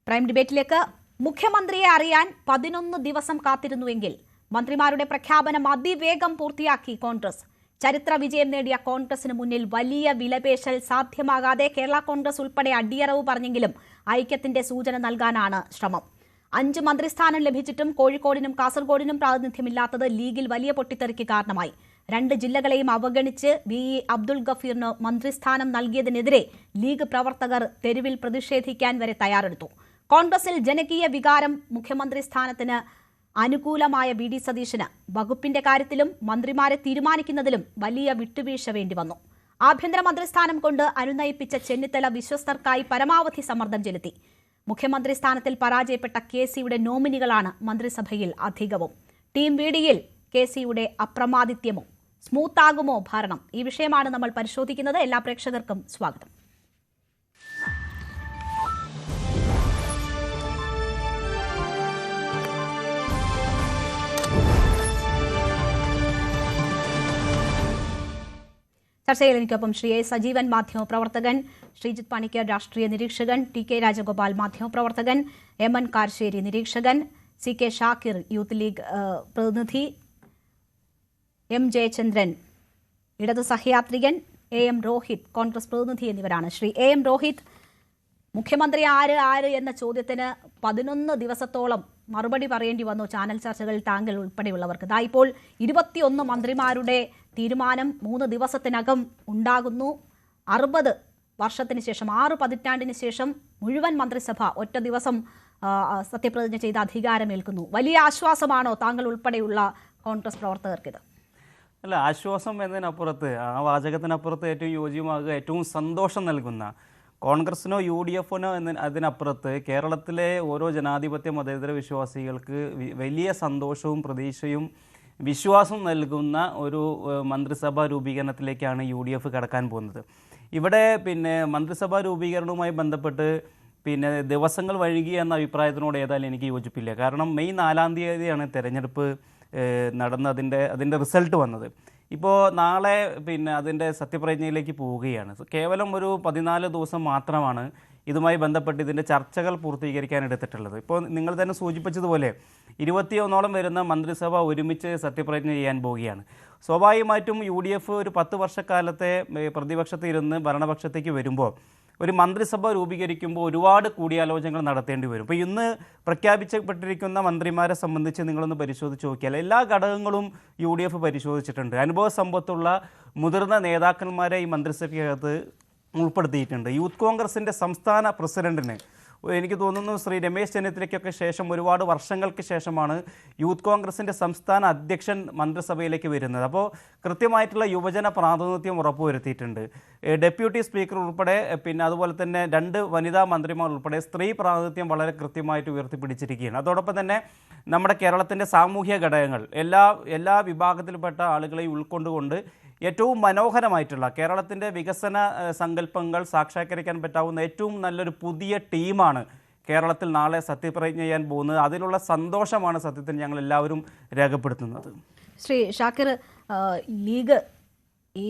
Prime ഡിബേറ്റിലേക്ക്. മുഖ്യമന്ത്രിയെ അറിയാൻ 11 ദിവസം കാത്തിരുന്നുവെങ്കിൽ മന്ത്രിമാരുടെ പ്രഖ്യാപനം അതിവേഗം പൂർത്തിയാക്കി കോൺഗ്രസ്. ചരിത്ര വിജയം നേടിയ കോൺഗ്രസിന് മുന്നിൽ വലിയ വിലപേശൽ സാധ്യമാകാതെ കേരള കോൺഗ്രസ് ഉൾപ്പെടെ അടിയറവ് പറഞ്ഞെങ്കിലും ഐക്യത്തിന്റെ സൂചന നൽകാനാണ് ശ്രമം. 5 മന്ത്രിസ്ഥാനം ലഭിച്ചിട്ടും കോഴിക്കോടിനും കാസർഗോഡിനും പ്രാതിനിധ്യമില്ലാത്തത് ലീഗിൽ വലിയ പൊട്ടിത്തെറിക്ക് കാരണമായി. 2 ജില്ലകളെയും അവഗണിച്ച് VE അബ്ദുൾ ഗഫീറിന് മന്ത്രിസ്ഥാനം നൽകിയതിനെതിരെ ലീഗ് പ്രവർത്തകർ തെരുവിൽ പ്രതിഷേധിക്കാൻ വരെ തയ്യാറെടുത്തു. കോൺഗ്രസിൽ ജനകീയ വികാരം മുഖ്യമന്ത്രി സ്ഥാനത്തിന് അനുകൂലമായ VD സതീശന് വകുപ്പിന്റെ കാര്യത്തിലും മന്ത്രിമാരെ തീരുമാനിക്കുന്നതിലും വലിയ വിട്ടുവീഴ്ച വേണ്ടിവന്നു. ആഭ്യന്തര മന്ത്രിസ്ഥാനം കൊണ്ട് അനുനയിപ്പിച്ച ചെന്നിത്തല വിശ്വസ്തർക്കായി പരമാവധി സമ്മർദ്ദം ചെലുത്തി. മുഖ്യമന്ത്രി സ്ഥാനത്തിൽ പരാജയപ്പെട്ട KCയുടെ നോമിനികളാണ് മന്ത്രിസഭയിൽ അധികവും. ടീം VDയിൽ KCയുടെ അപ്രമാദിത്യമോ സ്മൂത്താകുമോ ഭരണം? ഈ വിഷയമാണ് നമ്മൾ പരിശോധിക്കുന്നത്. എല്ലാ പ്രേക്ഷകർക്കും സ്വാഗതം. ചർച്ചയിൽ എനിക്കൊപ്പം ശ്രീ A. സജീവൻ, മാധ്യമപ്രവർത്തകൻ, ശ്രീജിത്ത് പണിക്കർ, രാഷ്ട്രീയ നിരീക്ഷകൻ, TK രാജഗോപാൽ, മാധ്യമപ്രവർത്തകൻ, MN കാർശ്ശേരി, നിരീക്ഷകൻ, CK ഷാക്കിർ, യൂത്ത് ലീഗ് പ്രതിനിധി, M. ജയചന്ദ്രൻ, ഇടതു സഹയാത്രികൻ, AM രോഹിത്, കോൺഗ്രസ് പ്രതിനിധി എന്നിവരാണ്. ശ്രീ AM രോഹിത്, മുഖ്യമന്ത്രി ആര് എന്ന ചോദ്യത്തിന് 11 ദിവസത്തോളം മറുപടി പറയേണ്ടി വന്നു ചാനൽ ചർച്ചകളിൽ താങ്കൾ ഉൾപ്പെടെയുള്ളവർക്ക്. ഇപ്പോൾ 21 മന്ത്രിമാരുടെ തീരുമാനം 3 ദിവസത്തിനകം ഉണ്ടാകുന്നു. 60 വർഷത്തിന് ശേഷം, 6 പതിറ്റാണ്ടിന് ശേഷം മുഴുവൻ മന്ത്രിസഭ ഒറ്റ ദിവസം സത്യപ്രതിജ്ഞ ചെയ്ത് അധികാരമേൽക്കുന്നു. വലിയ ആശ്വാസമാണോ താങ്കൾ ഉൾപ്പെടെയുള്ള കോൺഗ്രസ് പ്രവർത്തകർക്കിത്? അല്ല, ആശ്വാസം എന്നതിനപ്പുറത്ത്, ആ വാചകത്തിനപ്പുറത്ത് ഏറ്റവും യോജ്യമാകുക, ഏറ്റവും സന്തോഷം നൽകുന്ന, കോൺഗ്രസിനോ UDFനോ അതിനപ്പുറത്ത് കേരളത്തിലെ ഓരോ ജനാധിപത്യ മതേതര വിശ്വാസികൾക്ക് വലിയ സന്തോഷവും പ്രതീക്ഷയും വിശ്വാസം നൽകുന്ന ഒരു മന്ത്രിസഭാ രൂപീകരണത്തിലേക്കാണ് UDF കടക്കാൻ പോകുന്നത്. ഇവിടെ മന്ത്രിസഭാ രൂപീകരണവുമായി ബന്ധപ്പെട്ട് ദിവസങ്ങൾ വൈകി എന്ന അഭിപ്രായത്തിനോട് ഏതായാലും എനിക്ക് യോജിപ്പില്ല. കാരണം മെയ് 4-ാം തീയതിയാണ് തെരഞ്ഞെടുപ്പ് അതിൻ്റെ റിസൾട്ട് വന്നത്. ഇപ്പോൾ നാളെ അതിൻ്റെ സത്യപ്രതിജ്ഞയിലേക്ക് പോവുകയാണ്. കേവലം ഒരു 14 ദിവസം മാത്രമാണ് ഇതുമായി ഇതിൻ്റെ ചർച്ചകൾ പൂർത്തീകരിക്കാൻ എടുത്തിട്ടുള്ളത്. ഇപ്പോൾ നിങ്ങൾ തന്നെ സൂചിപ്പിച്ചതുപോലെ 21ഓളം വരുന്ന മന്ത്രിസഭ ഒരുമിച്ച് സത്യപ്രതിജ്ഞ ചെയ്യാൻ പോവുകയാണ്. സ്വാഭാവികമായിട്ടും UDF ഒരു 10 വർഷക്കാലത്തെ പ്രതിപക്ഷത്ത് ഇരുന്ന് ഭരണപക്ഷത്തേക്ക് വരുമ്പോൾ ഒരു മന്ത്രിസഭ രൂപീകരിക്കുമ്പോൾ ഒരുപാട് കൂടിയാലോചനകൾ നടത്തേണ്ടി വരും. ഇപ്പോൾ ഇന്ന് പ്രഖ്യാപിക്കപ്പെട്ടിരിക്കുന്ന മന്ത്രിമാരെ സംബന്ധിച്ച് നിങ്ങളൊന്ന് പരിശോധിച്ച് നോക്കിയാൽ എല്ലാ ഘടകങ്ങളും UDF പരിശോധിച്ചിട്ടുണ്ട്. അനുഭവ സമ്പത്തുള്ള മുതിർന്ന നേതാക്കന്മാരെ ഈ മന്ത്രിസഭയ്ക്കകത്ത് ഉൾപ്പെടുത്തിയിട്ടുണ്ട്. യൂത്ത് കോൺഗ്രസിൻ്റെ സംസ്ഥാന പ്രസിഡന്റിന്, എനിക്ക് തോന്നുന്നു ശ്രീ രമേശ് ചെന്നിത്തലയ്ക്കൊക്കെ ശേഷം ഒരുപാട് വർഷങ്ങൾക്ക് ശേഷമാണ് യൂത്ത് കോൺഗ്രസിൻ്റെ സംസ്ഥാന അധ്യക്ഷൻ മന്ത്രിസഭയിലേക്ക് വരുന്നത്. അപ്പോൾ കൃത്യമായിട്ടുള്ള യുവജന പ്രാതിനിധ്യം ഉറപ്പുവരുത്തിയിട്ടുണ്ട്. ഡെപ്യൂട്ടി സ്പീക്കർ ഉൾപ്പെടെ അതുപോലെ തന്നെ 2 വനിതാ മന്ത്രിമാർ ഉൾപ്പെടെ സ്ത്രീ പ്രാതിനിധ്യം വളരെ കൃത്യമായിട്ട് ഉയർത്തിപ്പിടിച്ചിരിക്കുകയാണ്. അതോടൊപ്പം തന്നെ നമ്മുടെ കേരളത്തിൻ്റെ സാമൂഹ്യ ഘടകങ്ങൾ എല്ലാ വിഭാഗത്തിൽപ്പെട്ട ആളുകളെയും ഉൾക്കൊണ്ടുകൊണ്ട് ഏറ്റവും മനോഹരമായിട്ടുള്ള കേരളത്തിൻ്റെ വികസന സങ്കല്പങ്ങൾ സാക്ഷാത്കരിക്കാൻ പറ്റാവുന്ന ഏറ്റവും നല്ലൊരു പുതിയ ടീമാണ് കേരളത്തിൽ നാളെ സത്യപ്രതിജ്ഞ ചെയ്യാൻ പോകുന്നത്. അതിലുള്ള സന്തോഷമാണ് സത്യത്തിൽ ഞങ്ങൾ എല്ലാവരും രേഖപ്പെടുത്തുന്നത്. ശ്രീ ഷാക്കിർ, ലീഗ് ഈ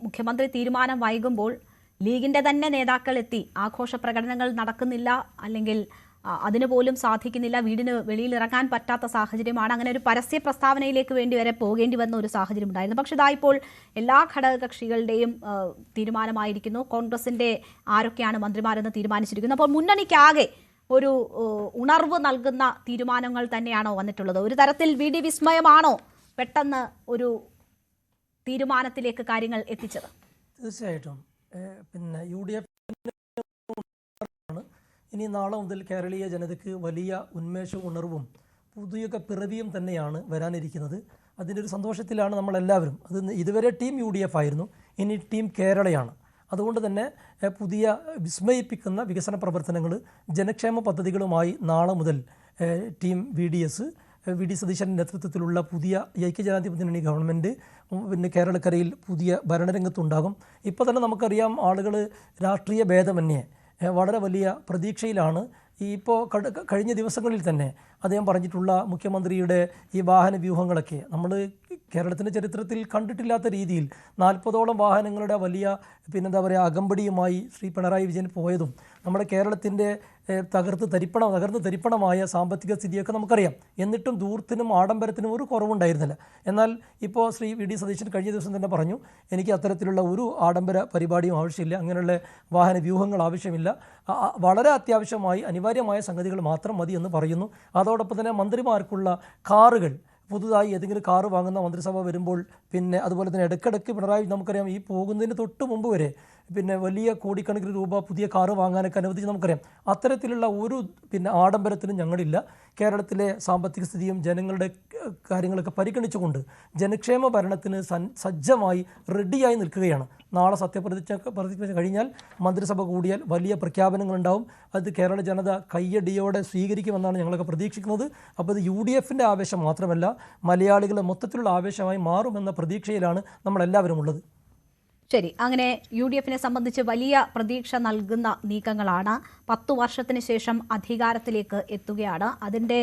മുഖ്യമന്ത്രി തീരുമാനം വൈകുമ്പോൾ ലീഗിൻ്റെ തന്നെ നേതാക്കൾ എത്തി ആഘോഷ പ്രകടനങ്ങൾ നടക്കുന്നില്ല, അല്ലെങ്കിൽ അതിന് പോലും സാധിക്കുന്നില്ല, വീടിന് വെളിയിൽ ഇറങ്ങാൻ പറ്റാത്ത സാഹചര്യമാണ്. അങ്ങനെ ഒരു പരസ്യ പ്രസ്താവനയിലേക്ക് വേണ്ടി വരെ പോകേണ്ടി വന്ന ഒരു സാഹചര്യം ഉണ്ടായിരുന്നു. പക്ഷേ ഇതായിപ്പോൾ എല്ലാ ഘടകകക്ഷികളുടെയും തീരുമാനമായിരിക്കുന്നു. കോൺഗ്രസിൻ്റെ ആരൊക്കെയാണ് മന്ത്രിമാരെന്ന് തീരുമാനിച്ചിരിക്കുന്നു. അപ്പോൾ മുന്നണിക്കാകെ ഒരു ഉണർവ് നൽകുന്ന തീരുമാനങ്ങൾ തന്നെയാണോ വന്നിട്ടുള്ളത്? ഒരു തരത്തിൽ VD വിസ്മയമാണോ പെട്ടെന്ന് ഒരു തീരുമാനത്തിലേക്ക് കാര്യങ്ങൾ എത്തിച്ചത്? തീർച്ചയായിട്ടും UDF ഇനി നാളെ മുതൽ കേരളീയ ജനതയ്ക്ക് വലിയ ഉന്മേഷവും ഉണർവും പുതിയ പിറവിയും തന്നെയാണ് വരാനിരിക്കുന്നത്. അതിൻ്റെ ഒരു സന്തോഷത്തിലാണ് നമ്മളെല്ലാവരും. ഇതുവരെ ടീം UDF ആയിരുന്നു, ഇനി ടീം കേരളയാണ്. അതുകൊണ്ട് തന്നെ പുതിയ വിസ്മയിപ്പിക്കുന്ന വികസന പ്രവർത്തനങ്ങൾ, ജനക്ഷേമ പദ്ധതികളുമായി നാളെ മുതൽ ടീം VD സതീശൻ്റെ നേതൃത്വത്തിലുള്ള പുതിയ ഐക്യജനാധിപത്യ മുന്നണി ഗവൺമെൻറ് കേരളക്കരയിൽ പുതിയ ഭരണരംഗത്തുണ്ടാകും. ഇപ്പോൾ തന്നെ നമുക്കറിയാം, ആളുകൾ രാഷ്ട്രീയ ഭേദമന്യേ വളരെ വലിയ പ്രതീക്ഷയിലാണ് ഇപ്പോൾ കഴിഞ്ഞ ദിവസങ്ങളിൽ തന്നെ അദ്ദേഹം പറഞ്ഞിട്ടുള്ള മുഖ്യമന്ത്രിയുടെ ഈ വാഹന വ്യൂഹങ്ങളൊക്കെ നമ്മൾ കേരളത്തിൻ്റെ ചരിത്രത്തിൽ കണ്ടിട്ടില്ലാത്ത രീതിയിൽ 40ഓളം വാഹനങ്ങളുടെ വലിയ പിന്നെന്താ പറയുക അകമ്പടിയുമായി ശ്രീ പിണറായി വിജയൻ പോയതും നമ്മുടെ കേരളത്തിൻ്റെ തകർത്ത് തരിപ്പണമായ സാമ്പത്തിക സ്ഥിതിയൊക്കെ നമുക്കറിയാം. എന്നിട്ടും ധൂർത്തിനും ആഡംബരത്തിനും ഒരു കുറവുണ്ടായിരുന്നില്ല. എന്നാൽ ഇപ്പോൾ ശ്രീ വി ഡി സതീശൻ കഴിഞ്ഞ ദിവസം തന്നെ പറഞ്ഞു, എനിക്ക് അത്തരത്തിലുള്ള ഒരു ആഡംബര പരിപാടിയും ആവശ്യമില്ല, അങ്ങനെയുള്ള വാഹന വ്യൂഹങ്ങൾ ആവശ്യമില്ല, വളരെ അത്യാവശ്യമായി അനിവാര്യമായ സംഗതികൾ മാത്രം മതി എന്ന് പറയുന്നു. അതോടൊപ്പം തന്നെ മന്ത്രിമാർക്കുള്ള കാറുകൾ, പുതുതായി ഏതെങ്കിലും കാറ് വാങ്ങുന്ന മന്ത്രിസഭ വരുമ്പോൾ പിന്നെ അതുപോലെ തന്നെ ഇടയ്ക്കിടയ്ക്ക് പിണറായി നമുക്കറിയാം ഈ പോകുന്നതിന് തൊട്ട് മുമ്പ് വരെ പിന്നെ വലിയ കോടിക്കണക്കിന് രൂപ പുതിയ കാറ് വാങ്ങാനൊക്കെ അനുവദിച്ച് നമുക്കറിയാം. അത്തരത്തിലുള്ള ഒരു പിന്നെ ആഡംബരത്തിനും ഞങ്ങളില്ല. കേരളത്തിലെ സാമ്പത്തിക സ്ഥിതിയും ജനങ്ങളുടെ കാര്യങ്ങളൊക്കെ പരിഗണിച്ചുകൊണ്ട് ജനക്ഷേമ ഭരണത്തിന് സജ്ജമായി റെഡിയായി നിൽക്കുകയാണ്. നാളെ സത്യപ്രതിജ്ഞ കഴിഞ്ഞാൽ മന്ത്രിസഭ കൂടിയാൽ വലിയ പ്രഖ്യാപനങ്ങളുണ്ടാവും. അത് കേരള ജനത കയ്യടിയോടെ സ്വീകരിക്കുമെന്നാണ് ഞങ്ങളൊക്കെ പ്രതീക്ഷിക്കുന്നത്. അപ്പോൾ ഇത് UDFൻ്റെ ആവേശം മാത്രമല്ല, മലയാളികളുടെ മൊത്തത്തിലുള്ള ആവേശമായി മാറുമെന്ന പ്രതീക്ഷയിലാണ് നമ്മളെല്ലാവരും ഉള്ളത്. ശരി, അങ്ങനെ UDFനെ സംബന്ധിച്ച് വലിയ പ്രതീക്ഷ നൽകുന്ന നീക്കങ്ങളാണ്. 10 വർഷത്തിന് ശേഷം അധികാരത്തിലേക്ക് എത്തുകയാണ്. അതിൻ്റെ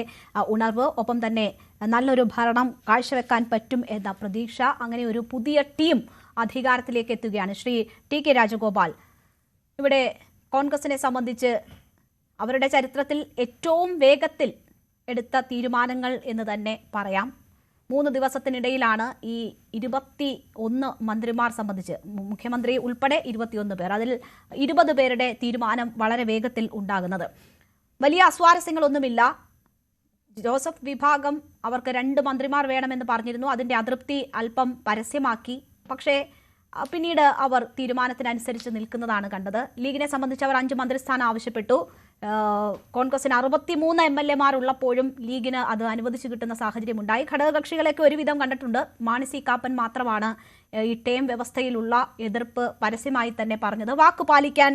ഉണർവ്, ഒപ്പം തന്നെ നല്ലൊരു ഭരണം കാഴ്ചവെക്കാൻ പറ്റും എന്ന പ്രതീക്ഷ. അങ്ങനെ ഒരു പുതിയ ടീം അധികാരത്തിലേക്ക് എത്തുകയാണ്. ശ്രീ TK രാജഗോപാൽ, ഇവിടെ കോൺഗ്രസിനെ സംബന്ധിച്ച് അവരുടെ ചരിത്രത്തിൽ ഏറ്റവും വേഗത്തിൽ എടുത്ത തീരുമാനങ്ങൾ എന്ന് തന്നെ പറയാം. 3 ദിവസത്തിനിടയിലാണ് ഈ 21 മന്ത്രിമാർ സംബന്ധിച്ച്, മുഖ്യമന്ത്രി ഉൾപ്പെടെ 21 പേർ, അതിൽ 20 പേരുടെ തീരുമാനം വളരെ വേഗത്തിൽ ഉണ്ടാകുന്നത്. വലിയ അസ്വാരസ്യങ്ങളൊന്നുമില്ല. ജോസഫ് വിഭാഗം അവർക്ക് 2 മന്ത്രിമാർ വേണമെന്ന് പറഞ്ഞിരുന്നു. അതിൻ്റെ അതൃപ്തി അല്പം പരസ്യമാക്കി. പക്ഷേ പിന്നീട് അവർ തീരുമാനത്തിനനുസരിച്ച് നിൽക്കുന്നതാണ് കണ്ടത്. ലീഗിനെ സംബന്ധിച്ച് അവർ 5 മന്ത്രിസ്ഥാനം ആവശ്യപ്പെട്ടു. കോൺഗ്രസിന് 63 MLA ഉള്ളപ്പോഴും ലീഗിന് അത് അനുവദിച്ചു കിട്ടുന്ന സാഹചര്യമുണ്ടായി. ഘടകകക്ഷികളെയൊക്കെ ഒരുവിധം കണ്ടിട്ടുണ്ട്. മാണി സി കാപ്പൻ മാത്രമാണ് ഈ ടേം വ്യവസ്ഥയിലുള്ള എതിർപ്പ് പരസ്യമായി തന്നെ പറഞ്ഞത്. വാക്ക് പാലിക്കാൻ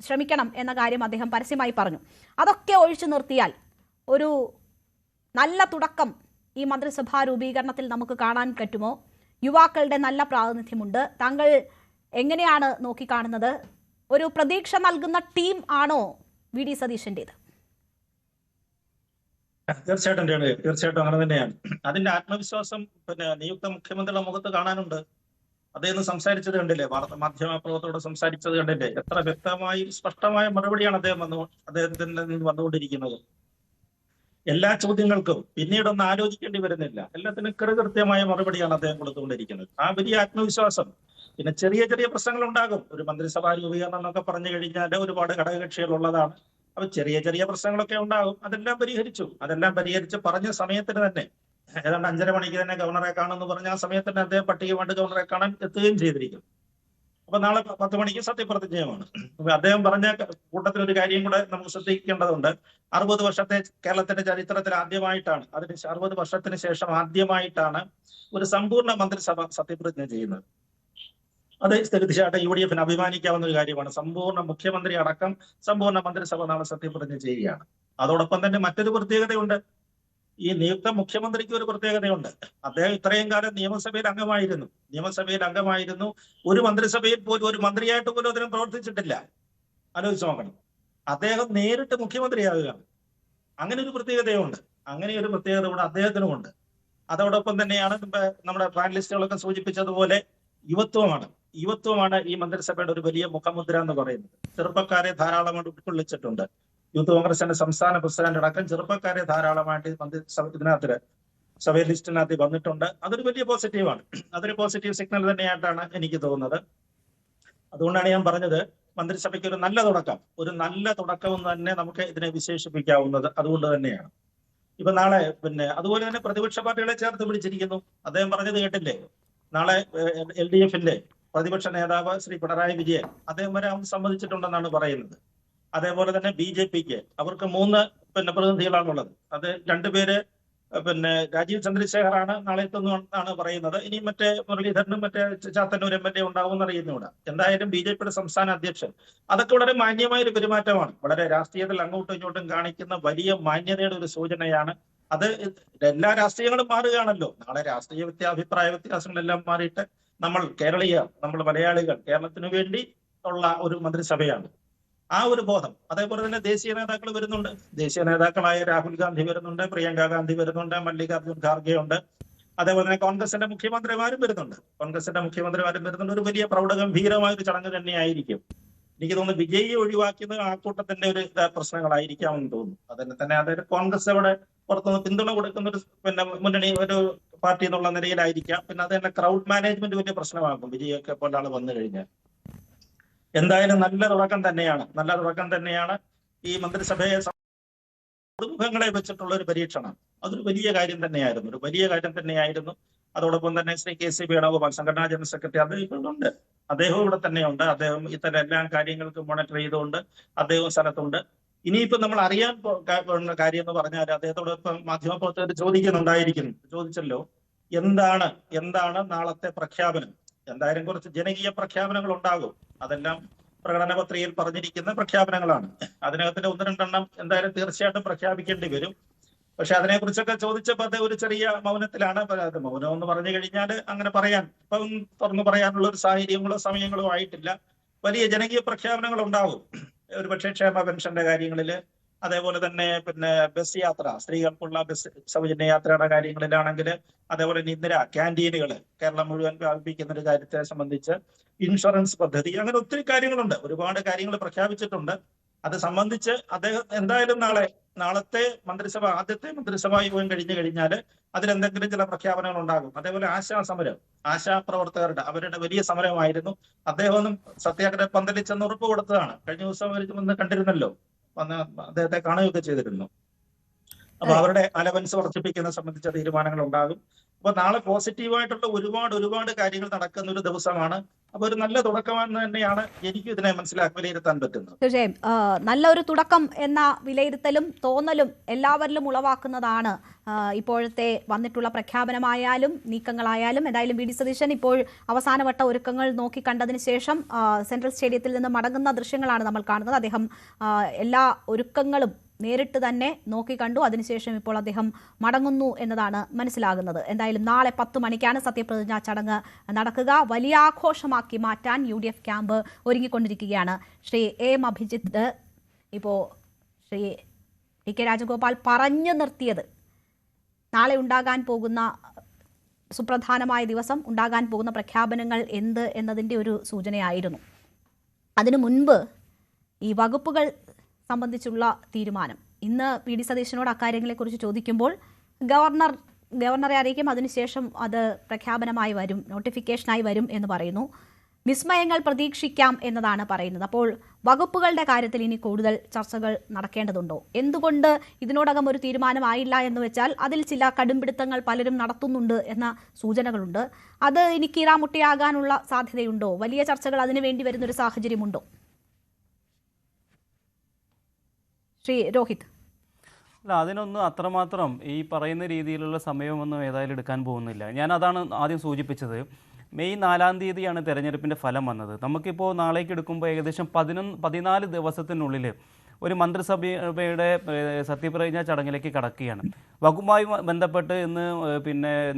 ശ്രമിക്കണം എന്ന കാര്യം അദ്ദേഹം പരസ്യമായി പറഞ്ഞു. അതൊക്കെ ഒഴിച്ചു നിർത്തിയാൽ ഒരു നല്ല തുടക്കം ഈ മന്ത്രിസഭാ രൂപീകരണത്തിൽ നമുക്ക് കാണാൻ പറ്റുമോ? യുവാക്കളുടെ നല്ല പ്രാതിനിധ്യമുണ്ട്. താങ്കൾ എങ്ങനെയാണ് നോക്കിക്കാണുന്നത്? ഒരു പ്രതീക്ഷ നൽകുന്ന ടീം ആണോ VD സതീശൻ്റേത്? തീർച്ചയായിട്ടും അങ്ങനെ തന്നെയാണ്. അതിന്റെ ആത്മവിശ്വാസം പിന്നെ നിയുക്ത മുഖ്യമന്ത്രിയുടെ മുഖത്ത് കാണാനുണ്ട്. അദ്ദേഹം സംസാരിച്ചത് കണ്ടില്ലേ, മാധ്യമ പ്രവർത്തകരോട് സംസാരിച്ചത് കണ്ടില്ലേ? എത്ര വ്യക്തമായി സ്പഷ്ടമായ മറുപടിയാണ് അദ്ദേഹത്തിന്റെ നിന്ന് വന്നുകൊണ്ടിരിക്കുന്നത്. എല്ലാ ചോദ്യങ്ങൾക്കും പിന്നീടൊന്നും ആലോചിക്കേണ്ടി വരുന്നില്ല. എല്ലാത്തിനും കൃത്യമായ മറുപടിയാണ് അദ്ദേഹം കൊടുത്തുകൊണ്ടിരിക്കുന്നത്. ആ വലിയ ആത്മവിശ്വാസം. പിന്നെ ചെറിയ ചെറിയ പ്രശ്നങ്ങൾ ഉണ്ടാകും. ഒരു മന്ത്രിസഭാ രൂപീകരണം എന്നൊക്കെ പറഞ്ഞു കഴിഞ്ഞാൽ ഒരുപാട് ഘടകകക്ഷികൾ ഉള്ളതാണ്. അപ്പൊ ചെറിയ ചെറിയ പ്രശ്നങ്ങളൊക്കെ ഉണ്ടാകും. അതെല്ലാം പരിഹരിച്ച് പറഞ്ഞ സമയത്തിന് തന്നെ ഏതാണ്ട് 5:30 മണിക്ക് തന്നെ ഗവർണറെ കാണുമെന്ന് പറഞ്ഞ ആ സമയത്തിന് അദ്ദേഹം പട്ടികമായിട്ട് ഗവർണറെ കാണാൻ എത്തുകയും ചെയ്തിരിക്കും. അപ്പൊ നാളെ 10 മണിക്ക് സത്യപ്രതിജ്ഞയുമാണ്. അദ്ദേഹം പറഞ്ഞ കൂട്ടത്തിൽ ഒരു കാര്യം കൂടെ നമുക്ക് ശ്രദ്ധിക്കേണ്ടതുണ്ട്. 60 വർഷത്തെ കേരളത്തിന്റെ ചരിത്രത്തിൽ ആദ്യമായിട്ടാണ്, അതിന് 60 വർഷത്തിന് ശേഷം ആദ്യമായിട്ടാണ് ഒരു സമ്പൂർണ്ണ മന്ത്രിസഭ സത്യപ്രതിജ്ഞ ചെയ്യുന്നത്. അത് തീർച്ചയായിട്ടും UDFന് അഭിമാനിക്കാവുന്ന ഒരു കാര്യമാണ്. സമ്പൂർണ്ണ മുഖ്യമന്ത്രി അടക്കം സമ്പൂർണ്ണ മന്ത്രിസഭ നാളെ സത്യപ്രതിജ്ഞ ചെയ്യുകയാണ്. അതോടൊപ്പം തന്നെ മറ്റൊരു പ്രത്യേകതയുണ്ട്. ഈ നിയുക്ത മുഖ്യമന്ത്രിക്ക് ഒരു പ്രത്യേകതയുണ്ട്. അദ്ദേഹം ഇത്രയും കാലം നിയമസഭയിൽ അംഗമായിരുന്നു. ഒരു മന്ത്രിസഭയിൽ പോലും ഒരു മന്ത്രിയായിട്ട് പോലും അദ്ദേഹം പ്രവർത്തിച്ചിട്ടില്ല. ആലോചിച്ച് നോക്കണം. അദ്ദേഹം നേരിട്ട് മുഖ്യമന്ത്രിയാകുകയാണ്. അങ്ങനെ ഒരു പ്രത്യേകതയുണ്ട്. കൂടെ അദ്ദേഹത്തിനുമുണ്ട്. അതോടൊപ്പം തന്നെയാണ് നമ്മുടെ പാനലിസ്റ്റുകളൊക്കെ സൂചിപ്പിച്ചതുപോലെ യുവത്വമാണ് ഈ മന്ത്രിസഭയുടെ ഒരു വലിയ മുഖമുദ്ര എന്ന് പറയുന്നത്. ചെറുപ്പക്കാരെ ധാരാളമായിട്ട് ഉൾക്കൊള്ളിച്ചിട്ടുണ്ട്. യൂത്ത് കോൺഗ്രസിന്റെ സംസ്ഥാന പ്രസിഡന്റ് അടക്കം ചെറുപ്പക്കാരെ ധാരാളമായിട്ട് സഭ ലിസ്റ്റിനകത്ത് വന്നിട്ടുണ്ട്. അതൊരു വലിയ പോസിറ്റീവാണ്. അതൊരു പോസിറ്റീവ് സിഗ്നൽ തന്നെയായിട്ടാണ് എനിക്ക് തോന്നുന്നത്. അതുകൊണ്ടാണ് ഞാൻ പറഞ്ഞത് മന്ത്രിസഭയ്ക്ക് ഒരു നല്ല തുടക്കം എന്ന് തന്നെ നമുക്ക് ഇതിനെ വിശേഷിപ്പിക്കാവുന്നത്. അതുകൊണ്ട് തന്നെയാണ് ഇപ്പൊ നാളെ അതുപോലെ തന്നെ പ്രതിപക്ഷ പാർട്ടികളെ ചേർത്ത് പിടിച്ചിരിക്കുന്നു. അദ്ദേഹം പറഞ്ഞത് കേട്ടില്ലേ? നാളെ LDFന്റെ പ്രതിപക്ഷ നേതാവ് ശ്രീ പിണറായി വിജയൻ അദ്ദേഹം വരാൻ സമ്മതിച്ചിട്ടുണ്ടെന്നാണ് പറയുന്നത്. അതേപോലെ തന്നെ BJPക്ക് അവർക്ക് 3 പ്രതിനിധികളാണുള്ളത്. അത് 2 പേര് രാജീവ് ചന്ദ്രശേഖറാണ് നാളെ എത്തുന്നതാണ് പറയുന്നത്. ഇനി മറ്റേ മുരളീധരനും മറ്റേ ചാത്തന്നൂർ MLA ഉണ്ടാവുമെന്ന് അറിയുന്നൂടാ. എന്തായാലും BJPയുടെ സംസ്ഥാന അധ്യക്ഷൻ അതൊക്കെ വളരെ മാന്യമായ ഒരു പെരുമാറ്റമാണ്. വളരെ രാഷ്ട്രീയത്തിൽ അങ്ങോട്ടും ഇങ്ങോട്ടും കാണിക്കുന്ന വലിയ മാന്യതയുടെ ഒരു സൂചനയാണ്. അത് എല്ലാ രാഷ്ട്രീയങ്ങളും മാറുകയാണല്ലോ. നാളെ രാഷ്ട്രീയ അഭിപ്രായ വ്യത്യാസങ്ങളെല്ലാം മാറിയിട്ട് നമ്മൾ മലയാളികൾ കേരളത്തിനു വേണ്ടി ഉള്ള ഒരു മന്ത്രിസഭയാണ്. ആ ഒരു ബോധം. അതേപോലെ തന്നെ ദേശീയ നേതാക്കൾ വരുന്നുണ്ട്. ദേശീയ നേതാക്കളായ രാഹുൽ ഗാന്ധി വരുന്നുണ്ട്, പ്രിയങ്ക ഗാന്ധി വരുന്നുണ്ട്, മല്ലികാർജ്ജുൻ ഖാർഗെ ഉണ്ട്. അതേപോലെ തന്നെ കോൺഗ്രസിന്റെ മുഖ്യമന്ത്രിമാരും വരുന്നുണ്ട്. ഒരു വലിയ പ്രൗഢഗംഭീരമായ ഒരു ചടങ്ങ് തന്നെയായിരിക്കും. എനിക്ക് തോന്നുന്നു വിജയിയെ ഒഴിവാക്കിയത് ആ കൂട്ടത്തിന്റെ ഒരു പ്രശ്നങ്ങളായിരിക്കാമെന്ന് തോന്നുന്നു. അതിന് തന്നെ അതായത് കോൺഗ്രസ് അവിടെ പുറത്തുനിന്ന് പിന്തുണ കൊടുക്കുന്ന ഒരു മുന്നണി ഒരു പാർട്ടി എന്നുള്ള നിലയിലായിരിക്കാം. പിന്നെ അത് തന്നെ ക്രൗഡ് മാനേജ്മെന്റ് വലിയ പ്രശ്നമാകും വിജയൊക്കെ പോലെ ആൾ വന്നു കഴിഞ്ഞാൽ. എന്തായാലും നല്ല തുടക്കം തന്നെയാണ് ഈ മന്ത്രിസഭയെ പുതുമുഖങ്ങളെ വെച്ചിട്ടുള്ള ഒരു പരീക്ഷണം. അതൊരു വലിയ കാര്യം തന്നെയായിരുന്നു. അതോടൊപ്പം തന്നെ ശ്രീ KC വേണുഗോപാൽ സംഘടനാ ജനറൽ സെക്രട്ടറി അദ്ദേഹം ഇവിടെ തന്നെയുണ്ട്. അദ്ദേഹം ഇത്തരം എല്ലാ കാര്യങ്ങൾക്കും മോണിറ്റർ ചെയ്തുകൊണ്ട് അദ്ദേഹം സ്ഥലത്തുണ്ട്. ഇനിയിപ്പോ നമ്മൾ അറിയാൻ പോകുന്ന കാര്യം എന്ന് പറഞ്ഞാൽ അദ്ദേഹത്തോടൊപ്പം മാധ്യമപ്രവർത്തകർ ചോദിച്ചല്ലോ, എന്താണ് നാളത്തെ പ്രഖ്യാപനം. എന്തായാലും കുറച്ച് ജനകീയ പ്രഖ്യാപനങ്ങൾ ഉണ്ടാകും. അതെല്ലാം പ്രകടന പത്രികയിൽ പറഞ്ഞിരിക്കുന്ന പ്രഖ്യാപനങ്ങളാണ്. അതിനകത്തിന്റെ 1-2 എന്തായാലും തീർച്ചയായിട്ടും പ്രഖ്യാപിക്കേണ്ടി വരും. പക്ഷെ അതിനെക്കുറിച്ചൊക്കെ ചോദിച്ചപ്പോൾ അത് ഒരു ചെറിയ മൗനത്തിലാണ്. മൗനം എന്ന് പറഞ്ഞു കഴിഞ്ഞാൽ അങ്ങനെ ഇപ്പം തുറന്നു പറയാനുള്ള ഒരു സാഹചര്യങ്ങളോ സമയങ്ങളോ ആയിട്ടില്ല. വലിയ ജനകീയ പ്രഖ്യാപനങ്ങൾ ഉണ്ടാകും. ഒരുപക്ഷെ ക്ഷേമ പെൻഷന്റെ കാര്യങ്ങളില്, അതേപോലെ തന്നെ ബസ് യാത്ര, സ്ത്രീകൾക്കുള്ള ബസ് സൗജന്യ യാത്രയുടെ കാര്യങ്ങളിലാണെങ്കിൽ, അതേപോലെ ഇന്ദിര ക്യാൻറ്റീനുകൾ കേരളം മുഴുവൻ വ്യാപിപ്പിക്കുന്ന ഒരു കാര്യത്തെ സംബന്ധിച്ച്, ഇൻഷുറൻസ് പദ്ധതി, അങ്ങനെ ഒത്തിരി കാര്യങ്ങളുണ്ട്. ഒരുപാട് കാര്യങ്ങൾ പ്രഖ്യാപിച്ചിട്ടുണ്ട്. അത് സംബന്ധിച്ച് അദ്ദേഹം എന്തായാലും നാളത്തെ ആദ്യത്തെ മന്ത്രിസഭാ യോഗം കഴിഞ്ഞു കഴിഞ്ഞാൽ അതിലെന്തെങ്കിലും ചില പ്രഖ്യാപനങ്ങൾ ഉണ്ടാകും. അതേപോലെ ആശാപ്രവർത്തകരുടെ അവരുടെ വലിയ സമരമായിരുന്നു. അദ്ദേഹം സത്യാഗ്രഹ പന്തലിൽ ചെന്ന് ഉറപ്പ് കൊടുത്തതാണ്. കഴിഞ്ഞ ദിവസം അവർ വന്ന് കണ്ടിരുന്നല്ലോ, വന്ന് അദ്ദേഹത്തെ കാണുകയൊക്കെ ചെയ്തിരുന്നു. അപ്പൊ അവരുടെ അലവൻസ് വർദ്ധിപ്പിക്കുന്ന സംബന്ധിച്ച തീരുമാനങ്ങൾ ഉണ്ടാകും. അപ്പൊ നാളെ പോസിറ്റീവായിട്ടുള്ള ഒരുപാട് കാര്യങ്ങൾ നടക്കുന്ന ഒരു ദിവസമാണ്. അപ്പൊ ഒരു നല്ല തുടക്കമെന്ന് തന്നെയാണ് എനിക്ക് ഇതിനെ വിലയിരുത്താൻ പറ്റുന്നത്. തീർച്ചയായും നല്ലൊരു തുടക്കം എന്ന വിലയിരുത്തലും തോന്നലും എല്ലാവരിലും ഉളവാക്കുന്നതാണ് ഇപ്പോഴത്തെ വന്നിട്ടുള്ള പ്രഖ്യാപനമായാലും നീക്കങ്ങളായാലും. എന്തായാലും VD സതീശൻ ഇപ്പോൾ അവസാനവട്ട ഒരുക്കങ്ങൾ നോക്കിക്കണ്ടതിന് ശേഷം സെൻട്രൽ സ്റ്റേഡിയത്തിൽ നിന്ന് മടങ്ങുന്ന ദൃശ്യങ്ങളാണ് നമ്മൾ കാണുന്നത്. അദ്ദേഹം എല്ലാ ഒരുക്കങ്ങളും നേരിട്ട് തന്നെ നോക്കിക്കണ്ടു. അതിനുശേഷം ഇപ്പോൾ അദ്ദേഹം മടങ്ങുന്നു എന്നതാണ് മനസ്സിലാകുന്നത്. എന്തായാലും നാളെ 10 മണിക്കാണ് സത്യപ്രതിജ്ഞാ ചടങ്ങ് നടക്കുക. വലിയ ആഘോഷമാക്കി മാറ്റാൻ UDF ക്യാമ്പ് ഒരുങ്ങിക്കൊണ്ടിരിക്കുകയാണ്. ശ്രീ AM അഭിജിത്ത്, ഇപ്പോൾ ശ്രീ TK രാജഗോപാൽ പറഞ്ഞു നിർത്തിയത് നാളെ ഉണ്ടാകാൻ പോകുന്ന സുപ്രധാനമായ ദിവസം, ഉണ്ടാകാൻ പോകുന്ന പ്രഖ്യാപനങ്ങൾ എന്ത് എന്നതിൻ്റെ ഒരു സൂചനയായിരുന്നു. അതിനു മുൻപ് ഈ വകുപ്പുകൾ സംബന്ധിച്ചുള്ള തീരുമാനം, ഇന്ന് VD സതീശനോട് അക്കാര്യങ്ങളെക്കുറിച്ച് ചോദിക്കുമ്പോൾ ഗവർണറെ അറിയിക്കും, അതിനുശേഷം അത് പ്രഖ്യാപനമായി വരും, നോട്ടിഫിക്കേഷനായി വരും എന്ന് പറയുന്നു. വിസ്മയങ്ങൾ പ്രതീക്ഷിക്കാം എന്നതാണ് പറയുന്നത്. അപ്പോൾ വകുപ്പുകളുടെ കാര്യത്തിൽ ഇനി കൂടുതൽ ചർച്ചകൾ നടക്കേണ്ടതുണ്ടോ? എന്തുകൊണ്ട് ഇതിനോടകം ഒരു തീരുമാനമായില്ല എന്ന് വെച്ചാൽ അതിൽ ചില കടുംപിടുത്തങ്ങൾ പലരും നടത്തുന്നുണ്ട് എന്ന സൂചനകളുണ്ട്. അത് ഇനി കീറാമുട്ടിയാകാനുള്ള സാധ്യതയുണ്ടോ? വലിയ ചർച്ചകൾ അതിനു വേണ്ടി വരുന്നൊരു സാഹചര്യമുണ്ടോ? ശ്രീ രോഹിത്. അല്ല, അതിനൊന്നും അത്രമാത്രം ഈ പറയുന്ന രീതിയിലുള്ള സമയമൊന്നും ഏതായാലും എടുക്കാൻ പോകുന്നില്ല. ഞാൻ അതാണ് ആദ്യം സൂചിപ്പിച്ചത്. മെയ് 4-ാം തീയതിയാണ് തെരഞ്ഞെടുപ്പിൻ്റെ ഫലം വന്നത്. നമുക്കിപ്പോൾ നാളേക്ക് എടുക്കുമ്പോൾ ഏകദേശം 14 ദിവസത്തിനുള്ളിൽ ഒരു മന്ത്രിസഭയുടെ സത്യപ്രതിജ്ഞാ ചടങ്ങിലേക്ക് കടക്കുകയാണ്. വകുപ്പുമായി ബന്ധപ്പെട്ട് ഇന്ന്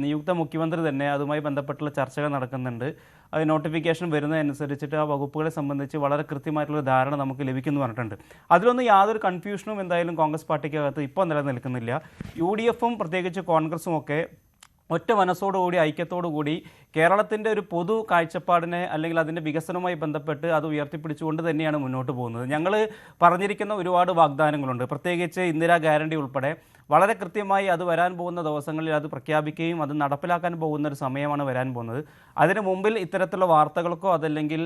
നിയുക്ത മുഖ്യമന്ത്രി തന്നെ അതുമായി ബന്ധപ്പെട്ടുള്ള ചർച്ചകൾ നടക്കുന്നുണ്ട്. അത് നോട്ടിഫിക്കേഷൻ വരുന്നതനുസരിച്ചിട്ട് ആ വകുപ്പുകളെ സംബന്ധിച്ച് വളരെ കൃത്യമായിട്ടുള്ള ധാരണ നമുക്ക് ലഭിക്കുമെന്ന് പറഞ്ഞിട്ടുണ്ട്. അതിലൊന്നും യാതൊരു കൺഫ്യൂഷനും എന്തായാലും കോൺഗ്രസ് പാർട്ടിക്കകത്ത് ഇപ്പോൾ നിലനിൽക്കുന്നില്ല. UDFും പ്രത്യേകിച്ച് കോൺഗ്രസും ഒക്കെ ഒറ്റ മനസ്സോടുകൂടി ഐക്യത്തോടുകൂടി കേരളത്തിൻ്റെ ഒരു പൊതു കാഴ്ചപ്പാടിനെ അല്ലെങ്കിൽ അതിൻ്റെ വികസനവുമായി ബന്ധപ്പെട്ട് അത് ഉയർത്തിപ്പിടിച്ചുകൊണ്ട് തന്നെയാണ് മുന്നോട്ട് പോകുന്നത്. ഞങ്ങൾ പറഞ്ഞിരിക്കുന്ന ഒരുപാട് വാഗ്ദാനങ്ങളുണ്ട്. പ്രത്യേകിച്ച് ഇന്ദിരാ ഗ്യാരണ്ടി ഉൾപ്പെടെ വളരെ കൃത്യമായി അത് വരാൻ പോകുന്ന ദിവസങ്ങളിൽ അത് പ്രഖ്യാപിക്കുകയും അത് നടപ്പിലാക്കാൻ പോകുന്ന ഒരു സമയമാണ് വരാൻ പോകുന്നത്. അതിന് മുമ്പിൽ ഇത്തരത്തിലുള്ള വാർത്തകൾക്കോ അതല്ലെങ്കിൽ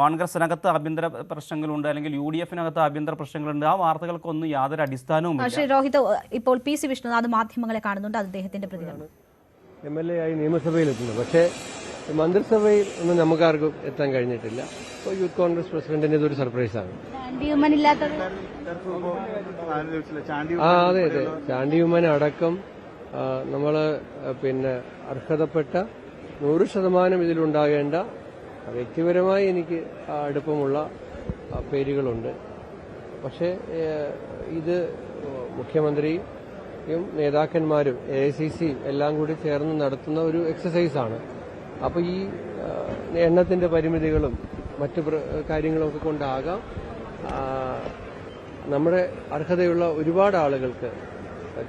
കോൺഗ്രസിനകത്ത് ആഭ്യന്തര പ്രശ്നങ്ങളുണ്ട് അല്ലെങ്കിൽ UDFിനകത്ത് ആഭ്യന്തര പ്രശ്നങ്ങളുണ്ട്, ആ വാർത്തകൾക്കൊന്നും യാതൊരു അടിസ്ഥാനവുമില്ല. ശ്രീ രോഹിത്, ഇപ്പോൾ PC വിഷ്ണുനാഥ് മാധ്യമങ്ങളെ കാണുന്നുണ്ട്, അദ്ദേഹത്തിന്റെ പ്രതികരണം. MLA ആയി നിയമസഭയിലെത്തുന്നത്. പക്ഷേ മന്ത്രിസഭയിൽ ഒന്നും നമുക്കാർക്കും എത്താൻ കഴിഞ്ഞിട്ടില്ല. ഇപ്പോൾ യൂത്ത് കോൺഗ്രസ് പ്രസിഡന്റിന് ഇതൊരു സർപ്രൈസാണ്. അതെ ചാണ്ടി ഉമ്മൻ അടക്കം നമ്മൾ അർഹതപ്പെട്ട 100% ഇതിലുണ്ടാകേണ്ട വ്യക്തിപരമായി എനിക്ക് അടുപ്പമുള്ള പേരുകളുണ്ട്. പക്ഷേ ഇത് മുഖ്യമന്ത്രിയും നേതാക്കന്മാരും AICC എല്ലാം കൂടി ചേർന്ന് നടത്തുന്ന ഒരു എക്സസൈസാണ്. അപ്പോൾ ഈ എണ്ണത്തിന്റെ പരിമിതികളും മറ്റു കാര്യങ്ങളൊക്കെ കൊണ്ടാകാം നമ്മുടെ അർഹതയുള്ള ഒരുപാട് ആളുകൾക്ക്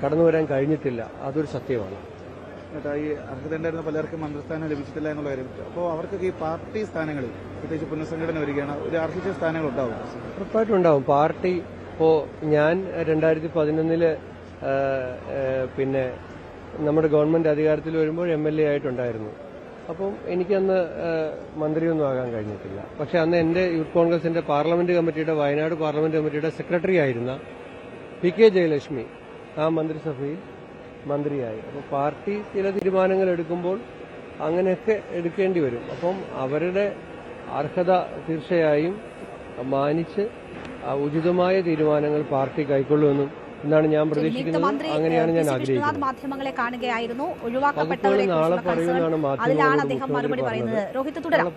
കടന്നു വരാൻ കഴിഞ്ഞിട്ടില്ല. അതൊരു സത്യമാണ്. ഈ അർഹതയുണ്ടായിരുന്ന പലർക്കും മന്ത്രിസ്ഥാനം ലഭിച്ചിട്ടില്ല എന്നുള്ള കാര്യം. അപ്പോൾ അവർക്കൊക്കെ ഈ പാർട്ടി സ്ഥാനങ്ങളിൽ പ്രത്യേകിച്ച് പുനഃസംഘടന വരികയാണ്, ഒരു അർഹിച്ച സ്ഥാനങ്ങൾ ഉണ്ടാവും. ഉറപ്പായിട്ടും ഉണ്ടാവും. പാർട്ടി ഇപ്പോൾ ഞാൻ 2011 പിന്നെ നമ്മുടെ ഗവൺമെന്റ് അധികാരത്തിൽ വരുമ്പോൾ MLA ആയിട്ടുണ്ടായിരുന്നു. അപ്പം എനിക്കന്ന് മന്ത്രിയൊന്നും ആകാൻ കഴിഞ്ഞിട്ടില്ല. പക്ഷെ അന്ന് എൻ്റെ യൂത്ത് കോൺഗ്രസിന്റെ പാർലമെന്റ് കമ്മിറ്റിയുടെ വയനാട് പാർലമെന്റ് കമ്മിറ്റിയുടെ സെക്രട്ടറി ആയിരുന്ന PK ജയലക്ഷ്മി ആ മന്ത്രിസഭയിൽ മന്ത്രിയായി. അപ്പോൾ പാർട്ടി ചില തീരുമാനങ്ങൾ എടുക്കുമ്പോൾ അങ്ങനെയൊക്കെ എടുക്കേണ്ടി വരും. അപ്പം അവരുടെ അർഹത തീർച്ചയായും മാനിച്ച് ഉചിതമായ തീരുമാനങ്ങൾ പാർട്ടി കൈക്കൊള്ളുമെന്നും എന്നാണ് ഞാൻ പ്രതീക്ഷിക്കുന്നത്. അങ്ങനെയാണ് ഞാൻ ആഗ്രഹിക്കുന്നത്. മാധ്യമങ്ങളെ കാണുകയായിരുന്നു, ഒഴിവാക്കപ്പെട്ടവരെ നാളെ പറയുമെന്നാണ് മറുപടി പറയുന്നത്. രോഹിത് തുടരാം.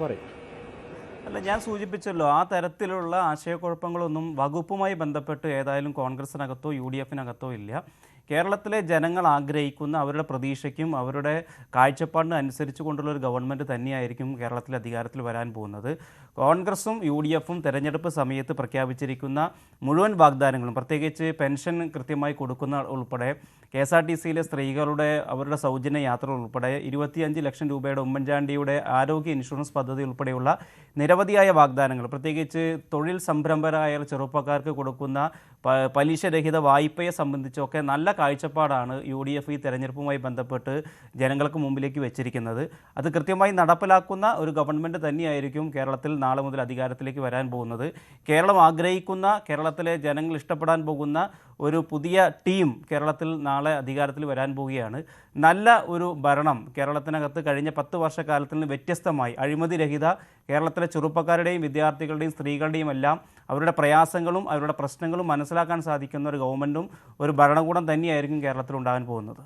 അല്ല, ഞാൻ സൂചിപ്പിച്ചല്ലോ, ആ തരത്തിലുള്ള ആശയക്കുഴപ്പങ്ങളൊന്നും വകുപ്പുമായി ബന്ധപ്പെട്ട് ഏതായാലും കോൺഗ്രസിനകത്തോ UDF-നകത്തോ ഇല്ല. കേരളത്തിലെ ജനങ്ങൾ ആഗ്രഹിക്കുന്ന അവരുടെ പ്രതീക്ഷയ്ക്കും അവരുടെ കാഴ്ചപ്പാടിനും അനുസരിച്ച് കൊണ്ടുള്ള ഒരു ഗവൺമെൻറ് തന്നെയായിരിക്കും കേരളത്തിൽ അധികാരത്തിൽ വരാൻ പോകുന്നത്. കോൺഗ്രസും UDF-ഉം തെരഞ്ഞെടുപ്പ് സമയത്ത് പ്രഖ്യാപിച്ചിരിക്കുന്ന മുഴുവൻ വാഗ്ദാനങ്ങളും, പ്രത്യേകിച്ച് പെൻഷൻ കൃത്യമായി കൊടുക്കുന്ന ഉൾപ്പെടെ KSRTC-യിലെ സ്ത്രീകളുടെ അവരുടെ സൗജന്യ യാത്ര ഉൾപ്പെടെ 25 ലക്ഷം രൂപയുടെ ഉമ്മൻചാണ്ടിയുടെ ആരോഗ്യ ഇൻഷുറൻസ് പദ്ധതി ഉൾപ്പെടെയുള്ള നിരവധിയായ വാഗ്ദാനങ്ങൾ, പ്രത്യേകിച്ച് തൊഴിൽ സംരംഭകരായ ചെറുപ്പക്കാർക്ക് കൊടുക്കുന്ന പലിശരഹിത വായ്പയെ സംബന്ധിച്ചൊക്കെ നല്ല കാഴ്ചപ്പാടാണ് UDF ഈ തെരഞ്ഞെടുപ്പുമായി ബന്ധപ്പെട്ട് ജനങ്ങൾക്ക് മുമ്പിലേക്ക് വെച്ചിരിക്കുന്നത്. അത് കൃത്യമായി നടപ്പിലാക്കുന്ന ഒരു ഗവൺമെൻറ് തന്നെയായിരിക്കും കേരളത്തിൽ നാളെ മുതൽ അധികാരത്തിലേക്ക് വരാൻ പോകുന്നത്. കേരളം ആഗ്രഹിക്കുന്ന, കേരളത്തിലെ ജനങ്ങൾ ഇഷ്ടപ്പെടാൻ പോകുന്ന ഒരു പുതിയ ടീം കേരളത്തിൽ നാളെ അധികാരത്തിൽ വരാൻ പോവുകയാണ്. നല്ല ഒരു ഭരണം കേരളത്തിനകത്ത് കഴിഞ്ഞ 10 വർഷക്കാലത്തിൽ നിന്ന് വ്യത്യസ്തമായി അഴിമതിരഹിത കേരളത്തിലെ ചെറുപ്പക്കാരുടെയും വിദ്യാർത്ഥികളുടെയും സ്ത്രീകളുടെയും എല്ലാം അവരുടെ പ്രയാസങ്ങളും അവരുടെ പ്രശ്നങ്ങളും മനസ്സിലാക്കാൻ സാധിക്കുന്ന ഒരു ഗവൺമെൻറ്റും ഒരു ഭരണകൂടം തന്നെയായിരിക്കും കേരളത്തിൽ ഉണ്ടാകാൻ പോകുന്നത്.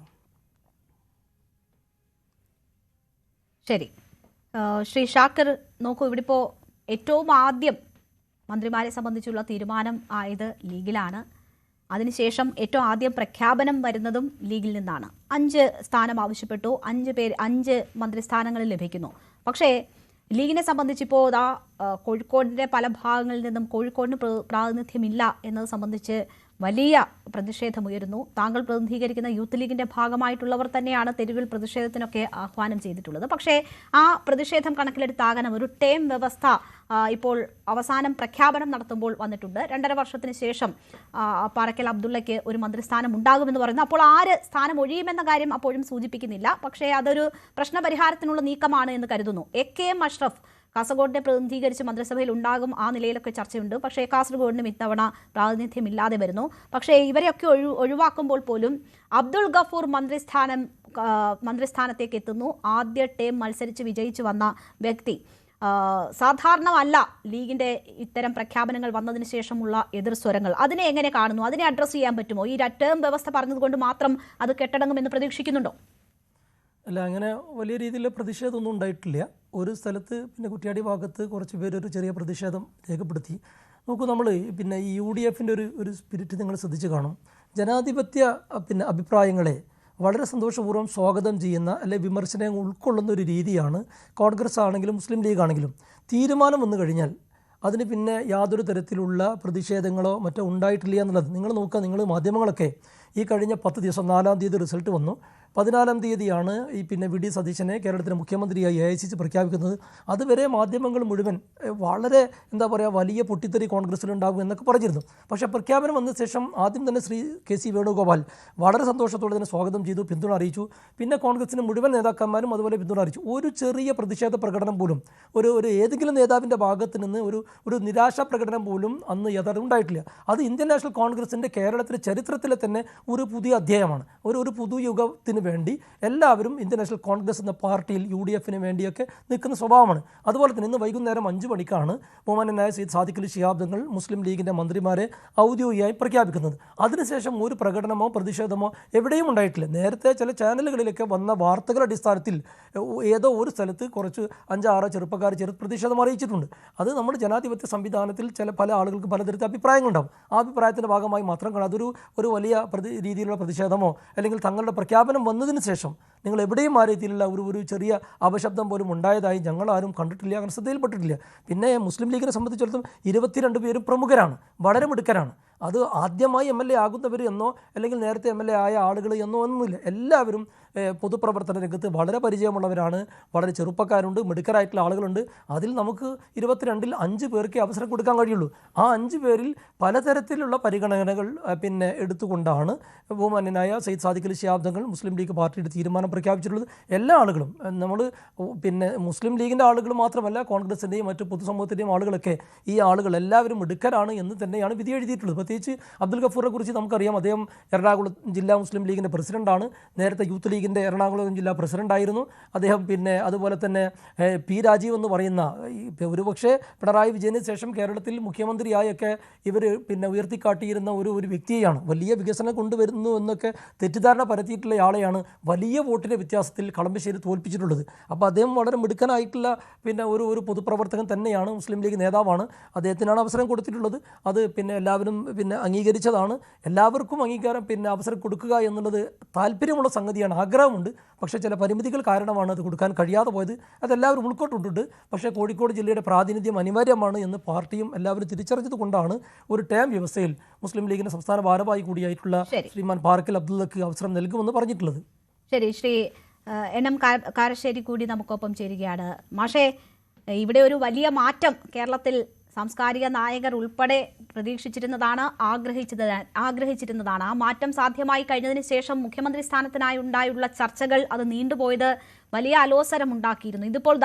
ശരി, ശ്രീ ഷാക്കിർ, നോക്കൂ, ഇവിടെ ഇപ്പോൾ ഏറ്റവും ആദ്യം മന്ത്രിമാരെ സംബന്ധിച്ചുള്ള തീരുമാനം ആയത് ലീഗിലാണ്. അതിനുശേഷം ഏറ്റവും ആദ്യം പ്രഖ്യാപനം വരുന്നതും ലീഗിൽ നിന്നാണ്. 5 സ്ഥാനം ആവശ്യപ്പെട്ടു, 5 മന്ത്രിസ്ഥാനങ്ങളിൽ ലഭിക്കുന്നു. പക്ഷേ ലീഗിനെ സംബന്ധിച്ചിപ്പോൾ കോഴിക്കോടിൻ്റെ പല ഭാഗങ്ങളിൽ നിന്നും കോഴിക്കോടിന് പ്രാതിനിധ്യമില്ല എന്നത് സംബന്ധിച്ച് വലിയ പ്രതിഷേധമുയരുന്നു. താങ്കൾ പ്രതിനിധീകരിക്കുന്ന യൂത്ത് ലീഗിൻ്റെ ഭാഗമായിട്ടുള്ളവർ തന്നെയാണ് തെരുവിൽ പ്രതിഷേധത്തിനൊക്കെ ആഹ്വാനം ചെയ്തിട്ടുള്ളത്. പക്ഷേ ആ പ്രതിഷേധം കണക്കിലെടുത്താകണം ഒരു ടേം വ്യവസ്ഥ ഇപ്പോൾ അവസാനം പ്രഖ്യാപനം നടത്തുമ്പോൾ വന്നിട്ടുണ്ട്. 2.5 വർഷത്തിന് ശേഷം പാറക്കൽ അബ്ദുള്ളയ്ക്ക് ഒരു മന്ത്രിസ്ഥാനം ഉണ്ടാകുമെന്ന് പറയുന്നു. അപ്പോൾ ആര് സ്ഥാനം ഒഴിയുമെന്ന കാര്യം അപ്പോഴും സൂചിപ്പിക്കുന്നില്ല. പക്ഷേ അതൊരു പ്രശ്നപരിഹാരത്തിനുള്ള നീക്കമാണ് എന്ന് കരുതുന്നു. AKM അഷ്റഫ് കാസർഗോഡിനെ പ്രതിനിധീകരിച്ച് മന്ത്രിസഭയിൽ ഉണ്ടാകും, ആ നിലയിലൊക്കെ ചർച്ചയുണ്ട്. പക്ഷേ കാസർഗോഡിനും ഇത്തവണ പ്രാതിനിധ്യമില്ലാതെ വരുന്നു. പക്ഷേ ഇവരെയൊക്കെ ഒഴിവാക്കുമ്പോൾ പോലും അബ്ദുൾ ഗഫൂർ മന്ത്രിസ്ഥാനത്തേക്ക് എത്തുന്നു. ആദ്യ ടേം മത്സരിച്ച് വിജയിച്ചു വന്ന വ്യക്തി. സാധാരണമല്ല ലീഗിന്റെ ഇത്തരം പ്രഖ്യാപനങ്ങൾ വന്നതിന് ശേഷമുള്ള എതിർസ്വരങ്ങൾ. അതിനെ എങ്ങനെ കാണുന്നു? അതിനെ അഡ്രസ്സ് ചെയ്യാൻ പറ്റുമോ? ഈ ടേം വ്യവസ്ഥ പറഞ്ഞതുകൊണ്ട് മാത്രം അത് കെട്ടടങ്ങുമെന്ന് പ്രതീക്ഷിക്കുന്നുണ്ടോ? അല്ല, അങ്ങനെ വലിയ രീതിയിലുള്ള പ്രതിഷേധമൊന്നും ഉണ്ടായിട്ടില്ല. ഒരു സ്ഥലത്ത് പിന്നെ കുറ്റ്യാടി ഭാഗത്ത് കുറച്ച് പേര് ഒരു ചെറിയ പ്രതിഷേധം രേഖപ്പെടുത്തി. നോക്കൂ, നമ്മൾ പിന്നെ ഈ UDF-ൻ്റെ ഒരു സ്പിരിറ്റ് നിങ്ങൾ ശ്രദ്ധിച്ച് കാണും. ജനാധിപത്യ അഭിപ്രായങ്ങളെ വളരെ സന്തോഷപൂർവ്വം സ്വാഗതം ചെയ്യുന്ന അല്ലെങ്കിൽ വിമർശനം ഉൾക്കൊള്ളുന്ന ഒരു രീതിയാണ് കോൺഗ്രസ് ആണെങ്കിലും മുസ്ലിം ലീഗ് ആണെങ്കിലും. തീരുമാനം വന്നു കഴിഞ്ഞാൽ അതിന് പിന്നെ യാതൊരു തരത്തിലുള്ള പ്രതിഷേധങ്ങളോ മറ്റോ ഉണ്ടായിട്ടില്ല എന്നുള്ളത് നിങ്ങൾ നോക്കുക. നിങ്ങൾ മാധ്യമങ്ങളൊക്കെ ഈ കഴിഞ്ഞ 10 ദിവസം, 4-ാം തീയതി റിസൾട്ട് വന്നു. 14-ാം തീയതിയാണ് ഈ പിന്നെ VD സതീശനെ കേരളത്തിലെ മുഖ്യമന്ത്രിയായി AICC പ്രഖ്യാപിക്കുന്നത്. അതുവരെ മാധ്യമങ്ങൾ മുഴുവൻ വളരെ വലിയ പൊട്ടിത്തെറി കോൺഗ്രസ്സിലുണ്ടാകും എന്നൊക്കെ പറഞ്ഞിരുന്നു. പക്ഷേ പ്രഖ്യാപനം വന്ന ശേഷം ആദ്യം തന്നെ ശ്രീ KC വേണുഗോപാൽ വളരെ സന്തോഷത്തോടെ തന്നെ സ്വാഗതം ചെയ്തു, പിന്തുണ അറിയിച്ചു. പിന്നെ കോൺഗ്രസിൻ്റെ മുഴുവൻ നേതാക്കന്മാരും അതുപോലെ പിന്തുണ അറിയിച്ചു. ഒരു ചെറിയ പ്രതിഷേധ പ്രകടനം പോലും ഒരു ഏതെങ്കിലും നേതാവിൻ്റെ ഭാഗത്ത് നിന്ന് ഒരു നിരാശാ പ്രകടനം പോലും അന്ന് യഥാർത്ഥം ഉണ്ടായിട്ടില്ല. അത് ഇന്ത്യൻ നാഷണൽ കോൺഗ്രസിൻ്റെ കേരളത്തിലെ ചരിത്രത്തിലെ തന്നെ ഒരു പുതിയ അധ്യായമാണ്. ഒരു പുതുയുഗത്തിന് വേണ്ടി എല്ലാവരും ഇന്ത്യൻ നാഷണൽ കോൺഗ്രസ് എന്ന പാർട്ടിയിൽ UDF-ന് വേണ്ടിയൊക്കെ നിൽക്കുന്ന സ്വഭാവമാണ്. അതുപോലെ തന്നെ ഇന്ന് വൈകുന്നേരം 5 മണിക്കാണ് ബഹുമാന്യനായ സയ്യിദ് സാദിഖ് അലി ശിഹാബ് തങ്ങൾ മുസ്ലിം ലീഗിൻ്റെ മന്ത്രിമാരെ ഔദ്യോഗികമായി പ്രഖ്യാപിക്കുന്നത്. അതിനുശേഷം ഒരു പ്രകടനമോ പ്രതിഷേധമോ എവിടെയും ഉണ്ടായിട്ടില്ല. നേരത്തെ ചില ചാനലുകളിലൊക്കെ വന്ന വാർത്തകളുടെ അടിസ്ഥാനത്തിൽ ഏതോ ഒരു സ്ഥലത്ത് കുറച്ച് 5-6 ചെറുപ്പക്കാർ പ്രതിഷേധം അറിയിച്ചിട്ടുണ്ട്. അത് നമ്മുടെ ജനാധിപത്യ സംവിധാനത്തിൽ പല ആളുകൾക്ക് പലതരത്തിലുള്ള അഭിപ്രായങ്ങളുണ്ടാവും. ആ അഭിപ്രായത്തിൻ്റെ ഭാഗമായി മാത്രം അതൊരു വലിയ രീതിയിലുള്ള പ്രതിഷേധമോ അല്ലെങ്കിൽ തങ്ങളുടെ പ്രഖ്യാപനം വന്നതിന് ശേഷം നിങ്ങൾ എവിടെയും ആ രീതിയിലുള്ള ഒരു ചെറിയ അപശബ്ദം പോലും ഉണ്ടായതായി ഞങ്ങൾ ആരും കണ്ടിട്ടില്ല, അങ്ങനെ ശ്രദ്ധയിൽപ്പെട്ടിട്ടില്ല. പിന്നെ മുസ്ലിം ലീഗിനെ സംബന്ധിച്ചിടത്തോളം 22 പേരും പ്രമുഖരാണ്, വളരെ മിടുക്കരാണ്. അത് ആദ്യമായി MLA ആകുന്നവർ എന്നോ അല്ലെങ്കിൽ നേരത്തെ MLA ആയ ആളുകൾ എന്നോ ഒന്നുമില്ല. എല്ലാവരും പൊതുപ്രവർത്തന രംഗത്ത് വളരെ പരിചയമുള്ളവരാണ്, വളരെ ചെറുപ്പക്കാരുണ്ട്, മിടുക്കരായിട്ടുള്ള ആളുകളുണ്ട്. അതിൽ നമുക്ക് 22-ൽ 5 പേർക്ക് അവസരം കൊടുക്കാൻ കഴിയുള്ളൂ. ആ 5 പേരിൽ പലതരത്തിലുള്ള പരിഗണനകൾ പിന്നെ എടുത്തുകൊണ്ടാണ് ബഹുമാന്യനായ സയ്യിദ് സാദിഖ് അലി ശിഹാബ് തങ്ങൾ മുസ്ലിം ലീഗ് പാർട്ടിയുടെ തീരുമാനം പ്രഖ്യാപിച്ചിട്ടുള്ളത്. എല്ലാ ആളുകളും നമ്മൾ പിന്നെ മുസ്ലിം ലീഗിൻ്റെ ആളുകൾ മാത്രമല്ല, കോൺഗ്രസിൻ്റെയും മറ്റു പൊതുസമൂഹത്തിൻ്റെയും ആളുകളൊക്കെ ഈ ആളുകൾ എല്ലാവരും മിടുക്കരാണ് എന്ന് തന്നെയാണ് വിധി എഴുതിയിട്ടുള്ളത്. പ്രത്യേകിച്ച് അബ്ദുൽ ഗഫൂറിനെ കുറിച്ച് നമുക്കറിയാം. അദ്ദേഹം എറണാകുളം ജില്ലാ മുസ്ലിം ലീഗിൻ്റെ പ്രസിഡന്റാണ്, നേരത്തെ യൂത്ത് ലീഗിൻ്റെ എറണാകുളം ജില്ലാ പ്രസിഡന്റായിരുന്നു അദ്ദേഹം. പിന്നെ അതുപോലെ തന്നെ പി രാജീവ് എന്ന് പറയുന്ന ഒരുപക്ഷെ പിണറായി വിജയന് ശേഷം കേരളത്തിൽ മുഖ്യമന്ത്രിയായൊക്കെ ഇവർ പിന്നെ ഉയർത്തിക്കാട്ടിയിരുന്ന ഒരു വ്യക്തിയെയാണ്. വലിയ വികസനം കൊണ്ടുവരുന്നു എന്നൊക്കെ തെറ്റിദ്ധാരണ പരത്തിയിട്ടുള്ള ആളെയാണ് വലിയ വോട്ടിൻ്റെ വ്യത്യാസത്തിൽ കളമശ്ശേരി തോൽപ്പിച്ചിട്ടുള്ളത്. അപ്പോൾ അദ്ദേഹം വളരെ മിടുക്കനായിട്ടുള്ള പിന്നെ ഒരു പൊതുപ്രവർത്തകൻ തന്നെയാണ്, മുസ്ലിം ലീഗ് നേതാവാണ്. അദ്ദേഹത്തിനാണ് അവസരം കൊടുത്തിട്ടുള്ളത്. അത് പിന്നെ എല്ലാവരും പിന്നെ അംഗീകരിച്ചതാണ്. എല്ലാവർക്കും അംഗീകാരം പിന്നെ അവസരം കൊടുക്കുക എന്നുള്ളത് താല്പര്യമുള്ള സംഗതിയാണ്, ആഗ്രഹമുണ്ട്. പക്ഷേ ചില പരിമിതികൾ കാരണമാണ് അത് കൊടുക്കാൻ കഴിയാതെ പോയത്. അതെല്ലാവരും ഉൾക്കൊണ്ടിട്ടുണ്ട്. പക്ഷേ കോഴിക്കോട് ജില്ലയുടെ പ്രാതിനിധ്യം അനിവാര്യമാണ് എന്ന് പാർട്ടിയും എല്ലാവരും തിരിച്ചറിഞ്ഞത് കൊണ്ടാണ് ഒരു ടേം വ്യവസ്ഥയിൽ മുസ്ലിം ലീഗിൻ്റെ സംസ്ഥാന ഭാരവാഹി കൂടിയായിട്ടുള്ള ശ്രീമാൻ പാർക്കൽ അബ്ദുള്ളക്ക് അവസരം നൽകുമെന്ന് പറഞ്ഞിട്ടുള്ളത്. ശരി, ശ്രീ NM കാരശ്ശേരി കൂടി നമുക്കൊപ്പം ചേരുകയാണ്. മാഷേ, ഇവിടെ ഒരു വലിയ മാറ്റം കേരളത്തിൽ സാംസ്കാരിക നായകർ ഉൾപ്പെടെ പ്രതീക്ഷിച്ചിരുന്നതാണ്, ആഗ്രഹിച്ചിരുന്നതാണ്. ആ മാറ്റം സാധ്യമായി കഴിഞ്ഞതിന് ശേഷം മുഖ്യമന്ത്രി സ്ഥാനത്തിനായി ഉണ്ടായുള്ള ചർച്ചകൾ അത് നീണ്ടുപോയത് വലിയ അലോസരമുണ്ടാക്കിയിരുന്നു. ഇതിപ്പോൾ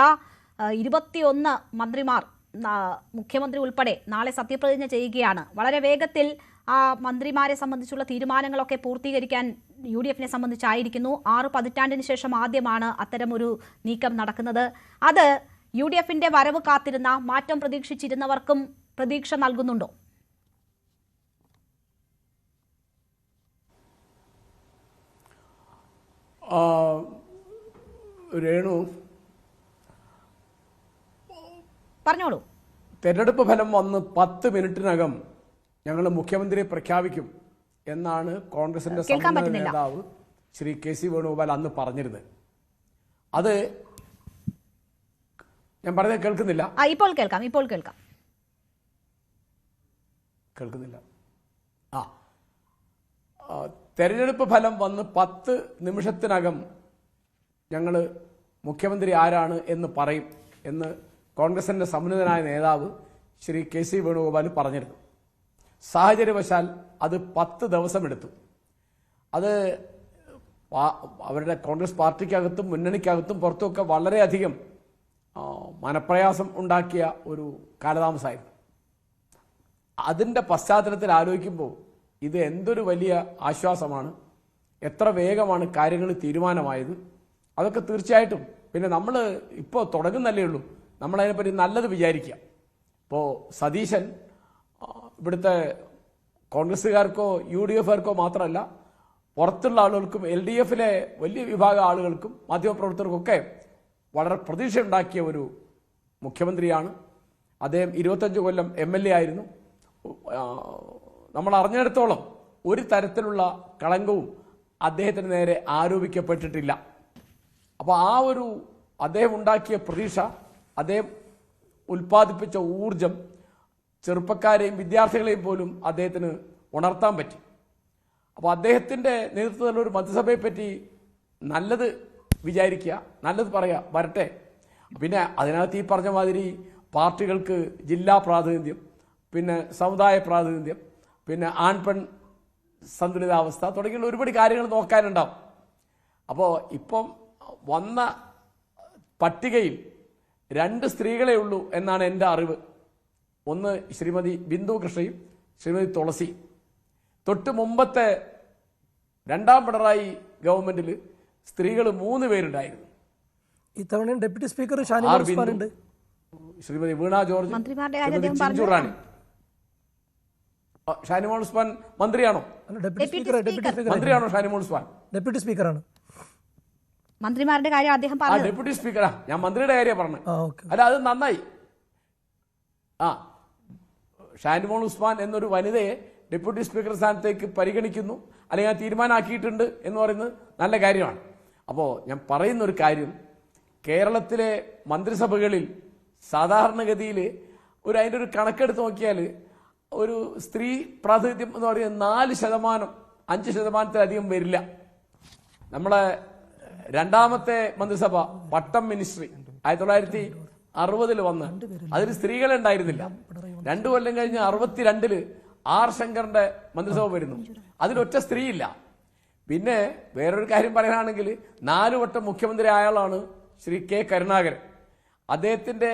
21 മന്ത്രിമാർ, മുഖ്യമന്ത്രി ഉൾപ്പെടെ നാളെ സത്യപ്രതിജ്ഞ ചെയ്യുകയാണ്. വളരെ വേഗത്തിൽ ആ മന്ത്രിമാരെ സംബന്ധിച്ചുള്ള തീരുമാനങ്ങളൊക്കെ പൂർത്തീകരിക്കാൻ UDF-നെ സംബന്ധിച്ചായിരിക്കുന്നു. 6 പതിറ്റാണ്ടിന് ശേഷം ആദ്യമാണ് അത്തരമൊരു നീക്കം നടക്കുന്നത്. അത് UDF-ന്റെ വരവ് കാത്തിരുന്ന, മാറ്റം പ്രതീക്ഷിച്ചിരുന്നവർക്കും പ്രതീക്ഷ നൽകുന്നുണ്ടോ? രേണു, പറഞ്ഞോളൂ. തെരഞ്ഞെടുപ്പ് ഫലം വന്ന് 10 മിനിറ്റിനകം ഞങ്ങൾ മുഖ്യമന്ത്രിയെ പ്രഖ്യാപിക്കും എന്നാണ് കോൺഗ്രസിന്റെ സംസ്ഥാന നേതാവ് ശ്രീ KC വേണുഗോപാൽ അന്ന് പറഞ്ഞിരുന്നത്. അത് ഞാൻ പറഞ്ഞത് കേൾക്കുന്നില്ല. ഇപ്പോൾ കേൾക്കാം. കേൾക്കുന്നില്ല. തെരഞ്ഞെടുപ്പ് ഫലം വന്ന് 10 നിമിഷത്തിനകം ഞങ്ങൾ മുഖ്യമന്ത്രി ആരാണ് എന്ന് പറയും എന്ന് കോൺഗ്രസിന്റെ സമുന്നതനായ നേതാവ് ശ്രീ KC വേണുഗോപാൽ പറഞ്ഞിരുന്നു. സാഹചര്യവശാൽ അത് 10 ദിവസമെടുത്തു. അത് അവരുടെ കോൺഗ്രസ് പാർട്ടിക്കകത്തും മുന്നണിക്കകത്തും പുറത്തുമൊക്കെ വളരെയധികം മനപ്രയാസം ഉണ്ടാക്കിയ ഒരു കാലതാമസമായിരുന്നു. അതിൻ്റെ പശ്ചാത്തലത്തിൽ ആലോചിക്കുമ്പോൾ ഇത് എന്തൊരു വലിയ ആശ്വാസമാണ്, എത്ര വേഗമാണ് കാര്യങ്ങൾ തീരുമാനമായത്. അതൊക്കെ തീർച്ചയായിട്ടും പിന്നെ നമ്മൾ ഇപ്പോൾ തുടങ്ങുന്നല്ലേ ഉള്ളൂ, നമ്മളതിനെപ്പറ്റി നല്ലത് വിചാരിക്കുക. ഇപ്പോൾ സതീശൻ ഇവിടുത്തെ കോൺഗ്രസ്സുകാർക്കോ UDF-കാർക്കോ മാത്രമല്ല, പുറത്തുള്ള ആളുകൾക്കും LDF-ലെ വലിയ വിഭാഗം ആളുകൾക്കും മാധ്യമപ്രവർത്തകർക്കൊക്കെ വളരെ പ്രതീക്ഷയുണ്ടാക്കിയ ഒരു മുഖ്യമന്ത്രിയാണ് അദ്ദേഹം. 25 കൊല്ലം MLA ആയിരുന്നു. നമ്മൾ അറിഞ്ഞിടത്തോളം ഒരു തരത്തിലുള്ള കളങ്കവും അദ്ദേഹത്തിന് നേരെ ആരോപിക്കപ്പെട്ടിട്ടില്ല. അപ്പോൾ ആ ഒരു അദ്ദേഹം ഉണ്ടാക്കിയ പ്രതീക്ഷ, അദ്ദേഹം ഉൽപ്പാദിപ്പിച്ച ഊർജം ചെറുപ്പക്കാരെയും വിദ്യാർത്ഥികളെയും പോലും അദ്ദേഹത്തിന് ഉണർത്താൻ പറ്റി. അപ്പോൾ അദ്ദേഹത്തിൻ്റെ നേതൃത്വത്തിലുള്ള ഒരു മന്ത്രിസഭയെപ്പറ്റി നല്ലത് വിചാരിക്കുക, നല്ലത് പറയുക, വരട്ടെ. പിന്നെ അതിനകത്ത് ഈ പറഞ്ഞ മാതിരി പാർട്ടികൾക്ക് ജില്ലാ പ്രാതിനിധ്യം, പിന്നെ സമുദായ പ്രാതിനിധ്യം, പിന്നെ ആൺപെൺ സന്തുലിതാവസ്ഥ തുടങ്ങിയുള്ള ഒരുപാട് കാര്യങ്ങൾ നോക്കാനുണ്ടാവും. അപ്പോൾ ഇപ്പം വന്ന പട്ടികയിൽ 2 സ്ത്രീകളെ ഉള്ളൂ എന്നാണ് എൻ്റെ അറിവ്. ഒന്ന് ശ്രീമതി ബിന്ദു കൃഷ്ണയും ശ്രീമതി തുളസി. തൊട്ട് മുമ്പത്തെ 2ാം പിണറായി ഗവൺമെന്റിൽ സ്ത്രീകൾ 3 പേരുണ്ടായിരുന്നു. ഇത്തവണ ഡെപ്യൂട്ടി സ്പീക്കർ ഷാനിമോൾ ഉസ്മാൻ ഉണ്ട്, ശ്രീമതി വീണ ജോർജ്, ചിഞ്ചു റാണി. ഷാനിമോൾ ഉസ്മാൻ മന്ത്രിയാണോ? മന്ത്രിയാണോ ഷാനിമോൾ ഉസ്മാൻ? ഡെപ്യൂട്ടി സ്പീക്കറാണ്. മന്ത്രിമാരുടെ കാര്യം അദ്ദേഹം പറഞ്ഞു. ഡെപ്യൂട്ടി സ്പീക്കറാ, ഞാൻ മന്ത്രിയുടെ കാര്യം പറഞ്ഞു. അല്ല, അത് നന്നായി. ഷാനിമോൾ ഉസ്മാൻ എന്നൊരു വനിതയെ ഡെപ്യൂട്ടി സ്പീക്കർ സ്ഥാനത്തേക്ക് പരിഗണിക്കുന്നു അല്ലെങ്കിൽ ആ തീരുമാനമാക്കിയിട്ടുണ്ട് എന്ന് പറയുന്നത് നല്ല കാര്യമാണ്. അപ്പോൾ ഞാൻ പറയുന്നൊരു കാര്യം, കേരളത്തിലെ മന്ത്രിസഭകളിൽ സാധാരണഗതിയിൽ അതിൻ്റെ ഒരു കണക്കെടുത്ത് നോക്കിയാൽ ഒരു സ്ത്രീ പ്രാതിനിധ്യം എന്ന് പറയുന്നത് 4%, 5%-ലധികം വരില്ല. നമ്മളെ രണ്ടാമത്തെ മന്ത്രിസഭ പട്ടം മിനിസ്ട്രി 1960 വന്ന് അതിൽ സ്ത്രീകളുണ്ടായിരുന്നില്ല. 2 കൊല്ലം കഴിഞ്ഞ് 62 ആർ ശങ്കറിന്റെ മന്ത്രിസഭ വരുന്നു, അതിലൊറ്റ സ്ത്രീയില്ല. പിന്നെ വേറൊരു കാര്യം പറയാനാണെങ്കിൽ 4 വട്ടം മുഖ്യമന്ത്രി ആയാളാണ് ശ്രീ കെ കരുണാകരൻ. അദ്ദേഹത്തിന്റെ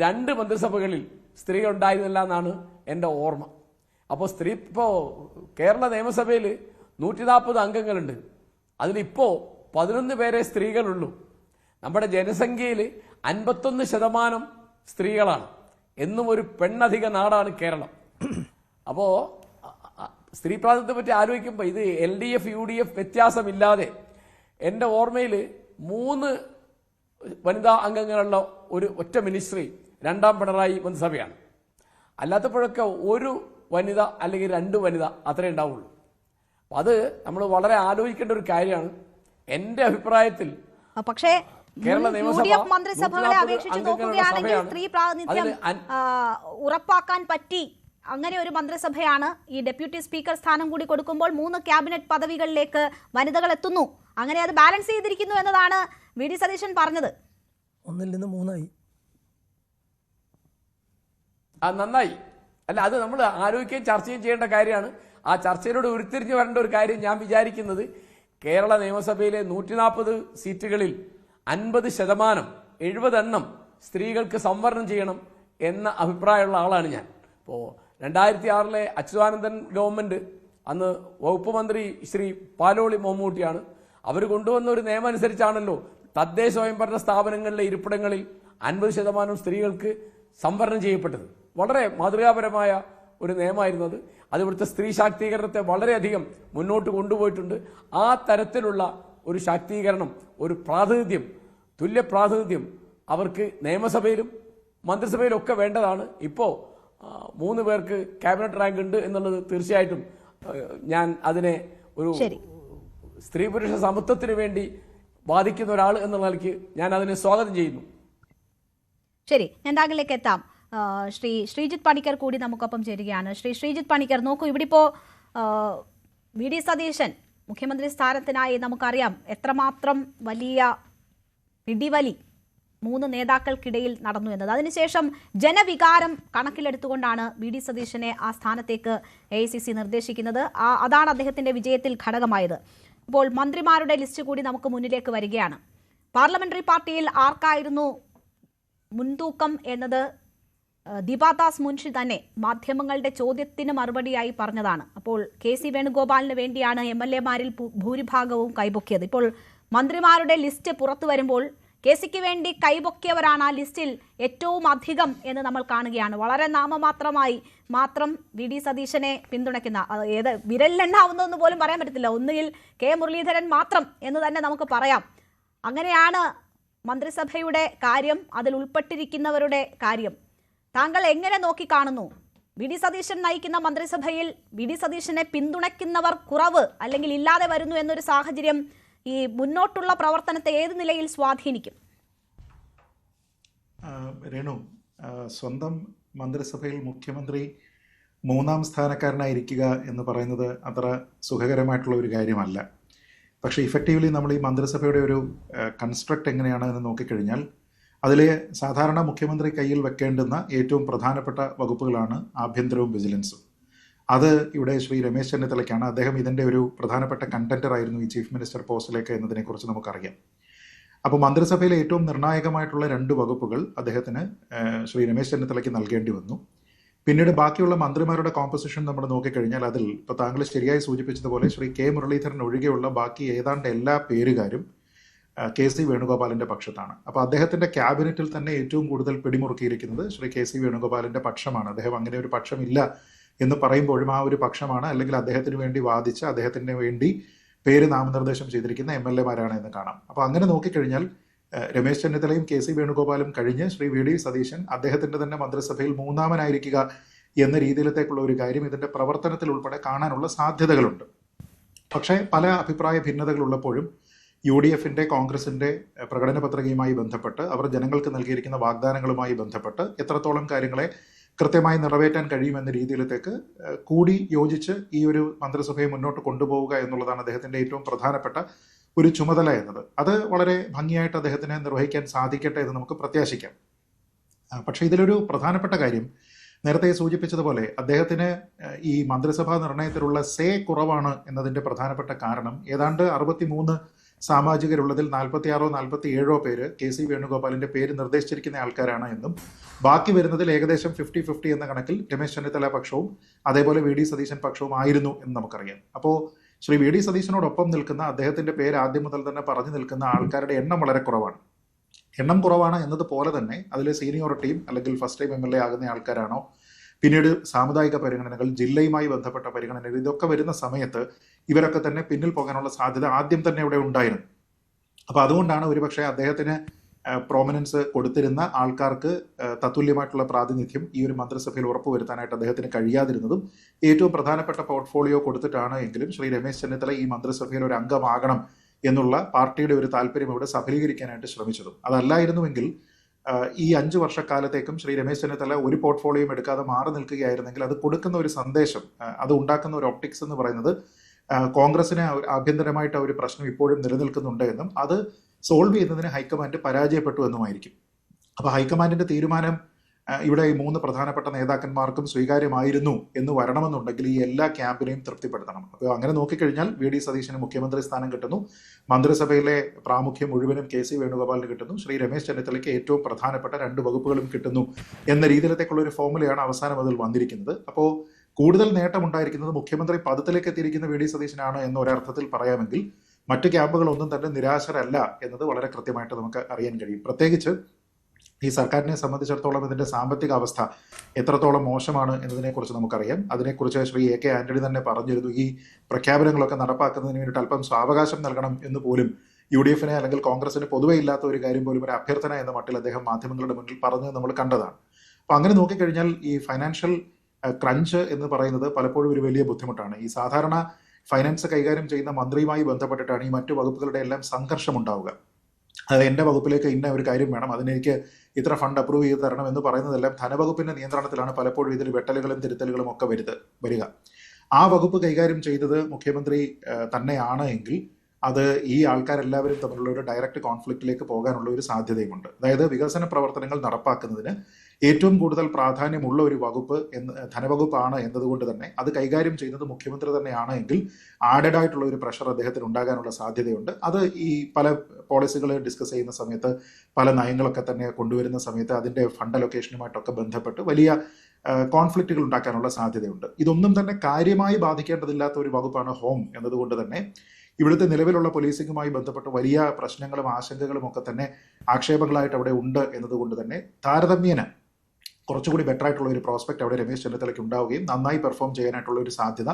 2 മന്ത്രിസഭകളിൽ സ്ത്രീകൾ ഉണ്ടായിരുന്നില്ല എന്നാണ് എൻ്റെ ഓർമ്മ. അപ്പോൾ ഇപ്പോൾ കേരള നിയമസഭയിൽ 140 അംഗങ്ങളുണ്ട്, അതിലിപ്പോൾ 11 പേരെ സ്ത്രീകളുള്ളൂ. നമ്മുടെ ജനസംഖ്യയിൽ 51% സ്ത്രീകളാണ്. എന്നും ഒരു പെണ്ണധിക നാടാണ് കേരളം. അപ്പോൾ സ്ത്രീ പ്രാതിനിധ്യത്തെ പറ്റി ആലോചിക്കുമ്പോൾ ഇത് LDF UDF വ്യത്യാസമില്ലാതെ എൻ്റെ ഓർമ്മയിൽ 3 വനിതാ അംഗങ്ങളുള്ള ഒരു ഒറ്റ മിനിസ്ട്രി 2ാം പിണറായി മന്ത്രിസഭയാണ്. അല്ലാത്തപ്പോഴൊക്കെ 1 വനിത അല്ലെങ്കിൽ 2 വനിത അത്രേ ഉണ്ടാവുള്ളൂ. അത് നമ്മൾ വളരെ ആലോചിക്കേണ്ട ഒരു കാര്യമാണ്. എൻ്റെ അഭിപ്രായത്തിൽ പക്ഷേ കേരള നിയമസഭ മന്ത്രിസഭകളെ അപേക്ഷിച്ച് നോക്കുകയാണെങ്കിൽ സ്ത്രീ പ്രാതിനിധ്യം ഉറപ്പാക്കാൻ പറ്റി. അങ്ങനെ ഒരു മന്ത്രിസഭയാണ്. ഈ ഡെപ്യൂട്ടി സ്പീക്കർ സ്ഥാനം കൂടി കൊടുക്കുമ്പോൾ 3 ക്യാബിനറ്റ് പദവികളിലേക്ക് വനിതകൾ എത്തുന്നു. അങ്ങനെ അത് ബാലൻസ് ചെയ്തിരിക്കുന്നു എന്നതാണ് വി ഡി സതീശൻ പറഞ്ഞത്. 1 നിന്ന് 3 ആയി. നന്നായി. അല്ല, അത് നമ്മൾ ആലോചിക്കുകയും ചർച്ചയും ചെയ്യേണ്ട കാര്യമാണ്. ആ ചർച്ചയിലൂടെ ഉരുത്തിരിഞ്ഞു വരേണ്ട ഒരു കാര്യം ഞാൻ വിചാരിക്കുന്നത്, കേരള നിയമസഭയിലെ 140 സീറ്റുകളിൽ 50%, 70 സ്ത്രീകൾക്ക് സംവരണം ചെയ്യണം എന്ന അഭിപ്രായമുള്ള ആളാണ് ഞാൻ. ഇപ്പോൾ 2006 അച്യുതാനന്ദൻ ഗവൺമെന്റ്, അന്ന് വകുപ്പ് മന്ത്രി ശ്രീ പാലോളി മമ്മൂട്ടിയാണ്. അവർ കൊണ്ടുവന്ന ഒരു നിയമം അനുസരിച്ചാണല്ലോ തദ്ദേശ സ്വയംഭരണ സ്ഥാപനങ്ങളിലെ ഇരിപ്പിടങ്ങളിൽ 50% സ്ത്രീകൾക്ക് സംവരണം ചെയ്യപ്പെട്ടത്. വളരെ മാതൃകാപരമായ ഒരു നിയമമായിരുന്നു അത്. അത് ഇവിടുത്തെ സ്ത്രീ ശാക്തീകരണത്തെ വളരെയധികം മുന്നോട്ട് കൊണ്ടുപോയിട്ടുണ്ട്. ആ തരത്തിലുള്ള ഒരു ശാക്തീകരണം, ഒരു പ്രാതിനിധ്യം, തുല്യ പ്രാതിനിധ്യം അവർക്ക് നിയമസഭയിലും മന്ത്രിസഭയിലും ഒക്കെ വേണ്ടതാണ്. ഇപ്പോൾ 3 പേർക്ക് ക്യാബിനറ്റ് റാങ്ക് ഉണ്ട് എന്നുള്ളത് തീർച്ചയായിട്ടും ഞാൻ അതിനെ ഒരു സ്ത്രീ പുരുഷ സമത്വത്തിന് വേണ്ടി വാദിക്കുന്ന ഒരാൾ എന്നുള്ള നിലയ്ക്ക് ഞാൻ അതിനെ സ്വാഗതം ചെയ്യുന്നു. ശരി, ഞാൻ താങ്കളിലേക്ക് എത്താം. ശ്രീജിത്ത് പണിക്കർ കൂടി നമുക്കൊപ്പം ചേരുകയാണ്. ശ്രീജിത്ത് പണിക്കർ, നോക്കൂ, ഇവിടെ ഇപ്പോൾ വി ഡി സതീശൻ മുഖ്യമന്ത്രി സ്ഥാനത്തിനായി നമുക്കറിയാം എത്രമാത്രം വലിയ പിടിവലി 3 നേതാക്കൾക്കിടയിൽ നടന്നു എന്നത്. അതിനുശേഷം ജനവികാരം കണക്കിലെടുത്തുകൊണ്ടാണ് വി ഡി സതീശനെ ആ സ്ഥാനത്തേക്ക് AICC നിർദ്ദേശിക്കുന്നത്. അതാണ് അദ്ദേഹത്തിന്റെ വിജയത്തിൽ ഘടകമായത്. ഇപ്പോൾ മന്ത്രിമാരുടെ ലിസ്റ്റ് കൂടി നമുക്ക് മുന്നിലേക്ക് വരികയാണ്. പാർലമെന്ററി പാർട്ടിയിൽ ആർക്കായിരുന്നു മുൻതൂക്കം എന്നത് ദീപാദാസ് മുൻഷി തന്നെ മാധ്യമങ്ങളുടെ ചോദ്യത്തിന് മറുപടിയായി പറഞ്ഞതാണ്. അപ്പോൾ KC വേണുഗോപാലിന് വേണ്ടിയാണ് MLA-മാരിൽ ഭൂരിഭാഗവും കൈപൊക്കിയത്. ഇപ്പോൾ മന്ത്രിമാരുടെ ലിസ്റ്റ് പുറത്തു വരുമ്പോൾ KCക്ക് വേണ്ടി കൈപൊക്കിയവരാണ് ആ ലിസ്റ്റിൽ ഏറ്റവും അധികം എന്ന് നമ്മൾ കാണുകയാണ്. വളരെ നാമമാത്രമായി മാത്രം വി ഡി സതീശനെ പിന്തുണയ്ക്കുന്ന, ഏത് വിരലിലെണ്ണാവുന്നതെന്ന് പോലും പറയാൻ പറ്റത്തില്ല, ഒന്നുകിൽ K മുരളീധരൻ മാത്രം എന്ന് തന്നെ നമുക്ക് പറയാം. അങ്ങനെയാണ് മന്ത്രിസഭയുടെ കാര്യം, അതിൽ ഉൾപ്പെട്ടിരിക്കുന്നവരുടെ കാര്യം. താങ്കൾ എങ്ങനെ നോക്കിക്കാണുന്നു? വി ഡി സതീശൻ നയിക്കുന്ന മന്ത്രിസഭയിൽ വി ഡി സതീശനെ പിന്തുണയ്ക്കുന്നവർ കുറവ് അല്ലെങ്കിൽ ഇല്ലാതെ വരുന്നു എന്നൊരു സാഹചര്യം ഈ മുന്നോട്ടുള്ള പ്രവർത്തനത്തെ ഏത് നിലയിൽ സ്വാധീനിക്കും? രേണു, സ്വന്തം മന്ത്രിസഭയിൽ മുഖ്യമന്ത്രി 3ാം സ്ഥാനക്കാരനായിരിക്കുക എന്ന് പറയുന്നത് അത്ര സുഖകരമായിട്ടുള്ള ഒരു കാര്യമല്ല. പക്ഷേ ഇഫക്റ്റീവ്ലി നമ്മൾ ഈ മന്ത്രിസഭയുടെ ഒരു കൺസ്ട്രക്റ്റ് എങ്ങനെയാണ് എന്ന് നോക്കിക്കഴിഞ്ഞാൽ അതിലെ സാധാരണ മുഖ്യമന്ത്രി കയ്യിൽ വെക്കേണ്ടുന്ന ഏറ്റവും പ്രധാനപ്പെട്ട വകുപ്പുകളാണ് ആഭ്യന്തരവും വിജിലൻസും. അത് ഇവിടെ ശ്രീ രമേശ് ചെന്നിത്തലയ്ക്കാണ്. അദ്ദേഹം ഇതിൻ്റെ ഒരു പ്രധാനപ്പെട്ട കണ്ടന്റർ ആയിരുന്നു ഈ ചീഫ് മിനിസ്റ്റർ പോസ്റ്റിലേക്ക് എന്നതിനെക്കുറിച്ച് നമുക്കറിയാം. അപ്പോൾ മന്ത്രിസഭയിലെ ഏറ്റവും നിർണായകമായിട്ടുള്ള 2 വകുപ്പുകൾ അദ്ദേഹത്തിന് ശ്രീ രമേശ് ചെന്നിത്തലയ്ക്ക് നൽകേണ്ടി വന്നു. പിന്നീട് ബാക്കിയുള്ള മന്ത്രിമാരുടെ കോമ്പസിഷൻ നമ്മൾ നോക്കിക്കഴിഞ്ഞാൽ അതിൽ ഇപ്പോൾ താങ്കൾ ശരിയായി സൂചിപ്പിച്ചതുപോലെ ശ്രീ K മുരളീധരൻ ഒഴികെയുള്ള ബാക്കി ഏതാണ്ട് എല്ലാ പേരുകാരും KC വേണുഗോപാലിൻ്റെ പക്ഷത്താണ്. അപ്പോൾ അദ്ദേഹത്തിൻ്റെ ക്യാബിനറ്റിൽ തന്നെ ഏറ്റവും കൂടുതൽ പിടിമുറുക്കിയിരിക്കുന്നത് ശ്രീ KC വേണുഗോപാലിൻ്റെ പക്ഷമാണ്. അദ്ദേഹം അങ്ങനെ ഒരു പക്ഷമില്ല എന്ന് പറയുമ്പോഴും ആ ഒരു പക്ഷമാണ്, അല്ലെങ്കിൽ അദ്ദേഹത്തിന് വേണ്ടി വാദിച്ച, അദ്ദേഹത്തിന് വേണ്ടി പേര് നാമനിർദ്ദേശം ചെയ്തിരിക്കുന്ന MLA-മാരാണ് എന്ന് കാണാം. അപ്പോൾ അങ്ങനെ നോക്കിക്കഴിഞ്ഞാൽ രമേശ് ചെന്നിത്തലയും KC വേണുഗോപാലും കഴിഞ്ഞ് ശ്രീ വി ഡി സതീശൻ അദ്ദേഹത്തിൻ്റെ തന്നെ മന്ത്രിസഭയിൽ 3ാമനായിരിക്കുക എന്ന രീതിയിലത്തേക്കുള്ള ഒരു കാര്യം ഇതിൻ്റെ പ്രവർത്തനത്തിൽ ഉൾപ്പെടെ കാണാനുള്ള സാധ്യതകളുണ്ട്. പക്ഷേ പല അഭിപ്രായ ഭിന്നതകളുള്ളപ്പോഴും UDF-ന്റെ കോൺഗ്രസിൻ്റെ പ്രകടന പത്രികയുമായി ബന്ധപ്പെട്ട് അവർ ജനങ്ങൾക്ക് നൽകിയിരിക്കുന്ന വാഗ്ദാനങ്ങളുമായി ബന്ധപ്പെട്ട് എത്രത്തോളം കാര്യങ്ങളെ കൃത്യമായി നിറവേറ്റാൻ കഴിയുമെന്ന രീതിയിലത്തേക്ക് കൂടി യോജിച്ച് ഈ ഒരു മന്ത്രിസഭയെ മുന്നോട്ട് കൊണ്ടുപോവുക എന്നുള്ളതാണ് അദ്ദേഹത്തിൻ്റെ ഏറ്റവും പ്രധാനപ്പെട്ട ഒരു ചുമതല എന്നത്. അത് വളരെ ഭംഗിയായിട്ട് അദ്ദേഹത്തിന് നിർവഹിക്കാൻ സാധിക്കട്ടെ എന്ന് നമുക്ക് പ്രത്യാശിക്കാം. പക്ഷേ ഇതിലൊരു പ്രധാനപ്പെട്ട കാര്യം നേരത്തെ സൂചിപ്പിച്ചതുപോലെ അദ്ദേഹത്തിന് ഈ മന്ത്രിസഭാ നിർണയത്തിലുള്ള കുറവാണ് എന്നതിൻ്റെ പ്രധാനപ്പെട്ട കാരണം ഏതാണ്ട് 63 സാമാജികരുള്ളതിൽ 46 or 47 പേര് KC വേണുഗോപാലിന്റെ പേര് നിർദ്ദേശിച്ചിരിക്കുന്ന ആൾക്കാരാണ് എന്നും ബാക്കി വരുന്നതിൽ ഏകദേശം 50-50 എന്ന കണക്കിൽ രമേശ് ചെന്നിത്തല പക്ഷവും അതേപോലെ VD സതീശൻ പക്ഷവും ആയിരുന്നു എന്ന് നമുക്കറിയാം. അപ്പോൾ ശ്രീ VD സതീശനോടൊപ്പം നിൽക്കുന്ന അദ്ദേഹത്തിന്റെ പേര് ആദ്യം മുതൽ തന്നെ പറഞ്ഞു നിൽക്കുന്ന ആൾക്കാരുടെ എണ്ണം വളരെ കുറവാണ്. എണ്ണം കുറവാണ് എന്നതുപോലെ തന്നെ അതിലെ സീനിയോറിറ്റിയും അല്ലെങ്കിൽ ഫസ്റ്റ് ടൈം MLA ആകുന്ന ആൾക്കാരാണോ, പിന്നീട് സാമുദായിക പരിഗണനകൾ, ജില്ലയുമായി ബന്ധപ്പെട്ട പരിഗണനകൾ, ഇതൊക്കെ വരുന്ന സമയത്ത് ഇവരൊക്കെ തന്നെ പിന്നിൽ പോകാനുള്ള സാധ്യത ആദ്യം തന്നെ ഇവിടെ ഉണ്ടായിരുന്നു. അപ്പോൾ അതുകൊണ്ടാണ് ഒരുപക്ഷെ അദ്ദേഹത്തിന് പ്രോമിനൻസ് കൊടുത്തിരുന്ന ആൾക്കാർക്ക് തത്തുല്യമായിട്ടുള്ള പ്രാതിനിധ്യം ഈ ഒരു മന്ത്രിസഭയിൽ ഉറപ്പുവരുത്താനായിട്ട് അദ്ദേഹത്തിന് കഴിയാതിരുന്നതും. ഏറ്റവും പ്രധാനപ്പെട്ട പോർട്ട്ഫോളിയോ കൊടുത്തിട്ടാണ് എങ്കിലും ശ്രീ രമേശ് ചെന്നിത്തല ഈ മന്ത്രിസഭയിൽ ഒരു അംഗമാകണം എന്നുള്ള പാർട്ടിയുടെ ഒരു താല്പര്യം ഇവിടെ സഫലീകരിക്കാനായിട്ട് ശ്രമിച്ചതും. അതല്ലായിരുന്നുവെങ്കിൽ ഈ 5 വർഷക്കാലത്തേക്കും ശ്രീ രമേശ് ചെന്നിത്തല ഒരു പോർട്ട്ഫോളിയോയും എടുക്കാതെ മാറി നിൽക്കുകയായിരുന്നെങ്കിൽ അത് കൊടുക്കുന്ന ഒരു സന്ദേശം, അത് ഉണ്ടാക്കുന്ന ഒരു ഒപ്റ്റിക്സ് എന്ന് പറയുന്നത് കോൺഗ്രസിന് ആഭ്യന്തരമായിട്ട് ഒരു പ്രശ്നം ഇപ്പോഴും നിലനിൽക്കുന്നുണ്ട് എന്നും അത് സോൾവ് ചെയ്യുന്നതിന് ഹൈക്കമാൻഡ് പരാജയപ്പെട്ടു എന്നുമായിരിക്കും. അപ്പോൾ ഹൈക്കമാൻഡിന്റെ തീരുമാനം ഇവിടെ ഈ 3 പ്രധാനപ്പെട്ട നേതാക്കന്മാർക്കും സ്വീകാര്യമായിരുന്നു എന്ന് വരണമെന്നുണ്ടെങ്കിൽ ഈ എല്ലാ ക്യാമ്പിനെയും തൃപ്തിപ്പെടുത്തണം. അപ്പോൾ അങ്ങനെ നോക്കിക്കഴിഞ്ഞാൽ VD സതീശന് മുഖ്യമന്ത്രി സ്ഥാനം കിട്ടുന്നു, മന്ത്രിസഭയിലെ പ്രാമുഖ്യം മുഴുവനും KC വേണുഗോപാലിന് കിട്ടുന്നു, ശ്രീ രമേശ് ചെന്നിത്തലയ്ക്ക് ഏറ്റവും പ്രധാനപ്പെട്ട 2 വകുപ്പുകളും കിട്ടുന്നു എന്ന രീതിയിലത്തേക്കുള്ള ഒരു ഫോമുലയാണ് അവസാനം അതിൽ വന്നിരിക്കുന്നത്. അപ്പോൾ കൂടുതൽ നേട്ടമുണ്ടായിരിക്കുന്നത് മുഖ്യമന്ത്രി പദത്തിലേക്ക് എത്തിയിരിക്കുന്ന VD സതീശനാണ് എന്ന ഒരർത്ഥത്തിൽ പറയാമെങ്കിൽ മറ്റു ക്യാമ്പുകളൊന്നും തന്നെ നിരാശരല്ല എന്നത് വളരെ കൃത്യമായിട്ട് നമുക്ക് അറിയാൻ കഴിയും. പ്രത്യേകിച്ച് ഈ സർക്കാരിനെ സംബന്ധിച്ചിടത്തോളം ഇതിന്റെ സാമ്പത്തിക അവസ്ഥ എത്രത്തോളം മോശമാണ് എന്നതിനെക്കുറിച്ച് നമുക്കറിയാം. അതിനെക്കുറിച്ച് ശ്രീ AK ആന്റണി തന്നെ പറഞ്ഞിരുന്നു. ഈ പ്രഖ്യാപനങ്ങളൊക്കെ നടപ്പാക്കുന്നതിന് വേണ്ടിയിട്ട് അല്പം സാവകാശം നൽകണം എന്ന് പോലും UDF-നെ അല്ലെങ്കിൽ കോൺഗ്രസിന് പൊതുവെ ഇല്ലാത്ത ഒരു കാര്യം പോലും ഒരു അഭ്യർത്ഥന എന്ന മട്ടിൽ അദ്ദേഹം മാധ്യമങ്ങളുടെ മുന്നിൽ പറഞ്ഞത് നമ്മൾ കണ്ടതാണ്. അപ്പൊ അങ്ങനെ നോക്കിക്കഴിഞ്ഞാൽ ഈ ഫൈനാൻഷ്യൽ ക്രഞ്ച് എന്ന് പറയുന്നത് പലപ്പോഴും ഒരു വലിയ ബുദ്ധിമുട്ടാണ്. ഈ സാധാരണ ഫൈനാൻസ് കൈകാര്യം ചെയ്യുന്ന മന്ത്രിയുമായി ബന്ധപ്പെട്ടിട്ടാണ് ഈ മറ്റു വകുപ്പുകളുടെ എല്ലാം സംഘർഷം ഉണ്ടാവുക. അതായത് എൻ്റെ വകുപ്പിലേക്ക് ഇന്ന ഒരു കാര്യം വേണം, അതിനെനിക്ക് ഇത്ര ഫണ്ട് അപ്രൂവ് ചെയ്ത് തരണം എന്ന് പറയുന്നതെല്ലാം ധനവകുപ്പിന്റെ നിയന്ത്രണത്തിലാണ് പലപ്പോഴും ഇതിൽ വെട്ടലുകളും തിരുത്തലുകളും ഒക്കെ വരിക. ആ വകുപ്പ് കൈകാര്യം ചെയ്തത് മുഖ്യമന്ത്രി തന്നെയാണ് എങ്കിൽ അത് ഈ ആൾക്കാരെല്ലാവരും തമ്മിലുള്ള ഒരു ഡയറക്റ്റ് കോൺഫ്ലിക്റ്റിലേക്ക് പോകാനുള്ള ഒരു സാധ്യതയുമുണ്ട്. അതായത് വികസന പ്രവർത്തനങ്ങൾ നടപ്പാക്കുന്നതിന് ഏറ്റവും കൂടുതൽ പ്രാധാന്യമുള്ള ഒരു വകുപ്പ് ധനവകുപ്പാണ് എന്നതുകൊണ്ട് തന്നെ അത് കൈകാര്യം ചെയ്യുന്നത് മുഖ്യമന്ത്രി തന്നെയാണ് എങ്കിൽ ആഡഡ് ആയിട്ടുള്ള ഒരു പ്രഷർ അദ്ദേഹത്തിന് ഉണ്ടാകാനുള്ള സാധ്യതയുണ്ട്. അത് ഈ പല പോളിസികൾ ഡിസ്കസ് ചെയ്യുന്ന സമയത്ത്, പല നയങ്ങളൊക്കെ തന്നെ കൊണ്ടുവരുന്ന സമയത്ത് അതിൻ്റെ ഫണ്ട് അലൊക്കേഷനുമായിട്ടൊക്കെ ബന്ധപ്പെട്ട് വലിയ കോൺഫ്ലിക്റ്റുകൾ ഉണ്ടാക്കാനുള്ള സാധ്യതയുണ്ട്. ഇതൊന്നും തന്നെ കാര്യമായി ബാധിക്കേണ്ടതില്ലാത്ത ഒരു വകുപ്പാണ് ഹോം എന്നതുകൊണ്ട് തന്നെ ഇവിടുത്തെ നിലവിലുള്ള പോലീസിംഗുമായി ബന്ധപ്പെട്ട് വലിയ പ്രശ്നങ്ങളും ആശങ്കകളും ഒക്കെ തന്നെ ആക്ഷേപങ്ങളായിട്ട് അവിടെ ഉണ്ട് എന്നതുകൊണ്ട് തന്നെ താരതമ്യേന കുറച്ചുകൂടി ബെറ്റർ ആയിട്ടുള്ള ഒരു പ്രോസ്പെക്ട് അവിടെ രമേശ് ചെന്നിത്തലയ്ക്ക് ഉണ്ടാവുകയും നന്നായി പെർഫോം ചെയ്യാനായിട്ടുള്ള ഒരു സാധ്യത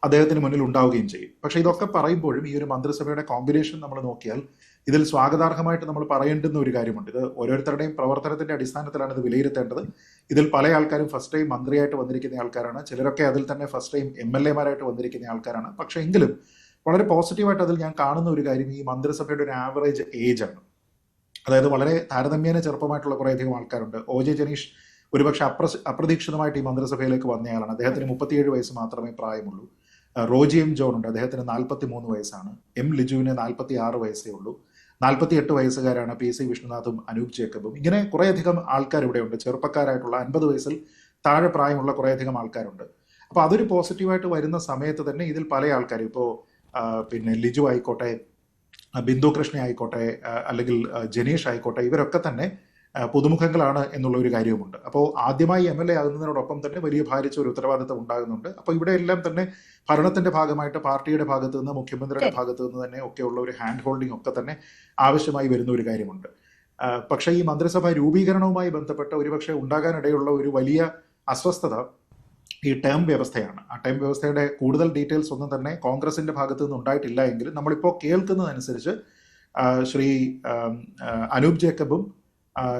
അദ്ദേഹത്തിന് മുന്നിൽ ഉണ്ടാവുകയും ചെയ്യും. പക്ഷേ ഇതൊക്കെ പറയുമ്പോഴും ഈ ഒരു മന്ത്രിസഭയുടെ കോമ്പിനേഷൻ നമ്മൾ നോക്കിയാൽ ഇതിൽ സ്വാഗതാർഹമായിട്ട് നമ്മൾ പറയേണ്ടുന്ന ഒരു കാര്യമുണ്ട്. ഇത് ഓരോരുത്തരുടെയും പ്രവർത്തനത്തിന്റെ അടിസ്ഥാനത്തിലാണ് ഇത് വിലയിരുത്തേണ്ടത്. ഇതിൽ പല ആൾക്കാരും ഫസ്റ്റ് ടൈം മന്ത്രിയായിട്ട് വന്നിരിക്കുന്ന ആൾക്കാരാണ്, ചിലരൊക്കെ അതിൽ തന്നെ ഫസ്റ്റ് ടൈം MLA-മാരായിട്ട് വന്നിരിക്കുന്ന ആൾക്കാരാണ്. പക്ഷേ എങ്കിലും വളരെ പോസിറ്റീവായിട്ട് അതിൽ ഞാൻ കാണുന്ന ഒരു കാര്യം ഈ മന്ത്രിസഭയുടെ ഒരു ആവറേജ് ഏജ് ആണ്. അതായത് വളരെ താരതമ്യേന ചെറുപ്പമായിട്ടുള്ള കുറേയധികം ആൾക്കാരുണ്ട്. OJ ജനീഷ് ഒരുപക്ഷെ അപ്രതീക്ഷിതമായിട്ട് ഈ മന്ത്രിസഭയിലേക്ക് വന്നയാളാണ്. അദ്ദേഹത്തിന് 37 വയസ്സ് മാത്രമേ പ്രായമുള്ളൂ. റോജി M. ജോൺ ഉണ്ട്, അദ്ദേഹത്തിന് 43 വയസ്സാണ്. M. ലിജുവിന് 46 വയസ്സേ ഉള്ളൂ. 48 വയസ്സുകാരാണ് PC വിഷ്ണുനാഥും അനൂപ് ജേക്കബും. ഇങ്ങനെ കുറേയധികം ആൾക്കാർ ഇവിടെ ഉണ്ട്. ചെറുപ്പക്കാരായിട്ടുള്ള 50 വയസ്സിൽ താഴെ പ്രായമുള്ള കുറേയധികം ആൾക്കാരുണ്ട്. അപ്പോൾ അതൊരു പോസിറ്റീവായിട്ട് വരുന്ന സമയത്ത് തന്നെ ഇതിൽ പല ആൾക്കാരും ഇപ്പോൾ പിന്നെ ലിജു ആയിക്കോട്ടെ, ബിന്ദു കൃഷ്ണ ആയിക്കോട്ടെ, അല്ലെങ്കിൽ ജനീഷ് ആയിക്കോട്ടെ, ഇവരൊക്കെ തന്നെ പുതുമുഖങ്ങളാണ് എന്നുള്ള ഒരു കാര്യവുമുണ്ട്. അപ്പോൾ ആദ്യമായി MLA ആകുന്നതിനോടൊപ്പം തന്നെ വലിയ ഭാരിച്ച ഒരു ഉത്തരവാദിത്തം ഉണ്ടാകുന്നുണ്ട്. അപ്പോൾ ഇവിടെ എല്ലാം തന്നെ ഭരണത്തിന്റെ ഭാഗമായിട്ട് പാർട്ടിയുടെ ഭാഗത്തു നിന്ന്, മുഖ്യമന്ത്രിയുടെ ഭാഗത്തു നിന്ന് തന്നെ ഒക്കെയുള്ള ഒരു ഹാൻഡ് ഹോൾഡിംഗ് ഒക്കെ തന്നെ ആവശ്യമായി വരുന്ന ഒരു കാര്യമുണ്ട്. പക്ഷേ ഈ മന്ത്രിസഭ രൂപീകരണവുമായി ബന്ധപ്പെട്ട് ഒരുപക്ഷെ ഉണ്ടാകാനിടയുള്ള ഒരു വലിയ അസ്വസ്ഥത ഈ ടേം വ്യവസ്ഥയാണ്. ആ ടേം വ്യവസ്ഥയുടെ കൂടുതൽ ഡീറ്റെയിൽസ് ഒന്നും തന്നെ കോൺഗ്രസിന്റെ ഭാഗത്തു നിന്ന് ഉണ്ടായിട്ടില്ല എങ്കിലും നമ്മളിപ്പോൾ കേൾക്കുന്നതനുസരിച്ച് ശ്രീ അനൂപ് ജേക്കബും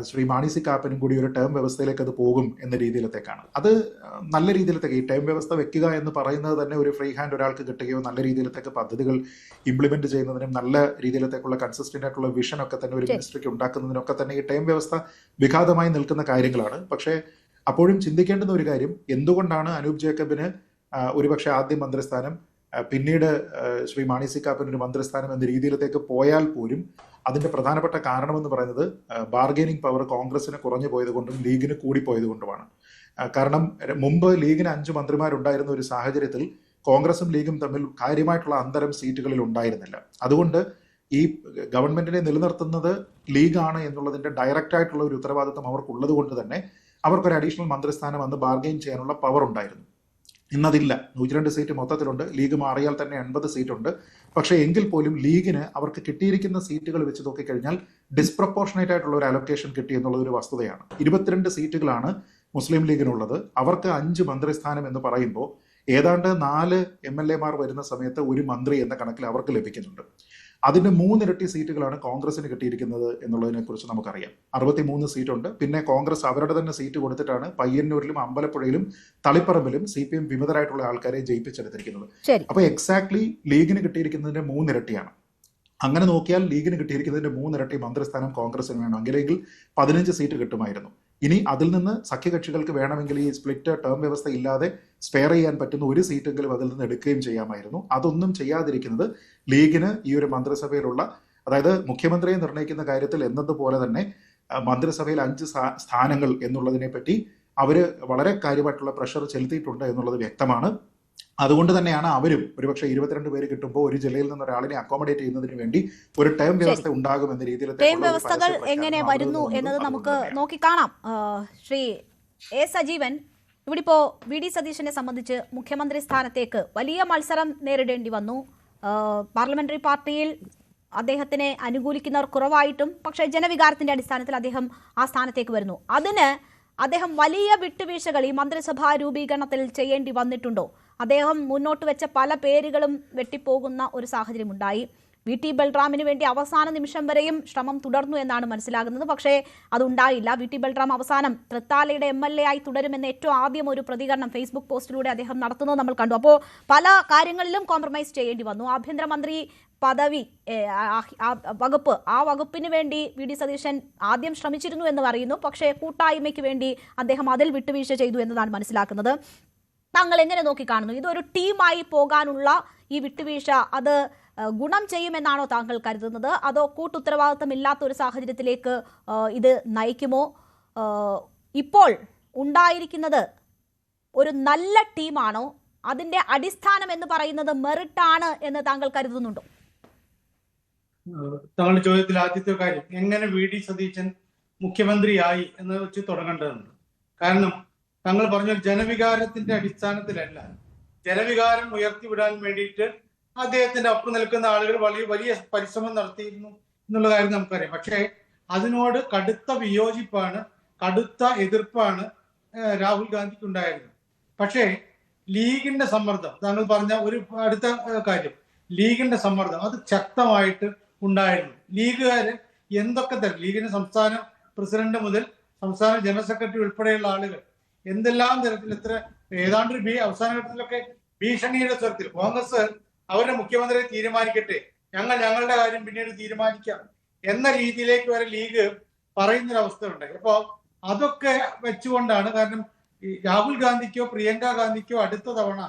ശ്രീ മാണി സി കാപ്പനും കൂടി ഒരു ടേം വ്യവസ്ഥയിലേക്ക് അത് പോകും എന്ന രീതിയിലത്തേക്കാണ്. അത് നല്ല രീതിയിലത്തേക്ക് ഈ ടേം വ്യവസ്ഥ വെക്കുക എന്ന് പറയുന്നത് തന്നെ ഒരു ഫ്രീ ഹാൻഡ് ഒരാൾക്ക് കിട്ടുകയോ നല്ല രീതിയിലത്തേക്ക് പദ്ധതികൾ ഇംപ്ലിമെന്റ് ചെയ്യുന്നതിനും നല്ല രീതിയിലത്തേക്കുള്ള കൺസിസ്റ്റന്റ് ആയിട്ടുള്ള വിഷൻ ഒക്കെ തന്നെ ഒരു മിനിസ്ട്രിക്ക് ഉണ്ടാക്കുന്നതിനൊക്കെ തന്നെ ഈ ടേം വ്യവസ്ഥ വിഘാതമായി നിൽക്കുന്ന കാര്യങ്ങളാണ്. പക്ഷേ അപ്പോഴും ചിന്തിക്കേണ്ടുന്ന ഒരു കാര്യം, എന്തുകൊണ്ടാണ് അനൂപ് ജേക്കബിന് ഒരുപക്ഷെ ആദ്യം മന്ത്രിസ്ഥാനം, പിന്നീട് ശ്രീ മാണി സി കാപ്പന് ഒരു മന്ത്രിസ്ഥാനം എന്ന രീതിയിലത്തേക്ക് പോയാൽ പോലും അതിന്റെ പ്രധാനപ്പെട്ട കാരണമെന്ന് പറയുന്നത് ബാർഗെയിനിങ് പവർ കോൺഗ്രസിന് കുറഞ്ഞു പോയത് കൊണ്ടും ലീഗിന് കൂടിപ്പോയത് കൊണ്ടുമാണ്. കാരണം മുമ്പ് ലീഗിന് 5 മന്ത്രിമാരുണ്ടായിരുന്ന ഒരു സാഹചര്യത്തിൽ കോൺഗ്രസും ലീഗും തമ്മിൽ കാര്യമായിട്ടുള്ള അന്തരം സീറ്റുകളിൽ ഉണ്ടായിരുന്നില്ല. അതുകൊണ്ട് ഈ ഗവൺമെന്റിനെ നിലനിർത്തുന്നത് ലീഗാണ് എന്നുള്ളതിന്റെ ഡയറക്റ്റ് ആയിട്ടുള്ള ഒരു ഉത്തരവാദിത്വം അവർക്കുള്ളത് കൊണ്ട് തന്നെ അവർക്കൊരു അഡീഷണൽ മന്ത്രിസ്ഥാനം അന്ന് ബാർഗെയിൻ ചെയ്യാനുള്ള പവർ ഉണ്ടായിരുന്നു. ഇന്നതില്ല. 102 സീറ്റ് മൊത്തത്തിലുണ്ട്. ലീഗ് മാറിയാൽ തന്നെ 80 സീറ്റുണ്ട്. പക്ഷേ എങ്കിൽ പോലും ലീഗിന് അവർക്ക് കിട്ടിയിരിക്കുന്ന സീറ്റുകൾ വെച്ച് നോക്കിക്കഴിഞ്ഞാൽ ഡിസ്പ്രപ്പോർഷനേറ്റ് ആയിട്ടുള്ള ഒരു അലൊക്കേഷൻ കിട്ടി എന്നുള്ളത് ഒരു വസ്തുതയാണ്. 22 സീറ്റുകളാണ് മുസ്ലിം ലീഗിനുള്ളത്. അവർക്ക് 5 മന്ത്രിസ്ഥാനം എന്ന് പറയുമ്പോൾ ഏതാണ്ട് 4 MLA മാർ വരുന്ന സമയത്ത് ഒരു മന്ത്രി എന്ന കണക്കിൽ അവർക്ക് ലഭിക്കുന്നുണ്ട്. അതിന്റെ 3 ഇരട്ടി സീറ്റുകളാണ് കോൺഗ്രസിന് കിട്ടിയിരിക്കുന്നത് എന്നുള്ളതിനെ കുറിച്ച് നമുക്കറിയാം. 63 സീറ്റുണ്ട്. പിന്നെ കോൺഗ്രസ് അവരുടെ തന്നെ സീറ്റ് കൊടുത്തിട്ടാണ് പയ്യന്നൂരിലും അമ്പലപ്പുഴയിലും തളിപ്പറമ്പിലും CPM വിമതരായിട്ടുള്ള ആൾക്കാരെ ജയിപ്പിച്ചെടുത്തിരിക്കുന്നത്. അപ്പൊ എക്സാക്ട്ലി ലീഗിന് കിട്ടിയിരിക്കുന്നതിന്റെ 3 ഇരട്ടിയാണ്. അങ്ങനെ നോക്കിയാൽ ലീഗിന് കിട്ടിയിരിക്കുന്നതിന്റെ 3 ഇരട്ടി മന്ത്രിസ്ഥാനം കോൺഗ്രസിന് വേണമെങ്കിൽ 15 സീറ്റ് കിട്ടുമായിരുന്നു. ഇനി അതിൽ നിന്ന് സഖ്യകക്ഷികൾക്ക് വേണമെങ്കിൽ ഈ സ്പ്ലിറ്റ് ടേം വ്യവസ്ഥ ഇല്ലാതെ സ്പെയർ ചെയ്യാൻ പറ്റുന്ന ഒരു സീറ്റെങ്കിലും അതിൽ നിന്ന് എടുക്കുകയും ചെയ്യാമായിരുന്നു. അതൊന്നും ചെയ്യാതിരിക്കുന്നത് ലീഗിന് ഈ ഒരു മന്ത്രിസഭയിലുള്ള, അതായത് മുഖ്യമന്ത്രിയെ നിർണ്ണയിക്കുന്ന കാര്യത്തിൽ എന്നതുപോലെ തന്നെ മന്ത്രിസഭയിൽ 5 സ്ഥാനങ്ങൾ എന്നുള്ളതിനെ പറ്റി അവര് വളരെ കാര്യമായിട്ടുള്ള പ്രഷർ ചെലുത്തിയിട്ടുണ്ട് എന്നുള്ളത് വ്യക്തമാണ്. അതുകൊണ്ട് തന്നെയാണ് അവരും ഒരുപക്ഷെ 22 പേര് കിട്ടുമ്പോൾ ഒരു ജില്ലയിൽ നിന്ന് ഒരാളിനെ അക്കോമഡേറ്റ് ചെയ്യുന്നതിന് വേണ്ടി ഒരു ടേം വ്യവസ്ഥ ഉണ്ടാകുമെന്ന രീതിയിൽ ടേം വ്യവസ്ഥകൾ എങ്ങനെ വരുന്നു എന്നത് നമുക്ക് നോക്കിക്കാണാം. ശ്രീ എ സജീവൻ, ഇവിടെ ഇപ്പോൾ VD സതീശനെ സംബന്ധിച്ച് മുഖ്യമന്ത്രി സ്ഥാനത്തേക്ക് വലിയ മത്സരം നേരിടേണ്ടി വന്നു. പാർലമെന്ററി പാർട്ടിയിൽ അദ്ദേഹത്തിനെ അനുകൂലിക്കുന്നവർ കുറവായിട്ടും പക്ഷേ ജനവികാരത്തിന്റെ അടിസ്ഥാനത്തിൽ അദ്ദേഹം ആ സ്ഥാനത്തേക്ക് വരുന്നു. അതിന് അദ്ദേഹം വലിയ വിട്ടുവീഴ്ചകൾ ഈ മന്ത്രിസഭാ രൂപീകരണത്തിൽ ചെയ്യേണ്ടി വന്നിട്ടുണ്ടോ? അദ്ദേഹം മുന്നോട്ട് വെച്ച പല പേരുകളും വെട്ടിപ്പോകുന്ന ഒരു സാഹചര്യം ഉണ്ടായി. VT ബൽറാമിന് വേണ്ടി അവസാന നിമിഷം വരെയും ശ്രമം തുടർന്നു എന്നാണ് മനസ്സിലാകുന്നത്. പക്ഷേ അതുണ്ടായില്ല. VT ബൽറാം അവസാനം തൃത്താലയുടെ MLA ആയി തുടരുമെന്ന് ഏറ്റവും ആദ്യം ഒരു പ്രതികരണം ഫേസ്ബുക്ക് പോസ്റ്റിലൂടെ അദ്ദേഹം നടത്തുന്നത് നമ്മൾ കണ്ടു. അപ്പോൾ പല കാര്യങ്ങളിലും കോംപ്രമൈസ് ചെയ്യേണ്ടി വന്നു. ആഭ്യന്തരമന്ത്രി പദവി, ആ വകുപ്പിന് വേണ്ടി VD സതീശൻ ആദ്യം ശ്രമിച്ചിരുന്നു എന്ന് പറയുന്നു. പക്ഷേ കൂട്ടായ്മയ്ക്ക് വേണ്ടി അദ്ദേഹം അതിൽ വിട്ടുവീഴ്ച ചെയ്തു എന്നതാണ് മനസ്സിലാക്കുന്നത്. താങ്കൾ എങ്ങനെ നോക്കിക്കാണുന്നു? ഇതൊരു ടീമായി പോകാനുള്ള ഈ വിട്ടുവീഴ്ച അത് ഗുണം ചെയ്യുമെന്നാണോ താങ്കൾ കരുതുന്നത്? അതോ കൂട്ടുത്തരവാദിത്തം ഇല്ലാത്ത ഒരു സാഹചര്യത്തിലേക്ക് ഇത് നയിക്കുമോ? ഇപ്പോൾ ഉണ്ടായിരിക്കുന്നത് ഒരു നല്ല ടീമാണോ? അതിന്റെ അടിസ്ഥാനം എന്ന് പറയുന്നത് മെറിറ്റ് ആണ് എന്ന് താങ്കൾ കരുതുന്നുണ്ടോ? താങ്കളുടെ ചോദ്യത്തിൽ ആദ്യത്തെ കാര്യം, എങ്ങനെ VD സതീശൻ മുഖ്യമന്ത്രിയായി എന്ന് വെച്ച് തുടങ്ങേണ്ടതുണ്ട്. കാരണം താങ്കൾ പറഞ്ഞ ജനവികാരത്തിന്റെ അടിസ്ഥാനത്തിലല്ല, ജനവികാരം ഉയർത്തിവിടാൻ വേണ്ടിയിട്ട് അദ്ദേഹത്തിന്റെ ഒപ്പം നിൽക്കുന്ന ആളുകൾ വലിയ പരിശ്രമം നടത്തിയിരുന്നു എന്നുള്ള കാര്യം നമുക്കറിയാം. പക്ഷേ അതിനോട് കടുത്ത വിയോജിപ്പാണ്, കടുത്ത എതിർപ്പാണ് രാഹുൽ ഗാന്ധിക്ക് ഉണ്ടായിരുന്നത്. പക്ഷേ ലീഗിന്റെ സമ്മർദ്ദം, താങ്കൾ പറഞ്ഞ ഒരു അടുത്ത കാര്യം, ലീഗിന്റെ സമ്മർദ്ദം അത് ശക്തമായിട്ട് ഉണ്ടായിരുന്നു. ലീഗുകാര് എന്തൊക്കെ തരം, ലീഗിന്റെ സംസ്ഥാന പ്രസിഡന്റ് മുതൽ സംസ്ഥാന ജനറൽ സെക്രട്ടറി ഉൾപ്പെടെയുള്ള ആളുകൾ എന്തെല്ലാം തരത്തിൽ ഏതാണ്ട് അവസാന ഘട്ടത്തിലൊക്കെ ഭീഷണിയുടെ സ്വരത്തിൽ കോൺഗ്രസ് അവരുടെ മുഖ്യമന്ത്രിയെ തീരുമാനിക്കട്ടെ, ഞങ്ങളുടെ കാര്യം പിന്നീട് തീരുമാനിക്കാം എന്ന രീതിയിലേക്ക് വരെ ലീഗ് പറയുന്നൊരവസ്ഥ ഉണ്ടായി. അപ്പോൾ അതൊക്കെ വെച്ചുകൊണ്ടാണ്, കാരണം രാഹുൽ ഗാന്ധിക്കോ പ്രിയങ്ക ഗാന്ധിക്കോ അടുത്ത തവണ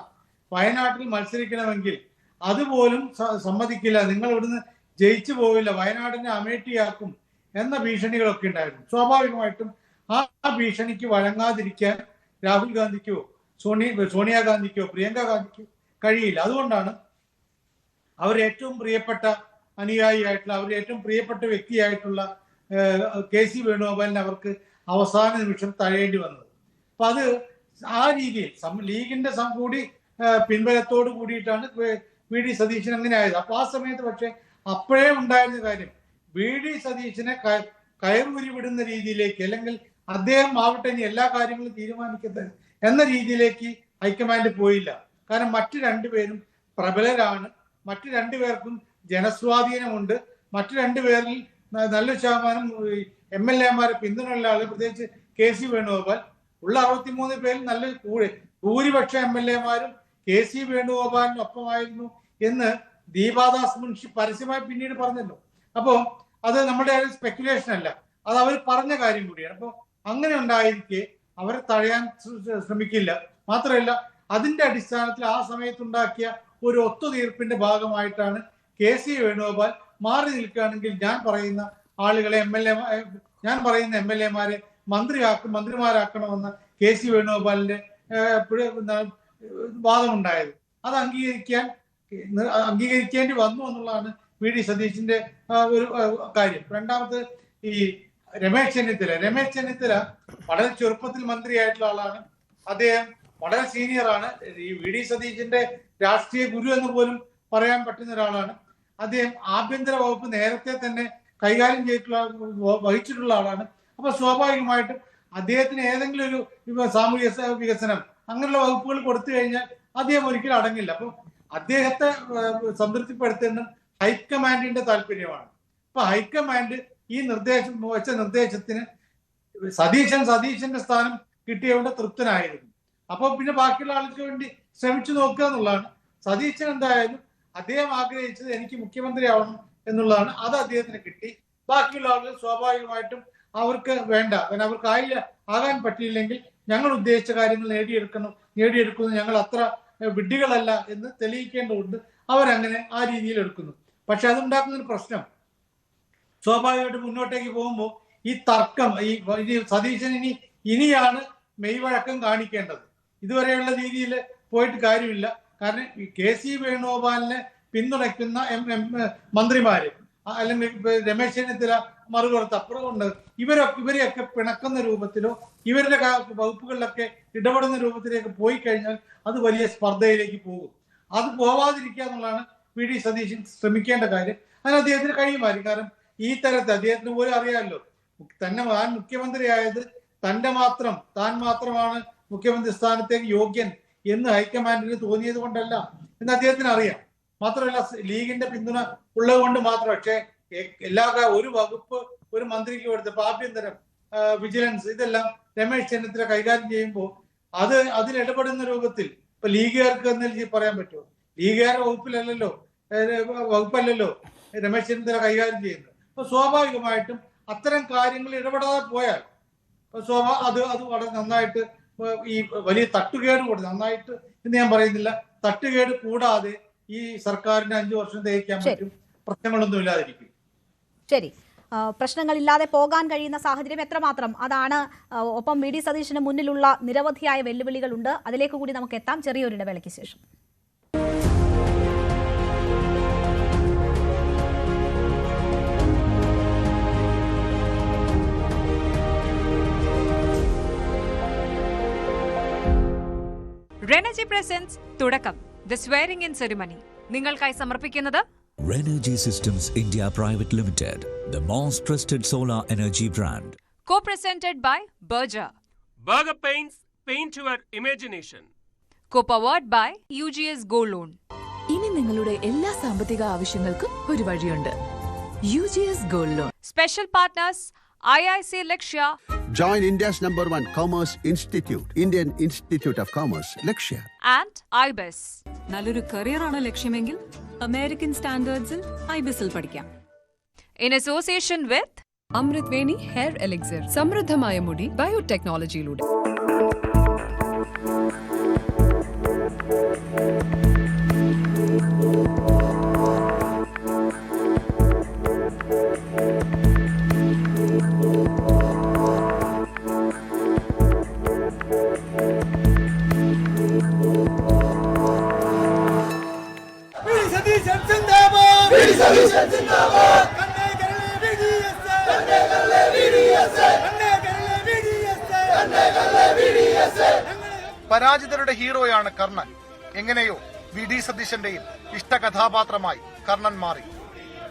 വയനാട്ടിൽ മത്സരിക്കണമെങ്കിൽ അതുപോലും സമ്മതിക്കില്ല, നിങ്ങൾ ഇവിടുന്ന് ജയിച്ചു പോവില്ല, വയനാടിനെ അമേഠിയാക്കും എന്ന ഭീഷണികളൊക്കെ ഉണ്ടായിരുന്നു. സ്വാഭാവികമായിട്ടും ആ ഭീഷണിക്ക് വഴങ്ങാതിരിക്കാൻ രാഹുൽ ഗാന്ധിക്കോ സോണിയാഗാന്ധിക്കോ പ്രിയങ്ക ഗാന്ധിക്കോ കഴിയില്ല. അതുകൊണ്ടാണ് അവർ ഏറ്റവും പ്രിയപ്പെട്ട അനുയായിയായിട്ടുള്ള, അവർ ഏറ്റവും പ്രിയപ്പെട്ട വ്യക്തിയായിട്ടുള്ള KC വേണുഗോപാലിനെ അവർക്ക് അവസാന നിമിഷം തഴയേണ്ടി വന്നത്. അപ്പൊ അത് ആ രീതിയിൽ ലീഗിന്റെ കൂടി പിൻബലത്തോട് കൂടിയിട്ടാണ് VD സതീശൻ അങ്ങനെ ആയത്. അപ്പൊ ആ സമയത്ത് പക്ഷെ അപ്പോഴേ ഉണ്ടായിരുന്ന കാര്യം, VD സതീശനെ കയറൂരി വിടുന്ന രീതിയിലേക്ക്, അല്ലെങ്കിൽ അദ്ദേഹം ആവട്ടെ ഇനി എല്ലാ കാര്യങ്ങളും തീരുമാനിക്കുന്നത് എന്ന രീതിയിലേക്ക് ഹൈക്കമാൻഡ് പോയില്ല. കാരണം മറ്റു രണ്ടുപേരും പ്രബലരാണ്, മറ്റു രണ്ടുപേർക്കും ജനസ്വാധീനമുണ്ട്, മറ്റു രണ്ടുപേരിൽ നല്ലൊരു ശതമാനം MLA-മാരെ പിന്തുണയുള്ള ആള്, പ്രത്യേകിച്ച് KC വേണുഗോപാൽ, ഉള്ള 63 പേരിൽ നല്ല ഭൂരിപക്ഷ MLA-മാരും KC വേണുഗോപാലിനൊപ്പമായിരുന്നു എന്ന് ദീപാദാസ് മുൻഷി പരസ്യമായി പിന്നീട് പറഞ്ഞല്ലോ. അപ്പോ അത് നമ്മുടെ സ്പെക്കുലേഷൻ അല്ല, അത് അവർ പറഞ്ഞ കാര്യം കൂടിയാണ്. അപ്പൊ അങ്ങനെ ഉണ്ടായിരിക്കെ അവരെ തടയാൻ ശ്രമിക്കില്ല. മാത്രമല്ല, അതിന്റെ അടിസ്ഥാനത്തിൽ ആ സമയത്തുണ്ടാക്കിയ ഒരു ഒത്തുതീർപ്പിന്റെ ഭാഗമായിട്ടാണ് KC വേണുഗോപാൽ മാറി നിൽക്കുകയാണെങ്കിൽ ഞാൻ പറയുന്ന ആളുകളെ ഞാൻ പറയുന്ന MLA-മാരെ മന്ത്രിമാരാക്കണമെന്ന് KC വേണുഗോപാലിന്റെ വാദമുണ്ടായത്. അത് അംഗീകരിക്കേണ്ടി വന്നു എന്നുള്ളതാണ് VD സതീശന്റെ ഒരു കാര്യം. രണ്ടാമത് ഈ രമേശ് ചെന്നിത്തല വളരെ ചെറുപ്പത്തിൽ മന്ത്രിയായിട്ടുള്ള ആളാണ്. അദ്ദേഹം വളരെ സീനിയറാണ്. ഈ VD സതീശന്റെ രാഷ്ട്രീയ ഗുരു എന്ന് പോലും പറയാൻ പറ്റുന്ന ഒരാളാണ്. അദ്ദേഹം ആഭ്യന്തര വകുപ്പ് നേരത്തെ തന്നെ കൈകാര്യം വഹിച്ചിട്ടുള്ള ആളാണ്. അപ്പൊ സ്വാഭാവികമായിട്ടും അദ്ദേഹത്തിന് ഏതെങ്കിലും ഒരു സാമൂഹിക വികസനം അങ്ങനെയുള്ള വകുപ്പുകൾ കൊടുത്തു കഴിഞ്ഞാൽ അദ്ദേഹം ഒരിക്കലും അടങ്ങില്ല. അപ്പൊ അദ്ദേഹത്തെ സംതൃപ്തിപ്പെടുത്തുന്ന ഹൈക്കമാൻഡിന്റെ താല്പര്യമാണ്. അപ്പൊ ഹൈക്കമാൻഡ് ഈ നിർദ്ദേശത്തിന് സതീശന്റെ സ്ഥാനം കിട്ടിയതുകൊണ്ട് തൃപ്തനായിരുന്നു. അപ്പൊ പിന്നെ ബാക്കിയുള്ള ആൾക്ക് വേണ്ടി ശ്രമിച്ചു നോക്കുക എന്നുള്ളതാണ്. സതീശൻ എന്തായാലും അദ്ദേഹം ആഗ്രഹിച്ചത് എനിക്ക് മുഖ്യമന്ത്രി ആവണം എന്നുള്ളതാണ്. അത് അദ്ദേഹത്തിന് കിട്ടി. ബാക്കിയുള്ള ആളുകൾ സ്വാഭാവികമായിട്ടും അവർക്ക് വേണ്ട, അവർക്ക് ആകാൻ പറ്റിയില്ലെങ്കിൽ ഞങ്ങൾ ഉദ്ദേശിച്ച കാര്യങ്ങൾ നേടിയെടുക്കുന്നു, ഞങ്ങൾ അത്ര വിഡ്ഢികളല്ല എന്ന് തെളിയിക്കേണ്ടതുണ്ട്. അവരങ്ങനെ ആ രീതിയിൽ എടുക്കുന്നു. പക്ഷെ അതുണ്ടാക്കുന്നൊരു പ്രശ്നം, സ്വാഭാവികമായിട്ട് മുന്നോട്ടേക്ക് പോകുമ്പോൾ ഈ തർക്കം, ഈ സതീശൻ ഇനിയാണ് മെയ്വഴക്കം കാണിക്കേണ്ടത്. ഇതുവരെയുള്ള രീതിയിൽ പോയിട്ട് കാര്യമില്ല. കാരണം ഈ KC വേണുഗോപാലിനെ പിന്തുണയ്ക്കുന്ന മന്ത്രിമാര്, അല്ലെങ്കിൽ രമേശ് ചെന്നിത്തല മറുപുറത്ത് അപ്പുറമുണ്ട്, ഇവരെയൊക്കെ പിണക്കുന്ന രൂപത്തിലോ ഇവരുടെ വകുപ്പുകളിലൊക്കെ ഇടപെടുന്ന രൂപത്തിലേക്ക് പോയി കഴിഞ്ഞാൽ അത് വലിയ സ്പർദ്ധയിലേക്ക് പോകും. അത് പോവാതിരിക്കുക എന്നുള്ളതാണ് VD സതീശൻ ശ്രമിക്കേണ്ട കാര്യം. അതിന് അദ്ദേഹത്തിന് കഴിയുമായിരിക്കും. കാരണം ഈ തരത്തിൽ അദ്ദേഹത്തിന് പോലും അറിയാമല്ലോ, തന്നെ മുഖ്യമന്ത്രിയായത് താൻ മാത്രമാണ് മുഖ്യമന്ത്രി സ്ഥാനത്തേക്ക് യോഗ്യൻ എന്ന് ഹൈക്കമാൻഡിന് തോന്നിയത് കൊണ്ടല്ല എന്ന് അദ്ദേഹത്തിന് അറിയാം. മാത്രമല്ല, ലീഗിന്റെ പിന്തുണ ഉള്ളത് കൊണ്ട് മാത്രം. പക്ഷേ ഒരു വകുപ്പ് ഒരു മന്ത്രിക്ക് കൊടുത്തപ്പോൾ ആഭ്യന്തരം, വിജിലൻസ്, ഇതെല്ലാം രമേശ് ചെന്നിത്തല കൈകാര്യം ചെയ്യുമ്പോൾ അതിൽ ഇടപെടുന്ന രൂപത്തിൽ ഇപ്പൊ ലീഗുകാർക്ക് എന്ന് പറയാൻ പറ്റുമോ? ലീഗുകാരുടെ വകുപ്പല്ലല്ലോ രമേശ് ചെന്നിത്തല കൈകാര്യം ചെയ്യുന്നത്. അപ്പൊ സ്വാഭാവികമായിട്ടും അത്തരം കാര്യങ്ങൾ ഇടപെടാതെ പോയാൽ അത് വളരെ നന്നായിട്ട് ഈ വലിയ തട്ടുകേട് കൂടെ, നന്നായിട്ട് എന്ന് ഞാൻ പറയുന്നില്ല, തട്ടുകേട് കൂടാതെ ഈ സർക്കാരിന് 5 വർഷം തേക്കാൻ പറ്റും, പ്രശ്നങ്ങളൊന്നും ഇല്ലാതിരിക്കും. ശരി, പ്രശ്നങ്ങളില്ലാതെ പോകാൻ കഴിയുന്ന സാഹചര്യം എത്രമാത്രം, അതാണ്. ഒപ്പം VD സതീശന് മുന്നിലുള്ള നിരവധിയായ വെല്ലുവിളികളുണ്ട്. അതിലേക്ക് കൂടി നമുക്ക് എത്താം ചെറിയൊരു ഇടവേളയ്ക്ക് ശേഷം. Renergy presents തുടക്കം, the swearing in ceremony. നിങ്ങൾക്കായി സമർപ്പിക്കുന്നത് Renergy Systems India Private Limited, the most trusted solar energy brand. Co-presented by Berger. Berger Paints, paint your imagination. Co-powered by UGS Gold Loan. ഇനി നിങ്ങളുടെ എല്ലാ സാമ്പത്തിക ആവശ്യങ്ങൾക്കും ഒരു വഴിയുണ്ട്, UGS Gold Loan. Special partners IIC Lakshya. Join India's #1 Commerce Institute, Indian Institute of Commerce, Lakshya. And IBIS. നല്ലൊരു കരിയറാണ് ലക്ഷ്യമെങ്കിൽ American സ്റ്റാൻഡേർഡ്സിൽ IBISൽ പഠിക്കാം. In association with Amrit Veni hair elixir, സമൃദ്ധമായ മുടി ബയോടെക്നോളജിയിലൂടെ. പരാജിതരുടെ ഹീറോയാണ് കർണൻ. എങ്ങനെയോ VD സതീശന്റെയും ഇഷ്ട കഥാപാത്രമായി കർണൻ മാറി.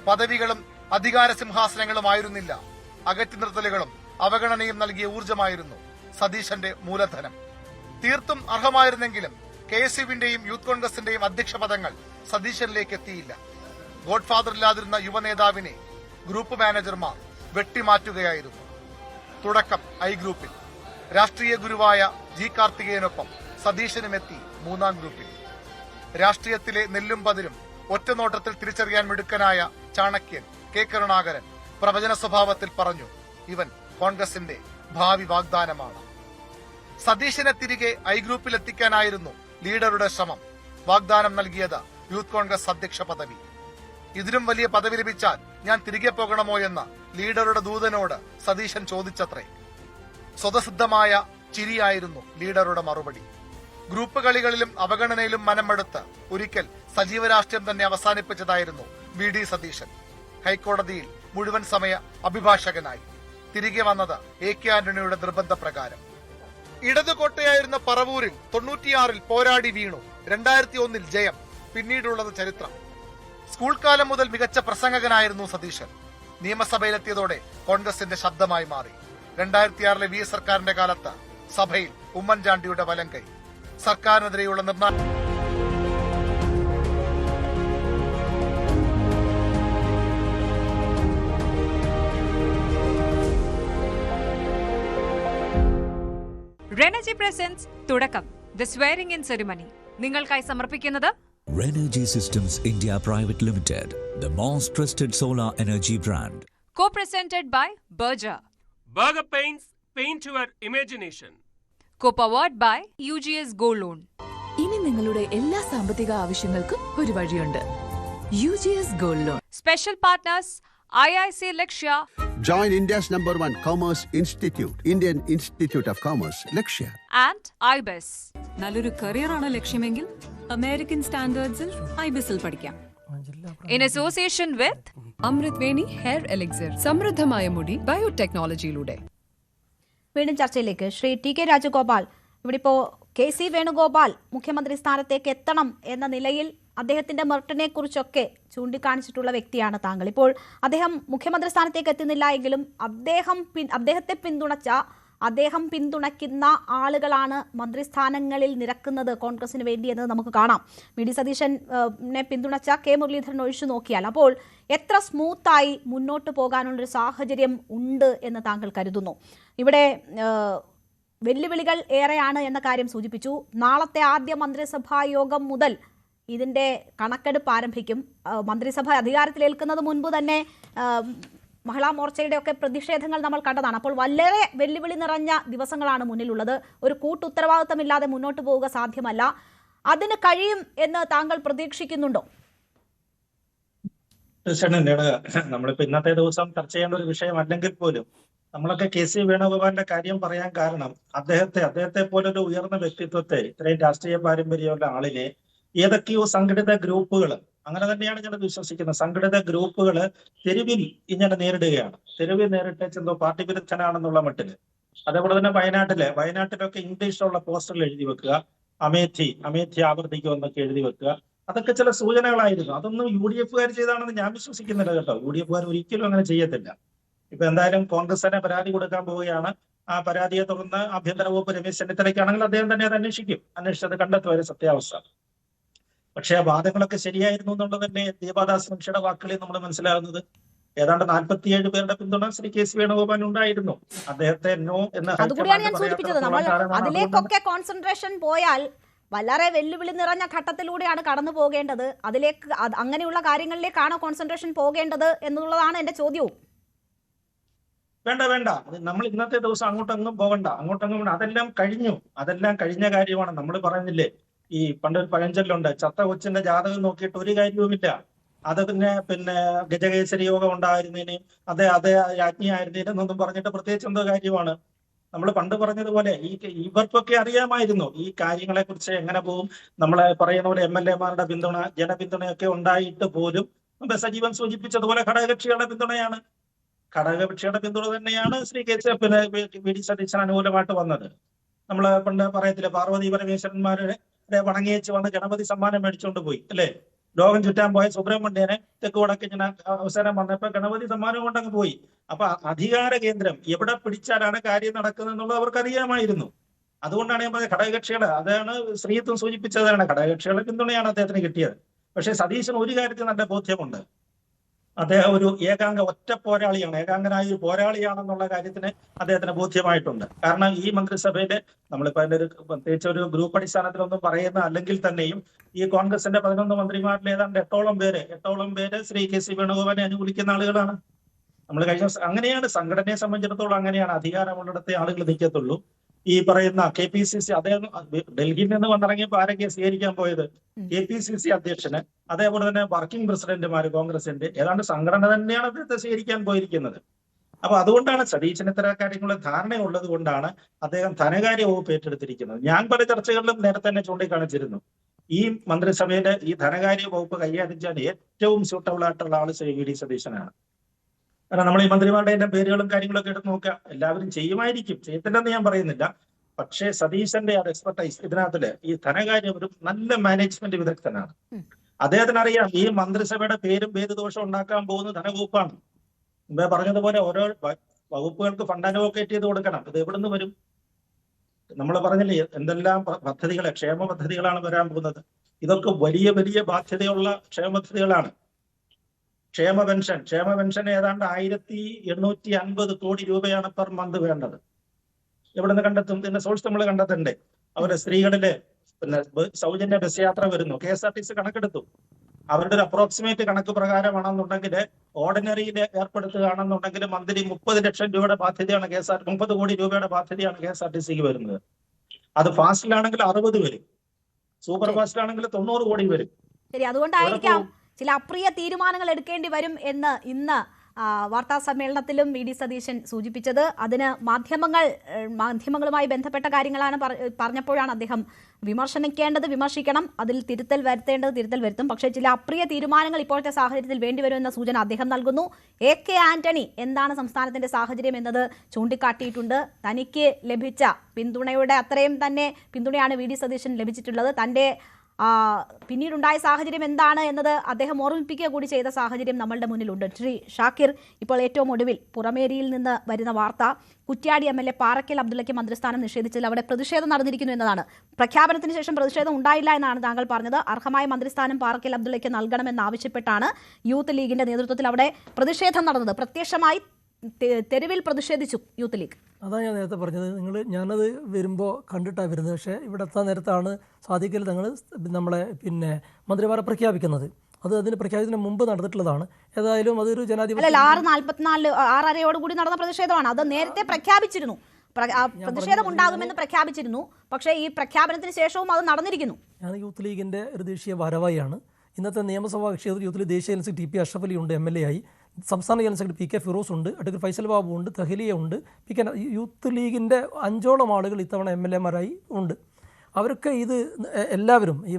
പദവികളും അധികാര സിംഹാസനങ്ങളുമായിരുന്നില്ല, അകറ്റി നിർത്തലുകളും അവഗണനയും നൽകിയ ഊർജമായിരുന്നു സതീശന്റെ മൂലധനം. തീർത്തും അർഹമായിരുന്നെങ്കിലും KSUവിന്റെയും യൂത്ത് കോൺഗ്രസിന്റെയും അധ്യക്ഷ പദങ്ങൾ സതീശനിലേക്ക് എത്തിയില്ല. ഗോഡ്ഫാദറില്ലാതിരുന്ന യുവനേതാവിനെ ഗ്രൂപ്പ് മാനേജർമാർ വെട്ടിമാറ്റുകയായിരുന്നു. തുടക്കം ഐ ഗ്രൂപ്പിൽ. രാഷ്ട്രീയ ഗുരുവായ ജി കാർത്തികേയനൊപ്പം സതീശനുമെത്തി മൂന്നാം ഗ്രൂപ്പിൽ. രാഷ്ട്രീയത്തിലെ നെല്ലും പതിരും ഒറ്റനോട്ടത്തിൽ തിരിച്ചറിയാൻ മിടുക്കനായ ചാണക്യൻ കെ കരുണാകരൻ പ്രവചന സ്വഭാവത്തിൽ പറഞ്ഞു, ഇവൻ കോൺഗ്രസിന്റെ ഭാവി വാഗ്ദാനമാണ്. സതീശനെ തിരികെ ഐ ഗ്രൂപ്പിൽ എത്തിക്കാനായിരുന്നു ലീഡറുടെ ശ്രമം. വാഗ്ദാനം നൽകിയത് യൂത്ത് കോൺഗ്രസ് അധ്യക്ഷ പദവി. ഇതിലും വലിയ പദവി ലഭിച്ചാൽ ഞാൻ തിരികെ പോകണമോ എന്ന് ലീഡറുടെ ദൂതനോട് സതീശൻ ചോദിച്ചത്രേ. സ്വതസിദ്ധമായ ചിരിയായിരുന്നു ലീഡറുടെ മറുപടി. ഗ്രൂപ്പ് കളികളിലും അവഗണനയിലും മനമെടുത്ത് ഒരിക്കൽ സജീവ രാഷ്ട്രീയം തന്നെ അവസാനിപ്പിച്ചതായിരുന്നു വി ഡി സതീശൻ. ഹൈക്കോടതിയിൽ മുഴുവൻ സമയ അഭിഭാഷകനായി തിരികെ വന്നത് എ കെ ആന്റണിയുടെ നിർബന്ധപ്രകാരം. ഇടതുകോട്ടയായിരുന്ന പറവൂരിൽ 96-ൽ പോരാടി വീണു. 2001-ൽ ജയം. പിന്നീടുള്ളത് ചരിത്രം. സ്കൂൾ കാലം മുതൽ മികച്ച പ്രസംഗകനായിരുന്നു സതീശൻ. നിയമസഭയിലെത്തിയതോടെ കോൺഗ്രസിന്റെ ശബ്ദമായി മാറി. 2006-ലെ വി എസ് സർക്കാരിന്റെ കാലത്ത് സഭയിൽ ഉമ്മൻചാണ്ടിയുടെ വലങ്കൈ. സർക്കാരിനെതിരെയുള്ള നിർണായക റെനർജി പ്രസൻസ് തുടക്കം ദ സ്വെയറിംഗ് ഇൻ സെറിമണി നിങ്ങൾക്കായി സമർപ്പിക്കുന്നത് Renergy Systems India Private Limited, the most trusted solar energy brand. Co-presented by Berger. Burger Paints, paint your imagination. Co-powered by UGS Gold Loan. ഇനി നിങ്ങളുടെ എല്ലാ സാമ്പത്തിക ആവശ്യങ്ങൾക്കും ഒരു വഴിയുണ്ട്. UGS Gold Loan. Special partners IIC Lakshya. Join India's #1 Commerce Institute, Indian Institute of Commerce, Lakshya. And IBIS. നല്ലൊരു കരിയറാണ് ലക്ഷ്യമെങ്കിൽ American സ്റ്റാൻഡേർഡ്സിൽ ഐബിസിൽ പഠിക്കാം. In association with Amrit Veni hair elixir, സമൃദ്ധമായ മുടി ബയോടെക്നോളജിയിലൂടെ. വീണ്ടും ചർച്ചയിലേക്ക്. ശ്രീ ടി കെ രാജഗോപാൽ, ഇവിടെ ഇപ്പോൾ കെ സി വേണുഗോപാൽ മുഖ്യമന്ത്രി സ്ഥാനത്തേക്ക് എത്തണം എന്ന നിലയിൽ അദ്ദേഹത്തിന്റെ മെറിറ്റിനെ കുറിച്ചൊക്കെ ചൂണ്ടിക്കാണിച്ചിട്ടുള്ള വ്യക്തിയാണ് താങ്കൾ. ഇപ്പോൾ അദ്ദേഹം മുഖ്യമന്ത്രി സ്ഥാനത്തേക്ക് എത്തുന്നില്ല എങ്കിലും അദ്ദേഹം പിന്തുണയ്ക്കുന്ന ആളുകളാണ് മന്ത്രിസ്ഥാനങ്ങളിൽ നിരക്കുന്നത് കോൺഗ്രസിന് വേണ്ടി എന്ന് നമുക്ക് കാണാം. വി ഡി സതീശനെ പിന്തുണച്ച കെ മുരളീധരൻ ഒഴിച്ചു നോക്കിയാൽ അപ്പോൾ എത്ര സ്മൂത്തായി മുന്നോട്ട് പോകാനുള്ളൊരു സാഹചര്യം ഉണ്ട് എന്ന് താങ്കൾ കരുതുന്നു? ഇവിടെ വെല്ലുവിളികൾ ഏറെയാണ് എന്ന കാര്യം സൂചിപ്പിച്ചു. നാളത്തെ ആദ്യ മന്ത്രിസഭാ യോഗം മുതൽ ഇതിന്റെ കണക്കെടുപ്പ് ആരംഭിക്കും. മന്ത്രിസഭ അധികാരത്തിലേൽക്കുന്നത് മുൻപ് തന്നെ മഹിളാ മോർച്ചയുടെ ഒക്കെ പ്രതിഷേധങ്ങൾ നമ്മൾ കണ്ടതാണ്. അപ്പോൾ വളരെ വെല്ലുവിളി നിറഞ്ഞ ദിവസങ്ങളാണ് മുന്നിലുള്ളത്. ഒരു കൂട്ടുത്തരവാദിത്തമില്ലാതെ മുന്നോട്ട് പോവുക സാധ്യമല്ല. അതിന് കഴിയും എന്ന് താങ്കൾ പ്രതീക്ഷിക്കുന്നുണ്ടോ? തീർച്ചയായിട്ടും നമ്മളിപ്പോ ഇന്നത്തെ ദിവസം ചർച്ച ചെയ്യേണ്ട ഒരു വിഷയമല്ലെങ്കിൽ പോലും നമ്മളൊക്കെ കെ സി വേണുഗോപാലിന്റെ കാര്യം പറയാൻ കാരണം അദ്ദേഹത്തെ പോലൊരു ഉയർന്ന വ്യക്തിത്വത്തെ, ഇത്രയും രാഷ്ട്രീയ പാരമ്പര്യമുള്ള ആളിനെ ഏതൊക്കെയോ സംഘടിത ഗ്രൂപ്പുകൾ, അങ്ങനെ തന്നെയാണ് ഞാൻ വിശ്വസിക്കുന്നത്, സംഘടിത ഗ്രൂപ്പുകൾ തെരുവിൽ ഇങ്ങനെ നേരിടുകയാണ്. തെരുവിൽ നേരിട്ട് എന്തോ പാർട്ടി വിരുദ്ധനാണെന്നുള്ള മട്ടില്. അതേപോലെ തന്നെ വയനാട്ടിലൊക്കെ ഇംഗ്ലീഷിലുള്ള പോസ്റ്ററിൽ എഴുതി വെക്കുക, അമേഠി ആവർത്തിക്കുമെന്നൊക്കെ എഴുതി വെക്കുക. അതൊക്കെ ചില സൂചനകളായിരുന്നു. അതൊന്നും UDF-കാർ ചെയ്താണെന്ന് ഞാൻ വിശ്വസിക്കുന്നില്ല കേട്ടോ. UDF-കാർ ഒരിക്കലും അങ്ങനെ ചെയ്യത്തില്ല. ഇപ്പൊ എന്തായാലും കോൺഗ്രസിനെ പരാതി കൊടുക്കാൻ പോവുകയാണ്. ആ പരാതിയെ തുടർന്ന് ആഭ്യന്തര വകുപ്പ് രമേശ് ചെന്നിത്തലയ്ക്കാണെങ്കിൽ അദ്ദേഹം തന്നെ അത് അന്വേഷിച്ചത് കണ്ടെത്തും ഒരു സത്യാവസ്ഥ. പക്ഷെ ആ വാദങ്ങളൊക്കെ ശരിയായിരുന്നു എന്നുള്ളത് തന്നെ ദീപാദാസ് മുൻഷിയുടെ വാക്കുകളിൽ നമ്മൾ മനസ്സിലാകുന്നത്. ഏതാണ്ട് 47 പേരുടെ പിന്തുണ ശ്രീ കെ സി വേണുഗോപാൽ ഉണ്ടായിരുന്നു. അദ്ദേഹത്തെ നോ എന്ന് അതുകൂടിയാണ് ഞാൻ സൂചിപ്പിച്ചത്. നമ്മൾ അതിലേക്കൊക്കെ കോൺസെൻട്രേഷൻ പോയാൽ വളരെ വെല്ലുവിളി നിറഞ്ഞ ഘട്ടത്തിലൂടെയാണ് കടന്നു പോകേണ്ടത്. അതിലേക്ക് അങ്ങനെയുള്ള കാര്യങ്ങളിലേക്കാണോ കോൺസെൻട്രേഷൻ പോകേണ്ടത് എന്നുള്ളതാണ് എന്റെ ചോദ്യവും. വേണ്ട, നമ്മൾ ഇന്നത്തെ ദിവസം അങ്ങോട്ടൊന്നും പോകണ്ട. അതെല്ലാം കഴിഞ്ഞ കാര്യമാണ്. നമ്മൾ പറയുന്നില്ലേ, ഈ പണ്ടൊരു പഴഞ്ചൊല്ലുണ്ട്, ചത്ത കൊച്ചിന്റെ ജാതകം നോക്കിയിട്ട് ഒരു കാര്യവുമില്ല. അത് പിന്നെ ഗജകേസരി യോഗം ഉണ്ടായിരുന്നതിന് അതേ രാജ്ഞിയായിരുന്നതിനെന്നൊന്നും പറഞ്ഞിട്ട് പ്രത്യേകിച്ച് എന്തോ കാര്യമാണ്. നമ്മൾ പണ്ട് പറഞ്ഞതുപോലെ ഇവർക്കൊക്കെ അറിയാമായിരുന്നു ഈ കാര്യങ്ങളെ കുറിച്ച് എങ്ങനെ പോകും. നമ്മളെ പറയുന്ന പോലെ MLA-മാരുടെ പിന്തുണ, ജനപിന്തുണയൊക്കെ ഉണ്ടായിട്ട് പോലും സജീവൻ സൂചിപ്പിച്ചതുപോലെ ഘടകകക്ഷികളുടെ പിന്തുണ തന്നെയാണ് ശ്രീ വി ഡി സതീശൻ അനുകൂലമായിട്ട് വന്നത്. നമ്മൾ പണ്ട് പറയത്തില്ല, പാർവതി പരമേശ്വരന്മാരെ വണങ്ങിയേച്ച് വന്ന് ഗണപതി സമ്മാനം മേടിച്ചുകൊണ്ട് പോയി അല്ലെ. ലോകം ചുറ്റാൻ പോയ സുബ്രഹ്മണ്യനെ തെക്ക് വടക്ക് ഇങ്ങനെ അവസരം വന്നപ്പോ ഗണപതി സമ്മാനം കൊണ്ടങ്ങ് പോയി. അപ്പൊ അധികാര കേന്ദ്രം എവിടെ പിടിച്ചാലാണ് കാര്യം നടക്കുന്നത് എന്നുള്ളത് അവർക്ക് അറിയാമായിരുന്നു. അതുകൊണ്ടാണ് ഞാൻ പറഞ്ഞത് ഘടകകക്ഷികളെ, അതാണ് ശ്രീത്വം സൂചിപ്പിച്ചതാണ്, ഘടകകക്ഷികളുടെ പിന്തുണയാണ് അദ്ദേഹത്തിന് കിട്ടിയത്. പക്ഷെ സതീശന് ഒരു കാര്യത്തിൽ നല്ല ബോധ്യമുണ്ട്. അദ്ദേഹം ഒരു ഒറ്റ പോരാളിയാണ്, ഏകാംഗനായ ഒരു പോരാളിയാണെന്നുള്ള കാര്യത്തിന് അദ്ദേഹത്തിന് ബോധ്യമായിട്ടുണ്ട്. കാരണം ഈ മന്ത്രിസഭയിലെ നമ്മളിപ്പോ അതിന്റെ പ്രത്യേകിച്ച് ഒരു ഗ്രൂപ്പ് അടിസ്ഥാനത്തിലൊന്നും പറയുന്ന അല്ലെങ്കിൽ തന്നെയും ഈ കോൺഗ്രസിന്റെ 11 മന്ത്രിമാരിൽ ഏതാണ്ട് എട്ടോളം പേര് ശ്രീ കെ സി വേണുഗോപാലിനെ അനുകൂലിക്കുന്ന ആളുകളാണ്. നമ്മൾ കഴിഞ്ഞ അങ്ങനെയാണ്, സംഘടനയെ സംബന്ധിച്ചിടത്തോളം അങ്ങനെയാണ്, അധികാരമുള്ളിടത്തെ ആളുകൾ നിൽക്കത്തുള്ളൂ. ഈ പറയുന്ന KPCC അദ്ദേഹം ഡൽഹിയിൽ നിന്ന് വന്നിറങ്ങിയപ്പോൾ ആരൊക്കെ സ്വീകരിക്കാൻ പോയത്? KPCC അധ്യക്ഷന്, അതേപോലെ തന്നെ വർക്കിംഗ് പ്രസിഡന്റുമാര് കോൺഗ്രസിന്റെ, ഏതാണ്ട് സംഘടന തന്നെയാണ് അദ്ദേഹത്തെ സ്വീകരിക്കാൻ പോയിരിക്കുന്നത്. അപ്പൊ അതുകൊണ്ടാണ് സതീശന് ഇത്തരം കാര്യങ്ങളിൽ ധാരണയുള്ളത് കൊണ്ടാണ് അദ്ദേഹം ധനകാര്യ വകുപ്പ് ഏറ്റെടുത്തിരിക്കുന്നത്. ഞാൻ പല ചർച്ചകളിലും നേരത്തെ തന്നെ ചൂണ്ടിക്കാണിച്ചിരുന്നു, ഈ മന്ത്രിസഭയിലെ ഈ ധനകാര്യ വകുപ്പ് കൈകാര്യം ചെയ്യാൻ ഏറ്റവും സ്യൂട്ടബിൾ ആയിട്ടുള്ള ആള് ശ്രീ VD സതീശനാണ്. കാരണം നമ്മൾ ഈ മന്ത്രിമാരുടെ എല്ലാം പേരുകളും കാര്യങ്ങളൊക്കെ എടുത്ത് നോക്കുക, എല്ലാവരും ചെയ്യുമായിരിക്കും, ചെയ്യത്തില്ലെന്ന് ഞാൻ പറയുന്നില്ല. പക്ഷേ സതീശന്റെ ആ എക്സ്പെർട്ടൈസ് ഇതിനകത്തില് ഈ ധനകാര്യം ഒരു നല്ല മാനേജ്മെന്റ് വിദഗ്ധനാണ്. അദ്ദേഹത്തിന് അറിയാം ഈ മന്ത്രിസഭയുടെ പേര് ദോഷം ഉണ്ടാക്കാൻ പോകുന്ന ധനവകുപ്പാണ്. മുമ്പേ പറഞ്ഞതുപോലെ ഓരോ വകുപ്പുകൾക്ക് ഫണ്ട് അലോക്കേറ്റ് ചെയ്ത് കൊടുക്കണം. ഇത് എവിടുന്ന് വരും? നമ്മൾ പറഞ്ഞില്ലേ എന്തെല്ലാം ക്ഷേമ പദ്ധതികളാണ് വരാൻ പോകുന്നത്. ഇതൊക്കെ വലിയ വലിയ ബാധ്യതയുള്ള ക്ഷേമ പദ്ധതികളാണ്. ക്ഷേമ പെൻഷൻ ഏതാണ്ട് 1850 കോടി രൂപയാണ് പെർ മന്ത് വേണ്ടത്. എവിടെ നിന്ന് കണ്ടെത്തും? ഇതിന്റെ സോഴ്സ് നമ്മൾ കണ്ടെത്തണ്ടേ? അവരുടെ സ്ത്രീകളിലെ സൗജന്യ ബസ് യാത്ര വരുന്നു. KSRTC കണക്കെടുത്തു. അവരുടെ ഒരു അപ്രോക്സിമേറ്റ് കണക്ക് പ്രകാരമാണെന്നുണ്ടെങ്കിൽ ഓർഡിനറിയിൽ ഏർപ്പെടുത്തുകയാണെന്നുണ്ടെങ്കിൽ മന്ത്ലി 30 ലക്ഷം രൂപയുടെ ബാധ്യതയാണ് 30 കോടി രൂപയുടെ ബാധ്യതയാണ് KSRTCക്ക് വരുന്നത്. അത് ഫാസ്റ്റിലാണെങ്കിൽ 60 വരും, സൂപ്പർ ഫാസ്റ്റിലാണെങ്കിൽ 90 കോടി വരും. ശരി, അതുകൊണ്ടായിരിക്കാം ചില അപ്രിയ തീരുമാനങ്ങൾ എടുക്കേണ്ടി വരും എന്ന് ഇന്ന് വാർത്താ സമ്മേളനത്തിലും VD സതീശൻ സൂചിപ്പിച്ചത്. അതിന് മാധ്യമങ്ങളുമായി ബന്ധപ്പെട്ട കാര്യങ്ങളാണ് പറഞ്ഞപ്പോഴാണ് അദ്ദേഹം വിമർശിക്കണം, അതിൽ തിരുത്തൽ വരുത്തേണ്ടത് തിരുത്തൽ വരുത്തും, പക്ഷേ ചില അപ്രിയ തീരുമാനങ്ങൾ ഇപ്പോഴത്തെ സാഹചര്യത്തിൽ വേണ്ടിവരുമെന്ന സൂചന അദ്ദേഹം നൽകുന്നു. AK ആന്റണി എന്താണ് സംസ്ഥാനത്തിന്റെ സാഹചര്യം എന്നത് ചൂണ്ടിക്കാട്ടിയിട്ടുണ്ട്. തനിക്ക് ലഭിച്ച പിന്തുണയുടെ അത്രയും തന്നെ പിന്തുണയാണ് VD സതീശൻ ലഭിച്ചിട്ടുള്ളത്. തന്റെ പിന്നീടുണ്ടായ സാഹചര്യം എന്താണ് എന്നത് അദ്ദേഹം ഓർമ്മിപ്പിക്കുക കൂടി ചെയ്ത സാഹചര്യം നമ്മളുടെ മുന്നിലുണ്ട്. ശ്രീ ഷാക്കിർ, ഇപ്പോൾ ഏറ്റവും ഒടുവിൽ പുറമേരിയിൽ നിന്ന് വരുന്ന വാർത്ത കുറ്റ്യാടി MLA പാറക്കൽ അബ്ദുള്ളയ്ക്ക് മന്ത്രിസ്ഥാനം നിഷേധിച്ചതിൽ അവിടെ പ്രതിഷേധം നടന്നിരിക്കുന്നു എന്നതാണ്. പ്രഖ്യാപനത്തിന് ശേഷം പ്രതിഷേധം ഉണ്ടായില്ല എന്നാണ് താങ്കൾ പറഞ്ഞത്. അർഹമായ മന്ത്രിസ്ഥാനം പാറക്കൽ അബ്ദുള്ളയ്ക്ക് നൽകണമെന്നാവശ്യപ്പെട്ടാണ് യൂത്ത് ലീഗിന്റെ നേതൃത്വത്തിൽ അവിടെ പ്രതിഷേധം നടന്നത്. പ്രത്യക്ഷമായി തെരുവിൽ പ്രതിഷേധിച്ചു യൂത്ത് ലീഗ്. അതാണ് ഞാൻ നേരത്തെ പറഞ്ഞത്. ഞാനത് വരുമ്പോൾ കണ്ടിട്ടാണ് വരുന്നത്. പക്ഷേ ഇവിടെ എത്താൻ നേരത്താണ് സാദിഖലി തങ്ങൾ നമ്മളെ മന്ത്രിമാരെ പ്രഖ്യാപിക്കുന്നത്. അതിന് പ്രഖ്യാപിക്കുന്നതിന് മുമ്പ് നടന്നിട്ടുള്ളതാണ്. ഏതായാലും അതൊരു ജനാധിപത്യ 6:44 നടന്ന പ്രതിഷേധമാണ്. അത് നേരത്തെ പ്രഖ്യാപിച്ചിരുന്നു, പ്രതിഷേധം ഉണ്ടാകുമെന്ന് പ്രഖ്യാപിച്ചിരുന്നു. പക്ഷേ ഈ പ്രഖ്യാപനത്തിന് ശേഷവും അത് നടന്നിരിക്കുന്നു. ഞാൻ യൂത്ത് ലീഗിന്റെ ഒരു ദേശീയ ഭാരവാഹിയാണ്. ഇന്നത്തെ നിയമസഭാ കക്ഷിയിൽ യൂത്ത് ലീഗ് ദേശീയ general secretary TP Ashraf Ali ഉണ്ട്, MLA ആയി. സംസ്ഥാന ജനറൽ സെക്രട്ടറി PK ഫിറോസ് ഉണ്ട്, അഡ്വക്കേറ്റ് ഫൈസൽ ബാബു ഉണ്ട്, തഹലിയ ഉണ്ട്. യൂത്ത് ലീഗിൻ്റെ 5ഓളം ആളുകൾ ഇത്തവണ MLA-മാരായി ഉണ്ട്. അവരൊക്കെ ഇത് എല്ലാവരും ഈ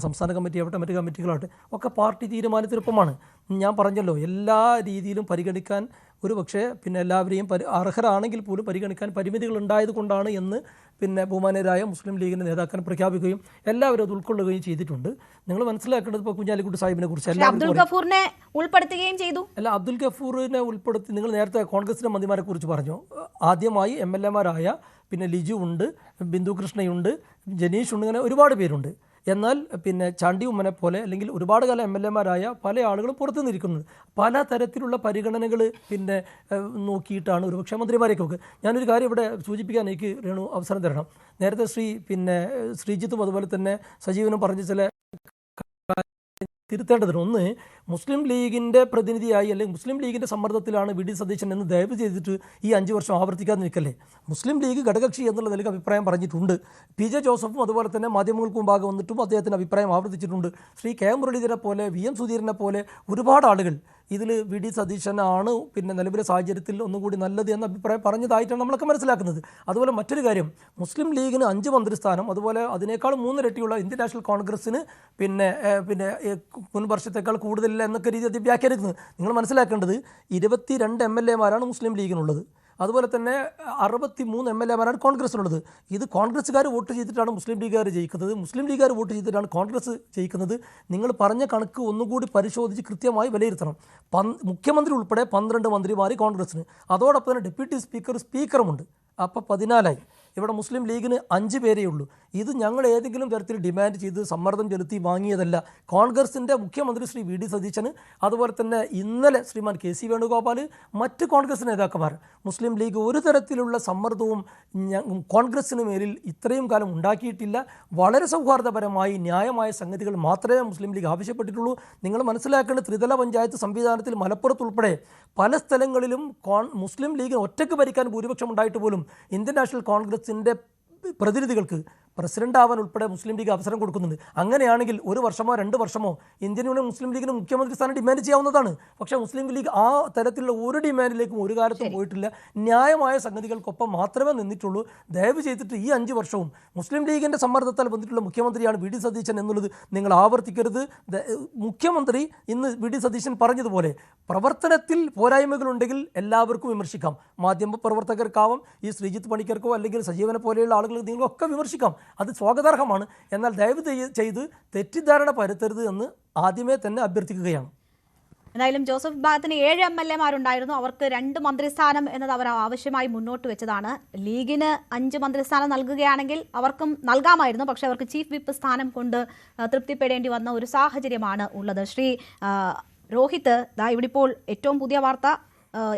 സംസ്ഥാന കമ്മിറ്റി ആവട്ടെ മറ്റു കമ്മിറ്റികളാവട്ടെ ഒക്കെ പാർട്ടി തീരുമാനത്തിനൊപ്പമാണ്. ഞാൻ പറഞ്ഞല്ലോ, എല്ലാ രീതിയിലും പരിഗണിക്കാൻ ഒരു പക്ഷേ എല്ലാവരെയും അർഹരാണെങ്കിൽ പോലും പരിഗണിക്കാൻ പരിമിതികൾ ഉണ്ടായത് കൊണ്ടാണ് എന്ന് ബഹുമാനരായ മുസ്ലിം ലീഗിൻ്റെ നേതാക്കൾ പ്രഖ്യാപിക്കുകയും എല്ലാവരും അത് ഉൾക്കൊള്ളുകയും ചെയ്തിട്ടുണ്ട്. നിങ്ങൾ മനസ്സിലാക്കേണ്ടത് ഇപ്പോൾ കുഞ്ഞാലിക്കുട്ടി സാഹിബിനെ കുറിച്ച് അബ്ദുൽ ഗഫൂറിനെ ഉൾപ്പെടുത്തുകയും ചെയ്തു. അബ്ദുൽ ഗഫൂറിനെ ഉൾപ്പെടുത്തി. നിങ്ങൾ നേരത്തെ കോൺഗ്രസിൻ്റെ മന്ത്രിമാരെ കുറിച്ച് പറഞ്ഞു. ആദ്യമായി MLA-മാരായ ലിജു ഉണ്ട്, ബിന്ദു കൃഷ്ണയുണ്ട്, ജനീഷ് ഉണ്ട്, ഇങ്ങനെ ഒരുപാട് പേരുണ്ട്. എന്നാൽ ചാണ്ടി ഉമ്മനെ പോലെ അല്ലെങ്കിൽ ഒരുപാട് കാലം MLA-മാരായ പല ആളുകളും പുറത്തു നിന്നിരിക്കുന്നത്. പല തരത്തിലുള്ള പരിഗണനകൾ നോക്കിയിട്ടാണ് ഒരുപക്ഷെ മന്ത്രിമാരെയൊക്കെ ഒക്കെ. ഞാനൊരു കാര്യം ഇവിടെ സൂചിപ്പിക്കാൻ എനിക്ക് രേണു അവസരം തരണം. നേരത്തെ ശ്രീജിത്തും അതുപോലെ തന്നെ സജീവനും പറഞ്ഞ ചില തിരുത്തേണ്ടതിന് ഒന്ന്, മുസ്ലിം ലീഗിൻ്റെ പ്രതിനിധിയായി അല്ലെങ്കിൽ മുസ്ലിം ലീഗിൻ്റെ സമ്മർദ്ദത്തിലാണ് VD സതീശൻ എന്ന് ദയവ് ചെയ്തിട്ട് ഈ 5 വർഷം ആവർത്തിക്കാതെ നിൽക്കല്ലേ. മുസ്ലിം ലീഗ് ഘടകകക്ഷി എന്നുള്ള നിലയ്ക്ക് അഭിപ്രായം പറഞ്ഞിട്ടുണ്ട്. PJ ജോസഫും അതുപോലെ തന്നെ മാധ്യമങ്ങൾക്ക് മുമ്പാകെ വന്നിട്ടും അദ്ദേഹത്തിൻ്റെ അഭിപ്രായം ആവർത്തിച്ചിട്ടുണ്ട്. ശ്രീ KM മുരളീധരനെ പോലെ VM സുധീരനെ പോലെ ഒരുപാട് ആളുകൾ ഇതിൽ VD സതീശനാണ് നിലവിലെ സാഹചര്യത്തിൽ ഒന്നുകൂടി നല്ലത് എന്ന അഭിപ്രായം പറഞ്ഞതായിട്ടാണ് നമ്മളൊക്കെ മനസ്സിലാക്കുന്നത്. അതുപോലെ മറ്റൊരു കാര്യം, മുസ്ലിം ലീഗിന് 5 മന്ത്രിസ്ഥാനം, അതുപോലെ അതിനേക്കാൾ 3 ഇരട്ടിയുള്ള ഇന്ത്യൻ നാഷണൽ കോൺഗ്രസ്സിന് മുൻ വർഷത്തേക്കാൾ കൂടുതലില്ല എന്നൊക്കെ രീതി അത് വ്യാഖ്യാനിക്കുന്നത്. നിങ്ങൾ മനസ്സിലാക്കേണ്ടത് 22 MLA-മാരാണ് മുസ്ലിം ലീഗിനുള്ളത്. അതുപോലെ തന്നെ 63 MLA-മാരാണ് കോൺഗ്രസിനുള്ളത്. ഇത് കോൺഗ്രസ്സുകാർ വോട്ട് ചെയ്തിട്ടാണ് മുസ്ലിം ലീഗുകാർ ജയിക്കുന്നത്, മുസ്ലിം ലീഗുകാർ വോട്ട് ചെയ്തിട്ടാണ് കോൺഗ്രസ് ജയിക്കുന്നത്. നിങ്ങൾ പറഞ്ഞ കണക്ക് ഒന്നുകൂടി പരിശോധിച്ച് കൃത്യമായി വിലയിരുത്തണം. മുഖ്യമന്ത്രി ഉൾപ്പെടെ 12 മന്ത്രിമാർ കോൺഗ്രസ്സിന്, അതോടൊപ്പം തന്നെ ഡെപ്യൂട്ടി സ്പീക്കറുമുണ്ട്. അപ്പോൾ 14ആയി. ഇവിടെ മുസ്ലിം ലീഗിന് 5 പേരേ ഉള്ളൂ. ഇത് ഞങ്ങൾ ഏതെങ്കിലും തരത്തിൽ ഡിമാൻഡ് ചെയ്ത് സമ്മർദ്ദം ചെലുത്തി വാങ്ങിയതല്ല. കോൺഗ്രസിൻ്റെ മുഖ്യമന്ത്രി ശ്രീ വി ഡി സതീശന്, അതുപോലെ തന്നെ ഇന്നലെ ശ്രീമാൻ കെ സി വേണുഗോപാൽ, മറ്റ് കോൺഗ്രസ് നേതാക്കന്മാർ, മുസ്ലിം ലീഗ് ഒരു തരത്തിലുള്ള സമ്മർദ്ദവും കോൺഗ്രസിന് മേലിൽ ഇത്രയും കാലം ഉണ്ടാക്കിയിട്ടില്ല. വളരെ സൗഹാർദ്ദപരമായി ന്യായമായ സംഗതികൾ മാത്രമേ മുസ്ലിം ലീഗ് ആവശ്യപ്പെട്ടിട്ടുള്ളൂ. നിങ്ങൾ മനസ്സിലാക്കേണ്ട, ത്രിതല പഞ്ചായത്ത് സംവിധാനത്തിൽ മലപ്പുറത്തുൾപ്പെടെ പല സ്ഥലങ്ങളിലും മുസ്ലിം ലീഗിന് ഒറ്റയ്ക്ക് ഭരിക്കാൻ ഭൂരിപക്ഷം ഉണ്ടായിട്ട് പോലും ഇന്ത്യൻ നാഷണൽ കോൺഗ്രസിൻ്റെ പ്രതിനിധികൾക്ക് പ്രസിഡന്റ് ആവാൻ ഉൾപ്പെടെ മുസ്ലിം ലീഗ് അവസരം കൊടുക്കുന്നുണ്ട്. അങ്ങനെയാണെങ്കിൽ 1 വർഷമോ 2 വർഷമോ ഇന്ത്യൻ യൂണിയൻ മുസ്ലിം ലീഗിന് മുഖ്യമന്ത്രി സ്ഥാനം ഡിമാൻഡ് ചെയ്യാവുന്നതാണ്. പക്ഷേ മുസ്ലിം ലീഗ് ആ തരത്തിലുള്ള ഒരു ഡിമാൻഡിലേക്കും ഒരു കാലത്തും പോയിട്ടില്ല. ന്യായമായ സംഗതികൾക്കൊപ്പം മാത്രമേ നിന്നിട്ടുള്ളൂ. ദയവ് ചെയ്തിട്ട് ഈ 5 വർഷവും മുസ്ലിം ലീഗിൻ്റെ സമ്മർദ്ദത്താൽ വന്നിട്ടുള്ള മുഖ്യമന്ത്രിയാണ് വി ഡി സതീശൻ എന്നുള്ളത് നിങ്ങൾ ആവർത്തിക്കരുത്. മുഖ്യമന്ത്രി ഇന്ന് വി ഡി സതീശൻ പറഞ്ഞതുപോലെ പ്രവർത്തനത്തിൽ പോരായ്മകളുണ്ടെങ്കിൽ എല്ലാവർക്കും വിമർശിക്കാം. മാധ്യമ പ്രവർത്തകർക്കാവും, ഈ ശ്രീജിത്ത് പണിക്കർക്കോ അല്ലെങ്കിൽ സജീവനെ പോലെയുള്ള ആളുകൾ നിങ്ങളൊക്കെ വിമർശിക്കാം. അത് സ്വാഗതാർഹമാണ്. എന്നാൽ ദയവ് ചെയ്ത് തെറ്റിദ്ധാരണ പരത്തരുത് എന്ന് ആദ്യമേ തന്നെ അഭ്യർത്ഥിക്കുകയാണ്. എന്തായാലും ജോസഫ് വിഭാഗത്തിന് 7 MLA-മാരുണ്ടായിരുന്നു. അവർക്ക് 2 മന്ത്രിസ്ഥാനം എന്നത് അവർ ആവശ്യമായി മുന്നോട്ട് വെച്ചതാണ്. ലീഗിന് 5 മന്ത്രിസ്ഥാനം നൽകുകയാണെങ്കിൽ അവർക്കും നൽകാമായിരുന്നു. പക്ഷേ അവർക്ക് ചീഫ് വിപ്പ് സ്ഥാനം കൊണ്ട് തൃപ്തിപ്പെടേണ്ടി വന്ന ഒരു സാഹചര്യമാണ് ഉള്ളത്. ശ്രീ രോഹിത്, ഇവിടെ ഇപ്പോൾ ഏറ്റവും പുതിയ വാർത്ത,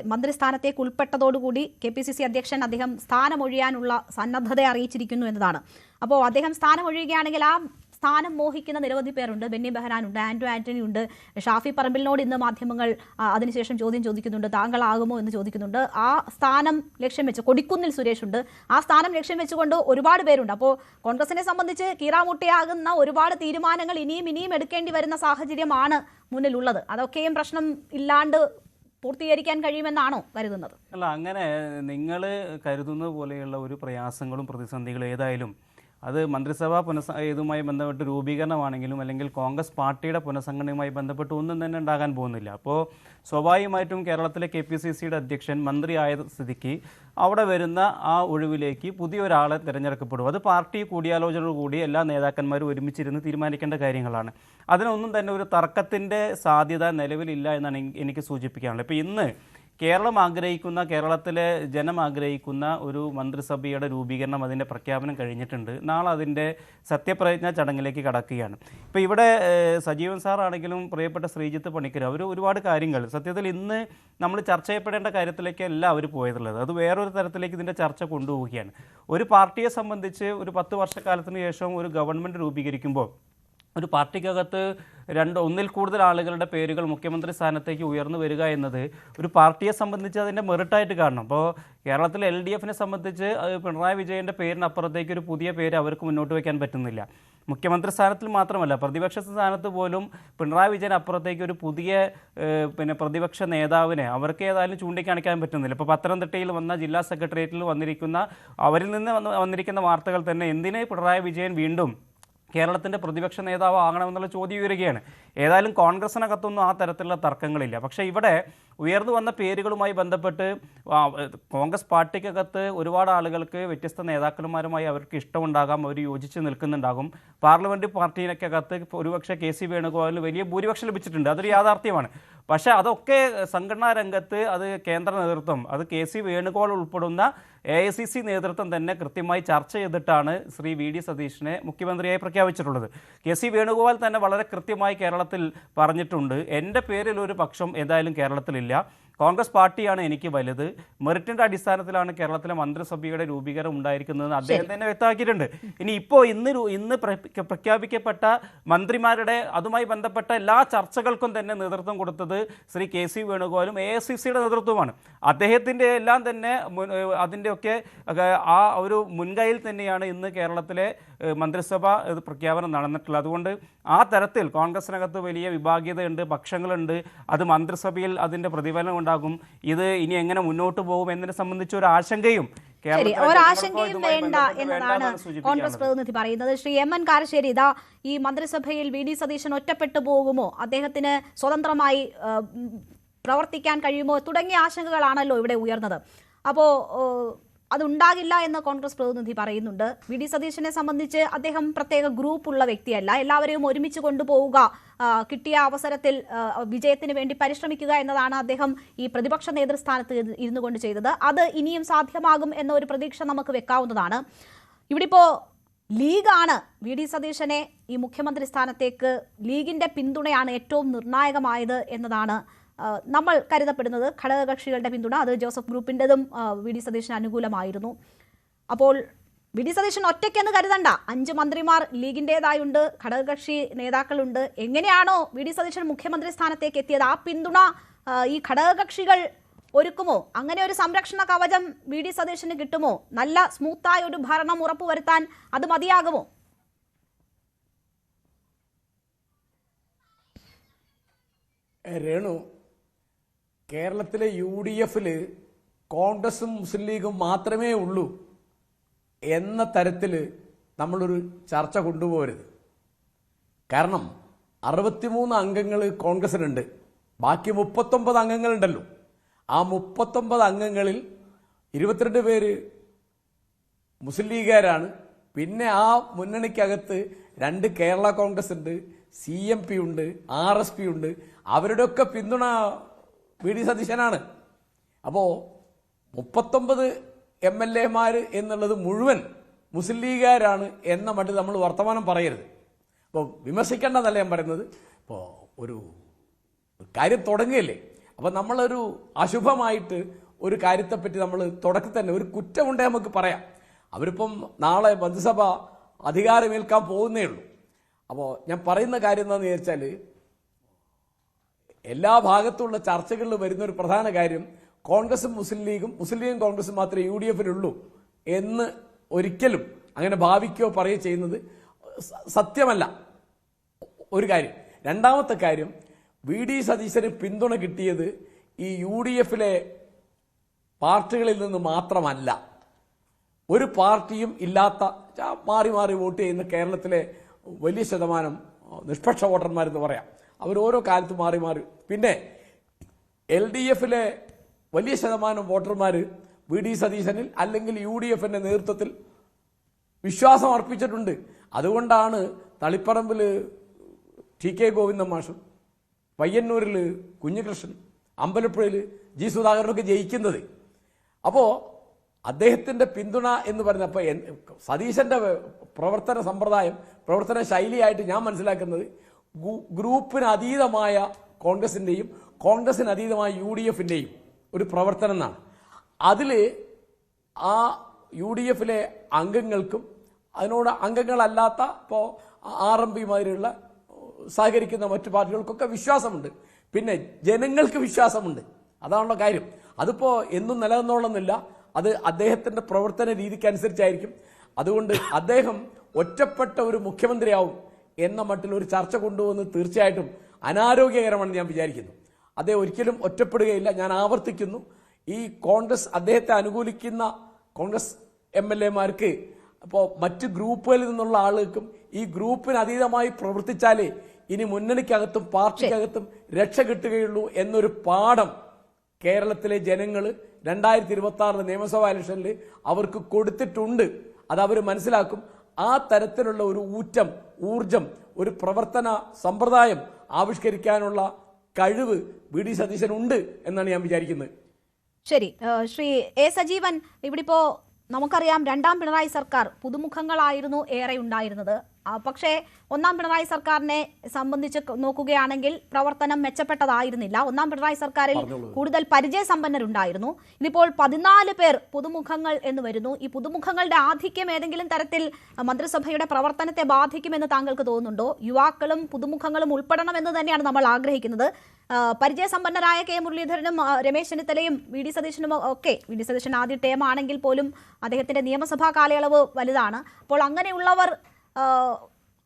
മന്ത്രിസ്ഥാനത്തേക്ക് ഉൾപ്പെട്ടതോടുകൂടി KPCC അധ്യക്ഷൻ അദ്ദേഹം സ്ഥാനമൊഴിയാനുള്ള സന്നദ്ധത അറിയിച്ചിരിക്കുന്നു എന്നതാണ്. അപ്പോൾ അദ്ദേഹം സ്ഥാനമൊഴിയുകയാണെങ്കിൽ ആ സ്ഥാനം മോഹിക്കുന്ന നിരവധി പേരുണ്ട്. ബെന്നി ബെഹനാനുണ്ട്, ആന്റോ ആന്റണി ഉണ്ട്, ഷാഫി പറമ്പിലിനോട് ഇന്ന് മാധ്യമങ്ങൾ അതിനുശേഷം ചോദ്യം ചോദിക്കുന്നുണ്ട്, താങ്കളാകുമോ എന്ന് ചോദിക്കുന്നുണ്ട്. ആ സ്ഥാനം ലക്ഷ്യം വെച്ച് കൊടിക്കുന്നിൽ സുരേഷ് ഉണ്ട്. ആ സ്ഥാനം ലക്ഷ്യം വെച്ചുകൊണ്ട് ഒരുപാട് പേരുണ്ട്. അപ്പോൾ കോൺഗ്രസിനെ സംബന്ധിച്ച് കീറാമുട്ടിയാകുന്ന ഒരുപാട് തീരുമാനങ്ങൾ ഇനിയും എടുക്കേണ്ടി വരുന്ന സാഹചര്യമാണ് മുന്നിലുള്ളത്. അതൊക്കെയും പ്രശ്നം ഇല്ലാണ്ട് പൂർത്തീകരിക്കാൻ കഴിയുമെന്നാണോ കരുതുന്നത്? അല്ല, അങ്ങനെ നിങ്ങൾ കരുതുന്നത് പോലെയുള്ള ഒരു പ്രയാസങ്ങളും പ്രതിസന്ധികളും ഏതായാലും അത് മന്ത്രിസഭാ ഇതുമായി ബന്ധപ്പെട്ട് രൂപീകരണമാണെങ്കിലും അല്ലെങ്കിൽ കോൺഗ്രസ് പാർട്ടിയുടെ പുനഃസംഘടനയുമായി ബന്ധപ്പെട്ട് ഒന്നും തന്നെ ഉണ്ടാകാൻ പോകുന്നില്ല. അപ്പോൾ സ്വാഭാവികമായിട്ടും കേരളത്തിലെ KPCCയുടെ അധ്യക്ഷൻ മന്ത്രിയായ സ്ഥിതിക്ക് അവിടെ വരുന്ന ആ ഒഴിവിലേക്ക് പുതിയൊരാളെ തിരഞ്ഞെടുക്കപ്പെടും. അത് പാർട്ടി കൂടിയാലോചനയോടുകൂടി എല്ലാ നേതാക്കന്മാരും ഒരുമിച്ചിരുന്ന് തീരുമാനിക്കേണ്ട കാര്യങ്ങളാണ്. അതിനൊന്നും തന്നെ ഒരു തർക്കത്തിൻ്റെ സാധ്യത നിലവിലില്ല എന്നാണ് എനിക്ക് സൂചിപ്പിക്കാനുള്ളത്. ഇപ്പോൾ ഇന്ന് കേരളത്തിലെ ജനം ആഗ്രഹിക്കുന്ന ഒരു മന്ത്രിസഭയുടെ രൂപീകരണം, അതിൻ്റെ പ്രഖ്യാപനം കഴിഞ്ഞിട്ടുണ്ട്. നാളെ അതിൻ്റെ സത്യപ്രതിജ്ഞാ ചടങ്ങിലേക്ക് കടക്കുകയാണ്. ഇപ്പോൾ ഇവിടെ സജീവൻ സാറാണെങ്കിലും പ്രിയപ്പെട്ട ശ്രീജിത്ത് പണിക്കർ, അവർ ഒരുപാട് കാര്യങ്ങൾ സത്യത്തിൽ ഇന്ന് നമ്മൾ ചർച്ച ചെയ്യപ്പെടേണ്ട കാര്യത്തിലേക്കല്ല അവർ പോയതുള്ളത്. അത് വേറൊരു തരത്തിലേക്ക് ഇതിൻ്റെ ചർച്ച കൊണ്ടുപോവുകയാണ്. ഒരു പാർട്ടിയെ സംബന്ധിച്ച് ഒരു 10 വർഷക്കാലത്തിന് ശേഷം ഒരു ഗവൺമെൻറ് രൂപീകരിക്കുമ്പോൾ ഒരു പാർട്ടിക്കകത്ത് ഒന്നിൽ കൂടുതൽ ആളുകളുടെ പേരുകൾ മുഖ്യമന്ത്രി സ്ഥാനത്തേക്ക് ഉയർന്നു വരിക എന്നത് ഒരു പാർട്ടിയെ സംബന്ധിച്ച് അതിൻ്റെ മെറിറ്റായിട്ട് കാണണം. അപ്പോൾ കേരളത്തിലെ LDFനെ സംബന്ധിച്ച് പിണറായി വിജയൻ്റെ പേരിനപ്പുറത്തേക്ക് ഒരു പുതിയ പേര് അവർക്ക് മുന്നോട്ട് വയ്ക്കാൻ പറ്റുന്നില്ല. മുഖ്യമന്ത്രി സ്ഥാനത്തിൽ മാത്രമല്ല, പ്രതിപക്ഷ സ്ഥാനത്ത് പോലും പിണറായി വിജയൻ അപ്പുറത്തേക്ക് ഒരു പുതിയ പ്രതിപക്ഷ നേതാവിനെ അവർക്ക് ഏതായാലും ചൂണ്ടിക്കാണിക്കാൻ പറ്റുന്നില്ല. ഇപ്പോൾ പത്തനംതിട്ടയിൽ വന്ന ജില്ലാ സെക്രട്ടേറിയറ്റിൽ അവരിൽ നിന്ന് വന്നിരിക്കുന്ന വാർത്തകൾ തന്നെ എന്തിന് പിണറായി വിജയൻ വീണ്ടും കേരളത്തിൻ്റെ പ്രതിപക്ഷ നേതാവ് ആകണമെന്നുള്ള ചോദ്യം ഉയരുകയാണ്. ഏതായാലും കോൺഗ്രസിനകത്തൊന്നും ആ തരത്തിലുള്ള തർക്കങ്ങളില്ല. പക്ഷേ ഇവിടെ ഉയർന്നു വന്ന പേരുകളുമായി ബന്ധപ്പെട്ട് കോൺഗ്രസ് പാർട്ടിക്കകത്ത് ഒരുപാട് ആളുകൾക്ക് വ്യത്യസ്ത നേതാക്കന്മാരുമായി അവർക്ക് ഇഷ്ടമുണ്ടാകാം, അവർ യോജിച്ച് നിൽക്കുന്നുണ്ടാകും. പാർലമെൻറ്റ് പാർട്ടിക്കകത്ത് ഒരുപക്ഷെ KC വേണുഗോപാലിന് വലിയ ഭൂരിപക്ഷം ലഭിച്ചിട്ടുണ്ട്, അതൊരു യാഥാർത്ഥ്യമാണ്. പക്ഷേ അതൊക്കെ സംഘടനാ രംഗത്ത് അത് കേന്ദ്ര നേതൃത്വം, അത് KC വേണുഗോപാൽ ഉൾപ്പെടുന്ന AICC നേതൃത്വം തന്നെ കൃത്യമായി ചർച്ച ചെയ്തിട്ടാണ് ശ്രീ വി ഡി സതീശനെ മുഖ്യമന്ത്രിയായി പ്രഖ്യാപിച്ചിട്ടുള്ളത്. KC വേണുഗോപാൽ തന്നെ വളരെ കൃത്യമായി കേരളത്തിൽ പറഞ്ഞിട്ടുണ്ട്, എൻ്റെ പേരിൽ ഒരു പക്ഷം ഏതായാലും കേരളത്തിലില്ല, കോൺഗ്രസ് പാർട്ടിയാണ് എനിക്ക് വലുത്, മെറിറ്റിൻ്റെ അടിസ്ഥാനത്തിലാണ് കേരളത്തിലെ മന്ത്രിസഭയുടെ രൂപീകരണം ഉണ്ടായിരിക്കുന്നതെന്ന് അദ്ദേഹം തന്നെ വ്യക്തമാക്കിയിട്ടുണ്ട്. ഇന്ന് പ്രഖ്യാപിക്കപ്പെട്ട മന്ത്രിമാരുടെ അതുമായി ബന്ധപ്പെട്ട എല്ലാ ചർച്ചകൾക്കും തന്നെ നേതൃത്വം കൊടുത്തത് ശ്രീ KC വേണുഗോപാലും AICCയുടെ നേതൃത്വമാണ്. അദ്ദേഹത്തിൻ്റെ എല്ലാം തന്നെ അതിൻ്റെയൊക്കെ ആ ഒരു മുൻകൈയിൽ തന്നെയാണ് ഇന്ന് കേരളത്തിലെ മന്ത്രിസഭ പ്രഖ്യാപനം നടന്നിട്ടുള്ളത്. അതുകൊണ്ട് ആ തരത്തിൽ കോൺഗ്രസിനകത്ത് വലിയ വിഭാഗീയതയുണ്ട്, പക്ഷങ്ങളുണ്ട്, അത് മന്ത്രിസഭയിൽ അതിൻ്റെ പ്രതിഫലനം ഉണ്ടാകും. ഇത് ഇനി എങ്ങനെ മുന്നോട്ട് പോകും എന്നതിനെ സംബന്ധിച്ച് ഒരു ആശങ്കയും വേണ്ട എന്നതാണ് കോൺഗ്രസ് പ്രതിനിധി പറയുന്നത്. ശ്രീ MN കാരശ്ശേരി, ഇതാ ഈ മന്ത്രിസഭയിൽ വി ഡി സതീശൻ ഒറ്റപ്പെട്ടു പോകുമോ, അദ്ദേഹത്തിന് സ്വതന്ത്രമായി പ്രവർത്തിക്കാൻ കഴിയുമോ തുടങ്ങിയ ആശങ്കകളാണല്ലോ ഇവിടെ ഉയർന്നത്. അപ്പോൾ അതുണ്ടാകില്ല എന്ന് കോൺഗ്രസ് പ്രതിനിധി പറയുന്നുണ്ട്. വി ഡി സതീശനെ സംബന്ധിച്ച് അദ്ദേഹം പ്രത്യേക ഗ്രൂപ്പ് ഉള്ള വ്യക്തിയല്ല. എല്ലാവരെയും ഒരുമിച്ച് കൊണ്ടുപോവുക, കിട്ടിയ അവസരത്തിൽ വിജയത്തിന് വേണ്ടി പരിശ്രമിക്കുക എന്നതാണ് അദ്ദേഹം ഈ പ്രതിപക്ഷ നേതൃസ്ഥാനത്ത് ഇരുന്നു കൊണ്ട് ചെയ്തത്. അത് ഇനിയും സാധ്യമാകും എന്ന ഒരു പ്രതീക്ഷ നമുക്ക് വെക്കാവുന്നതാണ്. ഇവിടെ ഇപ്പോൾ ലീഗാണ് വി ഡി സതീശനെ ഈ മുഖ്യമന്ത്രി സ്ഥാനത്തേക്ക്, ലീഗിന്റെ പിന്തുണയാണ് ഏറ്റവും നിർണായകമായത് എന്നതാണ് നമ്മൾ കരുതപ്പെടുന്നത്. ഘടകകക്ഷികളുടെ പിന്തുണ അത് ജോസഫ് ഗ്രൂപ്പിൻ്റെതും വി ഡി സതീശന് അനുകൂലമായിരുന്നു. അപ്പോൾ വി ഡി സതീശൻ ഒറ്റയ്ക്കെന്ന് കരുതണ്ട, 5 മന്ത്രിമാർ ലീഗിൻ്റെതായുണ്ട്, ഘടകകക്ഷി നേതാക്കളുണ്ട്. എങ്ങനെയാണോ വി ഡി സതീശൻ മുഖ്യമന്ത്രി സ്ഥാനത്തേക്ക് എത്തിയത്, ആ പിന്തുണ ഈ ഘടകകക്ഷികൾ ഒരുക്കുമോ? അങ്ങനെ ഒരു സംരക്ഷണ കവചം വി ഡി സതീശന് കിട്ടുമോ? നല്ല സ്മൂത്തായ ഒരു ഭരണം ഉറപ്പുവരുത്താൻ അത് മതിയാകുമോ? രേണു, കേരളത്തിലെ UDF കോൺഗ്രസും മുസ്ലിം ലീഗും മാത്രമേ ഉള്ളൂ എന്ന തരത്തിൽ നമ്മളൊരു ചർച്ച കൊണ്ടുപോകരുത്. കാരണം 63 അംഗങ്ങൾ കോൺഗ്രസിനുണ്ട്, ബാക്കി 39 അംഗങ്ങളുണ്ടല്ലോ. ആ 39 അംഗങ്ങളിൽ 22 പേര് മുസ്ലിം ലീഗുകാരാണ്. പിന്നെ ആ മുന്നണിക്കകത്ത് 2 കേരള കോൺഗ്രസ് ഉണ്ട്, CMP ഉണ്ട്, RSP ഉണ്ട്. അവരുടെയൊക്കെ പിന്തുണ വി ഡി സതീശനാണ്. അപ്പോൾ 39 MLA-മാർ എന്നുള്ളത് മുഴുവൻ മുസ്ലിം ലീഗുകാരാണ് എന്ന മട്ടിൽ നമ്മൾ വർത്തമാനം പറയരുത്. അപ്പോൾ വിമർശിക്കേണ്ടതല്ല ഞാൻ പറയുന്നത്. ഇപ്പോൾ ഒരു കാര്യം തുടങ്ങുകയല്ലേ, അപ്പോൾ നമ്മളൊരു അശുഭമായിട്ട് ഒരു കാര്യത്തെപ്പറ്റി നമ്മൾ തുടക്കത്തിൽ തന്നെ ഒരു കുറ്റമുണ്ടെങ്കിൽ നമുക്ക് പറയാം. അവരിപ്പം നാളെ മന്ത്രിസഭ അധികാരമേൽക്കാൻ പോകുന്നേ ഉള്ളൂ. അപ്പോൾ ഞാൻ പറയുന്ന കാര്യം എന്താണെന്ന് വിചാരിച്ചാൽ, എല്ലാ ഭാഗത്തുള്ള ചർച്ചകളിൽ വരുന്ന ഒരു പ്രധാന കാര്യം കോൺഗ്രസും മുസ്ലിം ലീഗും കോൺഗ്രസും മാത്രമേ UDF-ലുള്ളൂ എന്ന് ഒരിക്കലും അങ്ങനെ ഭാവിക്കുകയോ പറയുകയോ ചെയ്യുന്നത് സത്യമല്ല. ഒരു കാര്യം. രണ്ടാമത്തെ കാര്യം, വി ഡി സതീശന് പിന്തുണ കിട്ടിയത് ഈ UDF-ലെ പാർട്ടികളിൽ നിന്ന് മാത്രമല്ല. ഒരു പാർട്ടിയും ഇല്ലാത്ത മാറി മാറി വോട്ട് ചെയ്യുന്ന കേരളത്തിലെ വലിയ ശതമാനം നിഷ്പക്ഷ വോട്ടർമാരെന്ന് പറയാം. അവർ ഓരോ കാലത്ത് മാറി മാറി. പിന്നെ LDF-ലെ വലിയ ശതമാനം വോട്ടർമാർ വി ഡി സതീശനിൽ അല്ലെങ്കിൽ UDF-ന്റെ നേതൃത്വത്തിൽ വിശ്വാസം അർപ്പിച്ചിട്ടുണ്ട്. അതുകൊണ്ടാണ് തളിപ്പറമ്പിൽ TK ഗോവിന്ദൻ മാഷും, പയ്യന്നൂരിൽ കുഞ്ഞികൃഷ്ണൻ, അമ്പലപ്പുഴയിൽ G സുധാകരനൊക്കെ ജയിക്കുന്നത്. അപ്പോൾ അദ്ദേഹത്തിൻ്റെ പിന്തുണ എന്ന് പറഞ്ഞപ്പോൾ സതീശൻ്റെ പ്രവർത്തന സമ്പ്രദായം, പ്രവർത്തന ശൈലിയായിട്ട് ഞാൻ മനസ്സിലാക്കുന്നത് ഗ്രൂപ്പിന് അതീതമായ കോൺഗ്രസിൻ്റെയും കോൺഗ്രസിന് അതീതമായ UDF-ന്റെയും ഒരു പ്രവർത്തനം എന്നാണ്. അതിൽ ആ UDF-ലെ അംഗങ്ങൾക്കും അതിനോട് അംഗങ്ങളല്ലാത്ത ഇപ്പോൾ RMP-മാതിരിയുള്ള സഹകരിക്കുന്ന മറ്റു പാർട്ടികൾക്കൊക്കെ വിശ്വാസമുണ്ട്. പിന്നെ ജനങ്ങൾക്ക് വിശ്വാസമുണ്ട്. അതാണല്ലോ കാര്യം. അതിപ്പോൾ എന്നും നിലനിന്നോളുന്നില്ല. അത് അദ്ദേഹത്തിൻ്റെ പ്രവർത്തന രീതിക്കനുസരിച്ചായിരിക്കും. അതുകൊണ്ട് അദ്ദേഹം ഒറ്റപ്പെട്ട ഒരു മുഖ്യമന്ത്രിയാവും എന്ന മട്ടിൽ ഒരു ചർച്ച കൊണ്ടുവന്ന് തീർച്ചയായിട്ടും അനാരോഗ്യകരമാണെന്ന് ഞാൻ വിചാരിക്കുന്നു. അദ്ദേഹം ഒരിക്കലും ഒറ്റപ്പെടുകയില്ല. ഞാൻ ആവർത്തിക്കുന്നു, ഈ കോൺഗ്രസ് അദ്ദേഹത്തെ അനുകൂലിക്കുന്ന കോൺഗ്രസ് MLA-മാർക്ക് അപ്പോൾ മറ്റ് ഗ്രൂപ്പുകളിൽ നിന്നുള്ള ആളുകൾക്കും ഈ ഗ്രൂപ്പിന് അതീതമായി പ്രവർത്തിച്ചാലേ ഇനി മുന്നണിക്കകത്തും പാർട്ടിക്കകത്തും രക്ഷ കിട്ടുകയുള്ളൂ എന്നൊരു പാഠം കേരളത്തിലെ ജനങ്ങൾ 2026 നിയമസഭാ ഇലക്ഷനിൽ അവർക്ക് കൊടുത്തിട്ടുണ്ട്. അത് അവർ മനസ്സിലാക്കും. ആ തരത്തിലുള്ള ഒരു ഊർജം, ഒരു പ്രവർത്തന സമ്പ്രദായം ആവിഷ്കരിക്കാനുള്ള കഴിവ് വി ഡി സതീശനുണ്ട് എന്നാണ് ഞാൻ വിചാരിക്കുന്നത്. ശരി, ശ്രീ എ സജീവൻ, ഇവിടെ ഇപ്പോൾ നമുക്കറിയാം 2ാം പിണറായി സർക്കാർ പുതുമുഖങ്ങളായിരുന്നു ഏറെ ഉണ്ടായിരുന്നത്. പക്ഷേ 1ാം പിണറായി സർക്കാരിനെ സംബന്ധിച്ച് നോക്കുകയാണെങ്കിൽ പ്രവർത്തനം മെച്ചപ്പെട്ടതായിരുന്നില്ല. 1ാം പിണറായി സർക്കാരിൽ കൂടുതൽ പരിചയസമ്പന്നരുണ്ടായിരുന്നു. ഇതിപ്പോൾ 14 പേർ പുതുമുഖങ്ങൾ എന്ന് വരുന്നു. ഈ പുതുമുഖങ്ങളുടെ ആധിക്യം ഏതെങ്കിലും തരത്തിൽ മന്ത്രിസഭയുടെ പ്രവർത്തനത്തെ ബാധിക്കുമെന്ന് താങ്കൾക്ക് തോന്നുന്നുണ്ടോ? യുവാക്കളും പുതുമുഖങ്ങളും ഉൾപ്പെടണമെന്ന് തന്നെയാണ് നമ്മൾ ആഗ്രഹിക്കുന്നത്. പരിചയസമ്പന്നരായ കെ മുരളീധരനും രമേശ് ചെന്നിത്തലയും വി ഡി സതീശനും ഒക്കെ, വി ഡി സതീശൻ ആദ്യ ടേം ആണെങ്കിൽ പോലും അദ്ദേഹത്തിന്റെ നിയമസഭാ കാലയളവ് വലുതാണ്. അപ്പോൾ അങ്ങനെയുള്ളവർ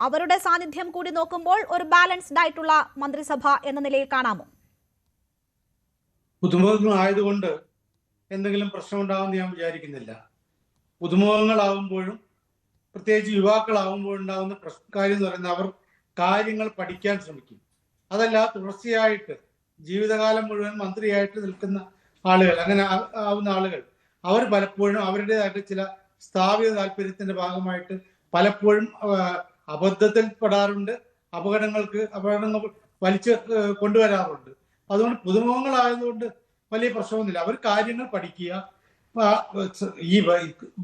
അവരുടെ സാന്നിധ്യം കൂടി നോക്കുമ്പോൾ ഒരു ബാലൻസ്ഡ് ആയിട്ടുള്ള മന്ത്രിസഭ എന്ന നിലയിൽ കാണാമോ? പുതുമുഖങ്ങളായതുകൊണ്ട് എന്തെങ്കിലും പ്രശ്നമുണ്ടാവുമെന്ന് ഞാൻ വിചാരിക്കുന്നില്ല. പുതുമുഖങ്ങളാവുമ്പോഴും പ്രത്യേകിച്ച് യുവാക്കളാവുമ്പോഴും ഉണ്ടാകുന്ന കാര്യം എന്ന് പറയുന്നത് അവർ കാര്യങ്ങൾ പഠിക്കാൻ ശ്രമിക്കും. അതല്ല, തുടർച്ചയായിട്ട് ജീവിതകാലം മുഴുവൻ മന്ത്രിയായിട്ട് നിൽക്കുന്ന ആളുകൾ, അങ്ങനെ ആവുന്ന ആളുകൾ അവർ പലപ്പോഴും അവരുടേതായിട്ട് ചില സ്ഥാപിത താല്പര്യത്തിന്റെ ഭാഗമായിട്ട് പലപ്പോഴും അബദ്ധത്തിൽപ്പെടാറുണ്ട്, അപകടങ്ങൾ വലിച്ചു കൊണ്ടുവരാറുണ്ട്. അതുകൊണ്ട് പുതുമുഖങ്ങളായതുകൊണ്ട് വലിയ പ്രശ്നമൊന്നുമില്ല. അവർ കാര്യങ്ങൾ പഠിക്കുക, ഈ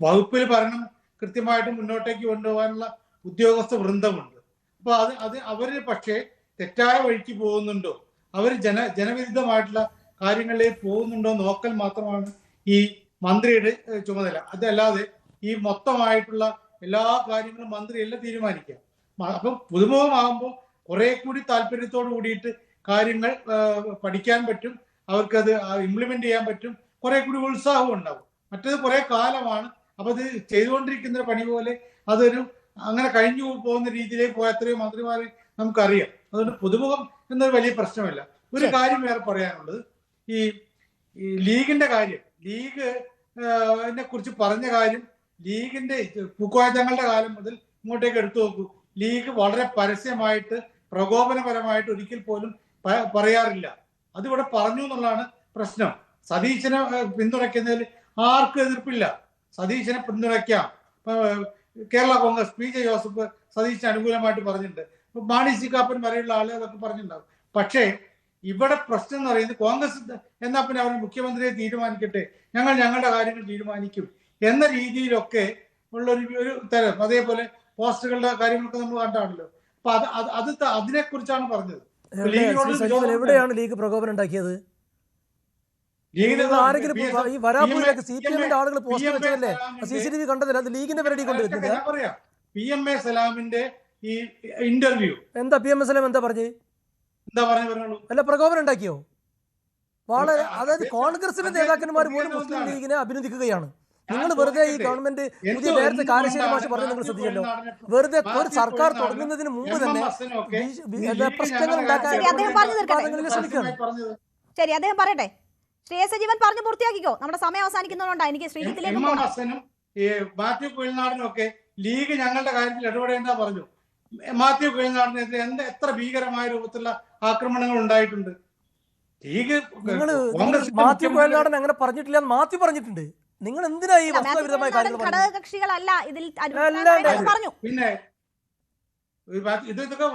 വകുപ്പിൽ ഭരണം കൃത്യമായിട്ട് മുന്നോട്ടേക്ക് കൊണ്ടുപോകാനുള്ള ഉദ്യോഗസ്ഥ വൃന്ദമുണ്ട്. അപ്പൊ അത് അവര് പക്ഷേ തെറ്റായ വഴിക്ക് പോകുന്നുണ്ടോ, അവർ ജനവിരുദ്ധമായിട്ടുള്ള കാര്യങ്ങളിലേക്ക് പോകുന്നുണ്ടോ നോക്കൽ മാത്രമാണ് ഈ മന്ത്രിയുടെ ചുമതല. അതല്ലാതെ ഈ മൊത്തമായിട്ടുള്ള എല്ലാ കാര്യങ്ങളും മന്ത്രി എല്ലാം തീരുമാനിക്കുക. അപ്പൊ പുതുമുഖമാകുമ്പോൾ കുറെ കൂടി താല്പര്യത്തോട് കൂടിയിട്ട് കാര്യങ്ങൾ പഠിക്കാൻ പറ്റും, അവർക്കത് ഇംപ്ലിമെന്റ് ചെയ്യാൻ പറ്റും, കുറെ കൂടി ഉത്സാഹം ഉണ്ടാവും. മറ്റേത് കുറെ കാലമാണ്. അപ്പൊ അത് ചെയ്തുകൊണ്ടിരിക്കുന്ന പണി പോലെ അതൊരു അങ്ങനെ കഴിഞ്ഞു പോകുന്ന രീതിയിലേക്ക് പോയ എത്രയോ മന്ത്രിമാരെ നമുക്കറിയാം. അതുകൊണ്ട് പുതുമുഖം എന്നൊരു വലിയ പ്രശ്നമല്ല. ഒരു കാര്യം വേറെ പറയാനുള്ളത്, ഈ ലീഗിന്റെ കാര്യം, ലീഗിനെ കുറിച്ച് പറഞ്ഞ കാര്യം, ലീഗിന്റെ പൂക്കോയത്തങ്ങളുടെ കാലം മുതൽ ഇങ്ങോട്ടേക്ക് എടുത്തു നോക്കൂ. ലീഗ് വളരെ പരസ്യമായിട്ട് പ്രകോപനപരമായിട്ട് ഒരിക്കൽ പോലും പറയാറില്ല. അതിവിടെ പറഞ്ഞു എന്നുള്ളതാണ് പ്രശ്നം. സതീശനെ പിന്തുണയ്ക്കുന്നതിൽ ആർക്കും എതിർപ്പില്ല. സതീശനെ പിന്തുണയ്ക്കാം. കേരള കോൺഗ്രസ് പി ജെ ജോസഫ് സതീശന് അനുകൂലമായിട്ട് പറഞ്ഞിട്ടുണ്ട്. മാണി സി കാപ്പൻ വരെയുള്ള ആളുകളൊക്കെ പറഞ്ഞിട്ടുണ്ടാവും. പക്ഷേ ഇവിടെ പ്രശ്നം എന്ന് പറയുന്നത് കോൺഗ്രസ് എന്നാ പിന്നെ അവർ മുഖ്യമന്ത്രിയെ തീരുമാനിക്കട്ടെ, ഞങ്ങൾ ഞങ്ങളുടെ കാര്യങ്ങൾ തീരുമാനിക്കും എന്ന രീതിയിലൊക്കെ ഉള്ള ഒരു തരം. അതേപോലെ പോസ്റ്റുകളുടെ കാര്യങ്ങളൊക്കെ നമ്മൾ കണ്ടാണല്ലോ. അപ്പൊ അതിനെക്കുറിച്ചാണ് പറഞ്ഞത്. എവിടെയാണ് ലീഗ് പ്രകോപനം ഉണ്ടാക്കിയത്? ആരെങ്കിലും ഈ വരാപ്പൂരിലൊക്കെ CPM-ന്റെ ആളുകൾ പോസ്റ്റ് വെച്ചതല്ലേ? CCTV കണ്ടതില്ല, അത് ലീഗിന്റെ പരിധി കൊണ്ടുവരുന്നത്. PM A സലാമിന്റെ ഈ ഇന്റർവ്യൂ എന്താ PM A സലാം എന്താ പറഞ്ഞു? അല്ല, പ്രകോപനം ഉണ്ടാക്കിയോ? വളരെ, അതായത് കോൺഗ്രസിന്റെ നേതാക്കന്മാർ പോലും മുസ്ലിം ലീഗിനെ അഭിനന്ദിക്കുകയാണ്. നിങ്ങൾ വെറുതെ ഈ ഗവൺമെന്റ് പുതിയ നേരത്തെ കാരശ്ശേരി മാഷ് പറഞ്ഞ് നിങ്ങൾ ശ്രദ്ധിച്ചല്ലോ, വെറുതെ ഒരു സർക്കാർ തുടങ്ങുന്നതിന് മുമ്പ് തന്നെ പ്രശ്നങ്ങൾ ഉണ്ടാക്കാൻ ശ്രമിക്കുകയാണ്. ശരി, അദ്ദേഹം പറയട്ടെ. ശ്രീ എസ് സജീവൻ പറഞ്ഞു പൂർത്തിയാക്കിക്കോ, നമ്മുടെ സമയം അവസാനിക്കുന്നതുകൊണ്ടാണ്. എനിക്ക് ശ്രീജിത്തിലേക്ക് മാത്യു കുഴൽനാടനും ഒക്കെ ലീഗ് ഞങ്ങളുടെ കാര്യത്തിൽ ഇടപെടേണ്ട പറഞ്ഞു. മാത്യു കുഴൽനാടിനെതിരെ എത്ര ഭീകരമായ രൂപത്തിലുള്ള ആക്രമണങ്ങൾ ഉണ്ടായിട്ടുണ്ട്. ലീഗ് മാത്യു കുഴൽനാടൻ അങ്ങനെ പറഞ്ഞിട്ടില്ല, മാത്യു പറഞ്ഞിട്ടുണ്ട്. നിങ്ങൾ എന്തിനാ ഈ വസ്തുവിരുദ്ധമായ കാര്യങ്ങൾ ഘടകകക്ഷികളല്ല ഇതിൽ പറഞ്ഞു? പിന്നെ ഇതൊക്കെ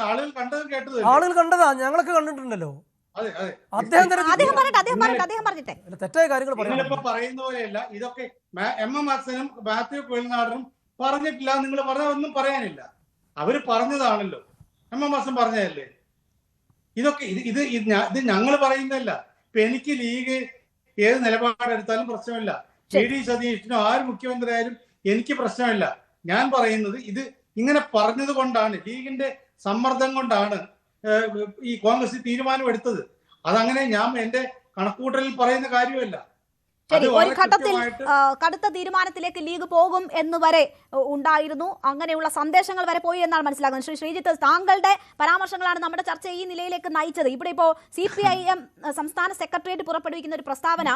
ആളുകൾ കണ്ടതും കേട്ടത്, ആളുകൾ കണ്ടതാ, ഞങ്ങളൊക്കെ കണ്ടിട്ടുണ്ടല്ലോ. തെറ്റായ കാര്യങ്ങൾ പറയുന്ന പോലെയല്ല ഇതൊക്കെ. MM ഹസനും മാത്യു കുഴൽനാടനും പറഞ്ഞിട്ടില്ല, നിങ്ങൾ പറഞ്ഞ ഒന്നും പറയാനില്ല. അവര് പറഞ്ഞതാണല്ലോ, MM ഹസൻ പറഞ്ഞതല്ലേ. ഇതൊക്കെ ഇത് ഞങ്ങൾ പറയുന്നതല്ല. ഇപ്പൊ എനിക്ക് ലീഗ് ഏത് നിലപാടെടുത്താലും പ്രശ്നമില്ല. JD സതീഷിനോ ആര് മുഖ്യമന്ത്രി ആയാലും എനിക്ക് പ്രശ്നമില്ല. ഞാൻ പറയുന്നത് ഇത് ഇങ്ങനെ പറഞ്ഞത് കൊണ്ടാണ്, ലീഗിന്റെ സമ്മർദ്ദം കൊണ്ടാണ് ഈ കോൺഗ്രസ് തീരുമാനം എടുത്തത്. അതങ്ങനെ ഞാൻ എന്റെ കണക്കൂട്ടലിൽ പറയുന്ന കാര്യമല്ല. ഒരു ഘട്ടത്തിൽ കടുത്ത തീരുമാനത്തിലേക്ക് ലീഗ് പോകും എന്ന് വരെ ഉണ്ടായിരുന്നു. അങ്ങനെയുള്ള സന്ദേശങ്ങൾ വരെ പോയി എന്നാണ് മനസ്സിലാക്കുന്നത്. ശ്രീ ശ്രീജിത്ത്, താങ്കളുടെ പരാമർശങ്ങളാണ് നമ്മുടെ ചർച്ച ഈ നിലയിലേക്ക് നയിച്ചത്. ഇവിടെ ഇപ്പോൾ CPIM സംസ്ഥാന സെക്രട്ടേറിയറ്റ് പുറപ്പെടുവിക്കുന്ന ഒരു പ്രസ്താവന,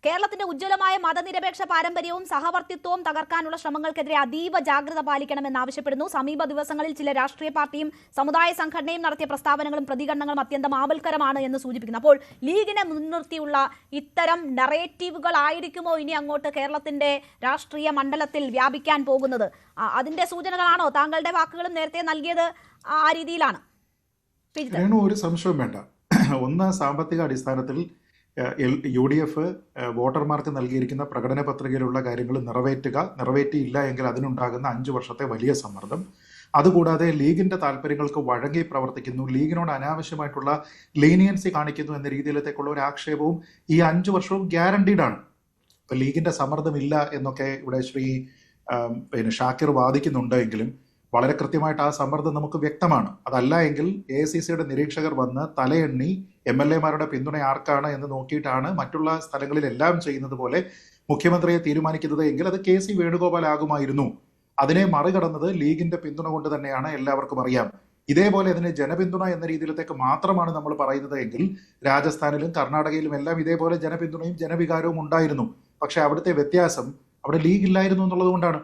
കേരളത്തിന്റെ ഉജ്ജ്വലമായ മതനിരപേക്ഷ പാരമ്പര്യവും സഹവർത്തിത്വവും തകർക്കാനുള്ള ശ്രമങ്ങൾക്കെതിരെ അതീവ ജാഗ്രത പാലിക്കണമെന്ന് ആവശ്യപ്പെടുന്നു. സമീപ ദിവസങ്ങളിൽ ചില രാഷ്ട്രീയ പാർട്ടിയും സമുദായ സംഘടനയും നടത്തിയ പ്രസ്താവനകളും പ്രതികരണങ്ങളും അത്യന്തം ആപൽക്കരമാണ് എന്ന് സൂചിപ്പിക്കുന്നു. അപ്പോൾ ലീഗിനെ മുൻനിർത്തിയുള്ള ഇത്തരം നറേറ്റീവുകളായിരിക്കുമോ ഇനി അങ്ങോട്ട് കേരളത്തിന്റെ രാഷ്ട്രീയ മണ്ഡലത്തിൽ വ്യാപിക്കാൻ പോകുന്നത്? അതിന്റെ സൂചനകളാണോ? താങ്കളുടെ വാക്കുകളും നേരത്തെ നൽകിയത് ആ രീതിയിലാണ്. ഒരു സംശയവും വേണ്ട. ഒന്ന്, സാമ്പത്തിക അടിസ്ഥാനത്തിൽ UDF വോട്ടർമാർക്ക് നൽകിയിരിക്കുന്ന പ്രകടന പത്രികയിലുള്ള കാര്യങ്ങൾ നിറവേറ്റിയില്ല എങ്കിൽ അതിനുണ്ടാകുന്ന 5 വർഷത്തെ വലിയ സമ്മർദ്ദം. അതുകൂടാതെ ലീഗിന്റെ താല്പര്യങ്ങൾക്ക് വഴങ്ങി പ്രവർത്തിക്കുന്നു, ലീഗിനോട് അനാവശ്യമായിട്ടുള്ള ലീനിയൻസി കാണിക്കുന്നു എന്ന രീതിയിലേക്കുള്ള ഒരു ആക്ഷേപവും ഈ 5 വർഷവും ഗ്യാരണ്ടീഡാണ്. ഇപ്പൊ ലീഗിന്റെ സമ്മർദ്ദമില്ല എന്നൊക്കെ ഇവിടെ ഷാക്കിർ വാദിക്കുന്നുണ്ട് എങ്കിലും വളരെ കൃത്യമായിട്ട് ആ സമ്മർദ്ദം നമുക്ക് വ്യക്തമാണ്. അതല്ല എങ്കിൽ AICCയുടെ നിരീക്ഷകർ വന്ന് തലയെണ്ണി MLA-മാരുടെ പിന്തുണ ആർക്കാണ് എന്ന് നോക്കിയിട്ടാണ് മറ്റുള്ള സ്ഥലങ്ങളിലെല്ലാം ചെയ്യുന്നത് പോലെ മുഖ്യമന്ത്രിയെ തീരുമാനിക്കുന്നത് എങ്കിൽ അത് KC വേണുഗോപാൽ ആകുമായിരുന്നു. അതിനെ മറികടന്നത് ലീഗിന്റെ പിന്തുണ കൊണ്ട് തന്നെയാണ്, എല്ലാവർക്കും അറിയാം. ഇതേപോലെ അതിന് ജനപിന്തുണ എന്ന രീതിയിലത്തേക്ക് മാത്രമാണ് നമ്മൾ പറയുന്നത് എങ്കിൽ രാജസ്ഥാനിലും കർണാടകയിലും എല്ലാം ഇതേപോലെ ജനപിന്തുണയും ജനവികാരവും ഉണ്ടായിരുന്നു. പക്ഷെ അവിടുത്തെ വ്യത്യാസം അവിടെ ലീഗ് ഇല്ലായിരുന്നു എന്നുള്ളത് കൊണ്ടാണ്.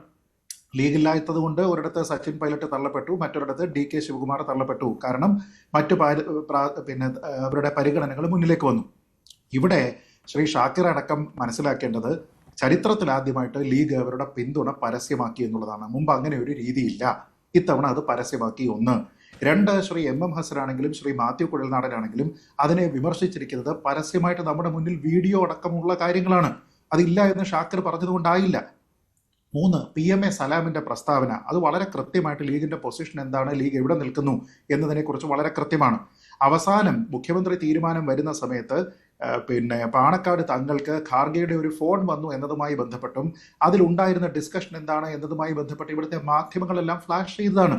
ലീഗ് ഇല്ലാത്തത് കൊണ്ട് ഒരിടത്ത് സച്ചിൻ പൈലറ്റ് തള്ളപ്പെട്ടു, മറ്റൊരിടത്ത് DK ശിവകുമാർ തള്ളപ്പെട്ടു. കാരണം മറ്റു അവരുടെ പരിഗണനകൾ മുന്നിലേക്ക് വന്നു. ഇവിടെ ശ്രീ ഷാക്കിർ അടക്കം മനസ്സിലാക്കേണ്ടത് ചരിത്രത്തിൽ ആദ്യമായിട്ട് ലീഗ് അവരുടെ പിന്തുണ പരസ്യമാക്കി എന്നുള്ളതാണ്. മുമ്പ് അങ്ങനെ ഒരു രീതിയില്ല. ഇത്തവണ അത് പരസ്യമാക്കി. 1. 2, ശ്രീ MM ഹസനാണെങ്കിലും ശ്രീ മാത്യു കുഴൽനാടനാണെങ്കിലും അതിനെ വിമർശിച്ചിരിക്കുന്നത് പരസ്യമായിട്ട് നമ്മുടെ മുന്നിൽ വീഡിയോ അടക്കമുള്ള കാര്യങ്ങളാണ്. അതില്ല എന്ന് ഷാക്കിർ പറഞ്ഞതുകൊണ്ടായില്ല. 3, PMA സലാമിന്റെ പ്രസ്താവന. അത് വളരെ കൃത്യമായിട്ട് ലീഗിന്റെ പൊസിഷൻ എന്താണ്, ലീഗ് എവിടെ നിൽക്കുന്നു എന്നതിനെക്കുറിച്ച് വളരെ കൃത്യമാണ്. അവസാനം മുഖ്യമന്ത്രി തീരുമാനം വരുന്ന സമയത്ത് പാണക്കാട് തങ്ങൾക്ക് ഖാർഗെയുടെ ഒരു ഫോൺ വന്നു എന്നതുമായി ബന്ധപ്പെട്ടും അതിലുണ്ടായിരുന്ന ഡിസ്കഷൻ എന്താണ് എന്നതുമായി ബന്ധപ്പെട്ട് ഇവിടുത്തെ മാധ്യമങ്ങളെല്ലാം ഫ്ലാഷ് ചെയ്തതാണ്.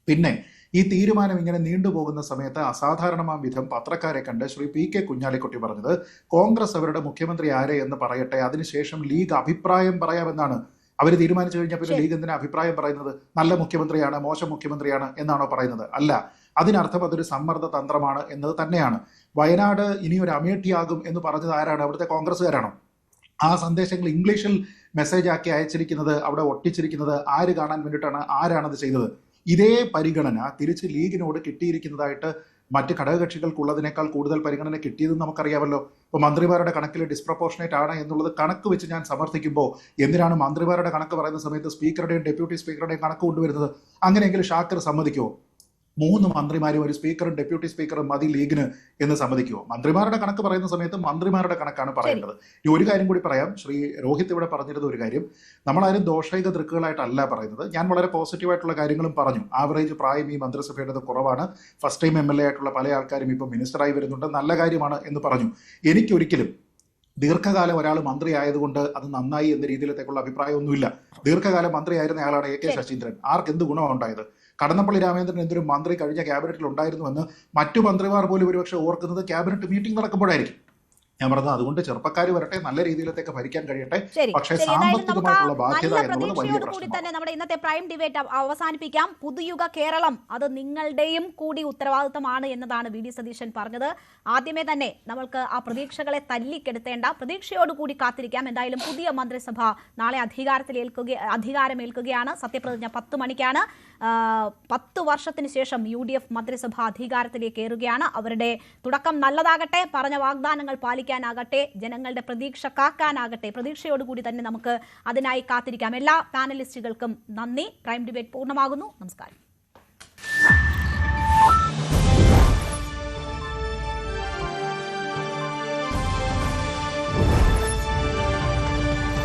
പിന്നെ ഈ തീരുമാനം ഇങ്ങനെ നീണ്ടുപോകുന്ന സമയത്ത് അസാധാരണമാം വിധം പത്രക്കാരെ കണ്ട് ശ്രീ PK കുഞ്ഞാലിക്കുട്ടി പറഞ്ഞത് കോൺഗ്രസ് അവരുടെ മുഖ്യമന്ത്രി ആരെ എന്ന് പറയട്ടെ, അതിനുശേഷം ലീഗ് അഭിപ്രായം പറയാമെന്നാണ്. അവർ തീരുമാനിച്ചു കഴിഞ്ഞാൽ പിന്നെ ലീഗ് എന്തിനാ അഭിപ്രായം പറയുന്നത്? നല്ല മുഖ്യമന്ത്രിയാണ്, മോശം മുഖ്യമന്ത്രിയാണ് എന്നാണോ പറയുന്നത്? അല്ല, അതിനർത്ഥം അതൊരു സമ്മർദ്ദ തന്ത്രമാണ് എന്നത് തന്നെയാണ്. വയനാട് ഇനി ഒരു അമേഠിയാകും എന്ന് പറഞ്ഞത് ആരാണ്? അവിടുത്തെ കോൺഗ്രസ്സുകാരാണോ? ആ സന്ദേശങ്ങൾ ഇംഗ്ലീഷിൽ മെസ്സേജ് ആക്കി അയച്ചിരിക്കുന്നത്, അവിടെ ഒട്ടിച്ചിരിക്കുന്നത് ആര് കാണാൻ വേണ്ടിയിട്ടാണ്? ആരാണത് ചെയ്തത്? ഇതേ പരിഗണന തിരിച്ച് ലീഗിനോട് കിട്ടിയിരിക്കുന്നതായിട്ട് മറ്റ് ഘടകകക്ഷികൾക്കുള്ളതിനേക്കാൾ കൂടുതൽ പരിഗണന കിട്ടിയതെന്ന് നമുക്കറിയാമല്ലോ. ഇപ്പോൾ മന്ത്രിമാരുടെ കണക്കിൽ ഡിസ്പ്രപ്പോർഷനേറ്റ് ആണ് എന്നുള്ളത് കണക്ക് വെച്ച് ഞാൻ സമർത്ഥിക്കുമ്പോൾ എന്തിനാണ് മന്ത്രിമാരുടെ കണക്ക് പറയുന്ന സമയത്ത് സ്പീക്കറുടെയും ഡെപ്യൂട്ടി സ്പീക്കറുടെയും കണക്ക് കൊണ്ടുവരുന്നത്? അങ്ങനെയെങ്കിൽ ഷാക്കിർ സമ്മതിക്കുമോ? 3 മന്ത്രിമാരും ഒരു സ്പീക്കറും ഡെപ്യൂട്ടി സ്പീക്കറും മതി ലീഗിന് എന്ന് സമ്മതിക്കുമോ? മന്ത്രിമാരുടെ കണക്ക് പറയുന്ന സമയത്ത് മന്ത്രിമാരുടെ കണക്കാണ് പറയേണ്ടത്. ഇനി ഒരു കാര്യം കൂടി പറയാം. ശ്രീ രോഹിത് ഇവിടെ പറഞ്ഞിരുന്ന ഒരു കാര്യം, നമ്മളാരും ദോഷൈക ദൃക്കുകളായിട്ടല്ല പറയുന്നത്. ഞാൻ വളരെ പോസിറ്റീവായിട്ടുള്ള കാര്യങ്ങളും പറഞ്ഞു. ആവറേജ് പ്രായം ഈ മന്ത്രിസഭയുടേത് കുറവാണ്. ഫസ്റ്റ് ടൈം MLA ആയിട്ടുള്ള പല ആൾക്കാരും ഇപ്പോൾ മിനിസ്റ്ററായി വരുന്നുണ്ട്, നല്ല കാര്യമാണ് എന്ന് പറഞ്ഞു. എനിക്കൊരിക്കലും ദീർഘകാലം ഒരാൾ മന്ത്രി ആയതുകൊണ്ട് അത് നന്നായി എന്ന രീതിയിലേക്കുള്ള അഭിപ്രായമൊന്നുമില്ല. ദീർഘകാലം മന്ത്രിയായിരുന്ന ആളാണ് AK ശശീന്ദ്രൻ. ആർക്ക് എന്ത് ഗുണമാണ് ഉണ്ടായത്? കടന്നപ്പള്ളി രാമേന്ദ്രൻ എന്തൊരു മന്ത്രി കഴിഞ്ഞ ക്യാബിനറ്റിൽ ഉണ്ടായിരുന്നുവെന്ന് മറ്റു മന്ത്രിമാർ പോലും ഒരുപക്ഷെ ഓർക്കുന്നത് ക്യാബിനറ്റ് മീറ്റിംഗ് നടക്കുമ്പോഴായിരിക്കും. ഞാൻ പറഞ്ഞത് അതുകൊണ്ട് ചെറുപ്പക്കാർ വരട്ടെ, നല്ല രീതിയിലേക്ക് ഭരിക്കാൻ കഴിയട്ടെ. പക്ഷേ സാമ്പത്തികമായിട്ടുള്ള ബാധ്യത എന്നുള്ളത് വലിയ പ്രശ്നമാണ്. തന്നെ നമ്മുടെ ഇന്നത്തെ പ്രൈം ഡിബേറ്റ് അവസാനിപ്പിക്കാം. പുതുയുഗ കേരളം അത് നിങ്ങളുടെയും കൂടി ഉത്തരവാദിത്തമാണ് എന്നതാണ് VD സതീശൻ പറഞ്ഞത്. ആദ്യമേ തന്നെ നമ്മൾക്ക് ആ പ്രതീക്ഷകളെ തല്ലിക്കെടുത്തേണ്ട, പ്രതീക്ഷയോടുകൂടി കാത്തിരിക്കാം. എന്തായാലും പുതിയ മന്ത്രിസഭ നാളെ അധികാരമേൽക്കുകയാണ്. സത്യപ്രതിജ്ഞ 10 മണിക്കാണ്. 10 വർഷത്തിന് ശേഷം UDF മന്ത്രിസഭ അധികാരത്തിലേക്ക് ഏറുകയാണ്. അവരുടെ തുടക്കം നല്ലതാകട്ടെ, പറഞ്ഞ വാഗ്ദാനങ്ങൾ പാലിക്കാനാകട്ടെ, ജനങ്ങളുടെ പ്രതീക്ഷ കാക്കാനാകട്ടെ. പ്രതീക്ഷയോടുകൂടി തന്നെ നമുക്ക് അതിനായി കാത്തിരിക്കാം. എല്ലാ പാനലിസ്റ്റുകൾക്കും നന്ദി. പ്രൈം ഡിബേറ്റ് പൂർണ്ണമാകുന്നു. നമസ്കാരം.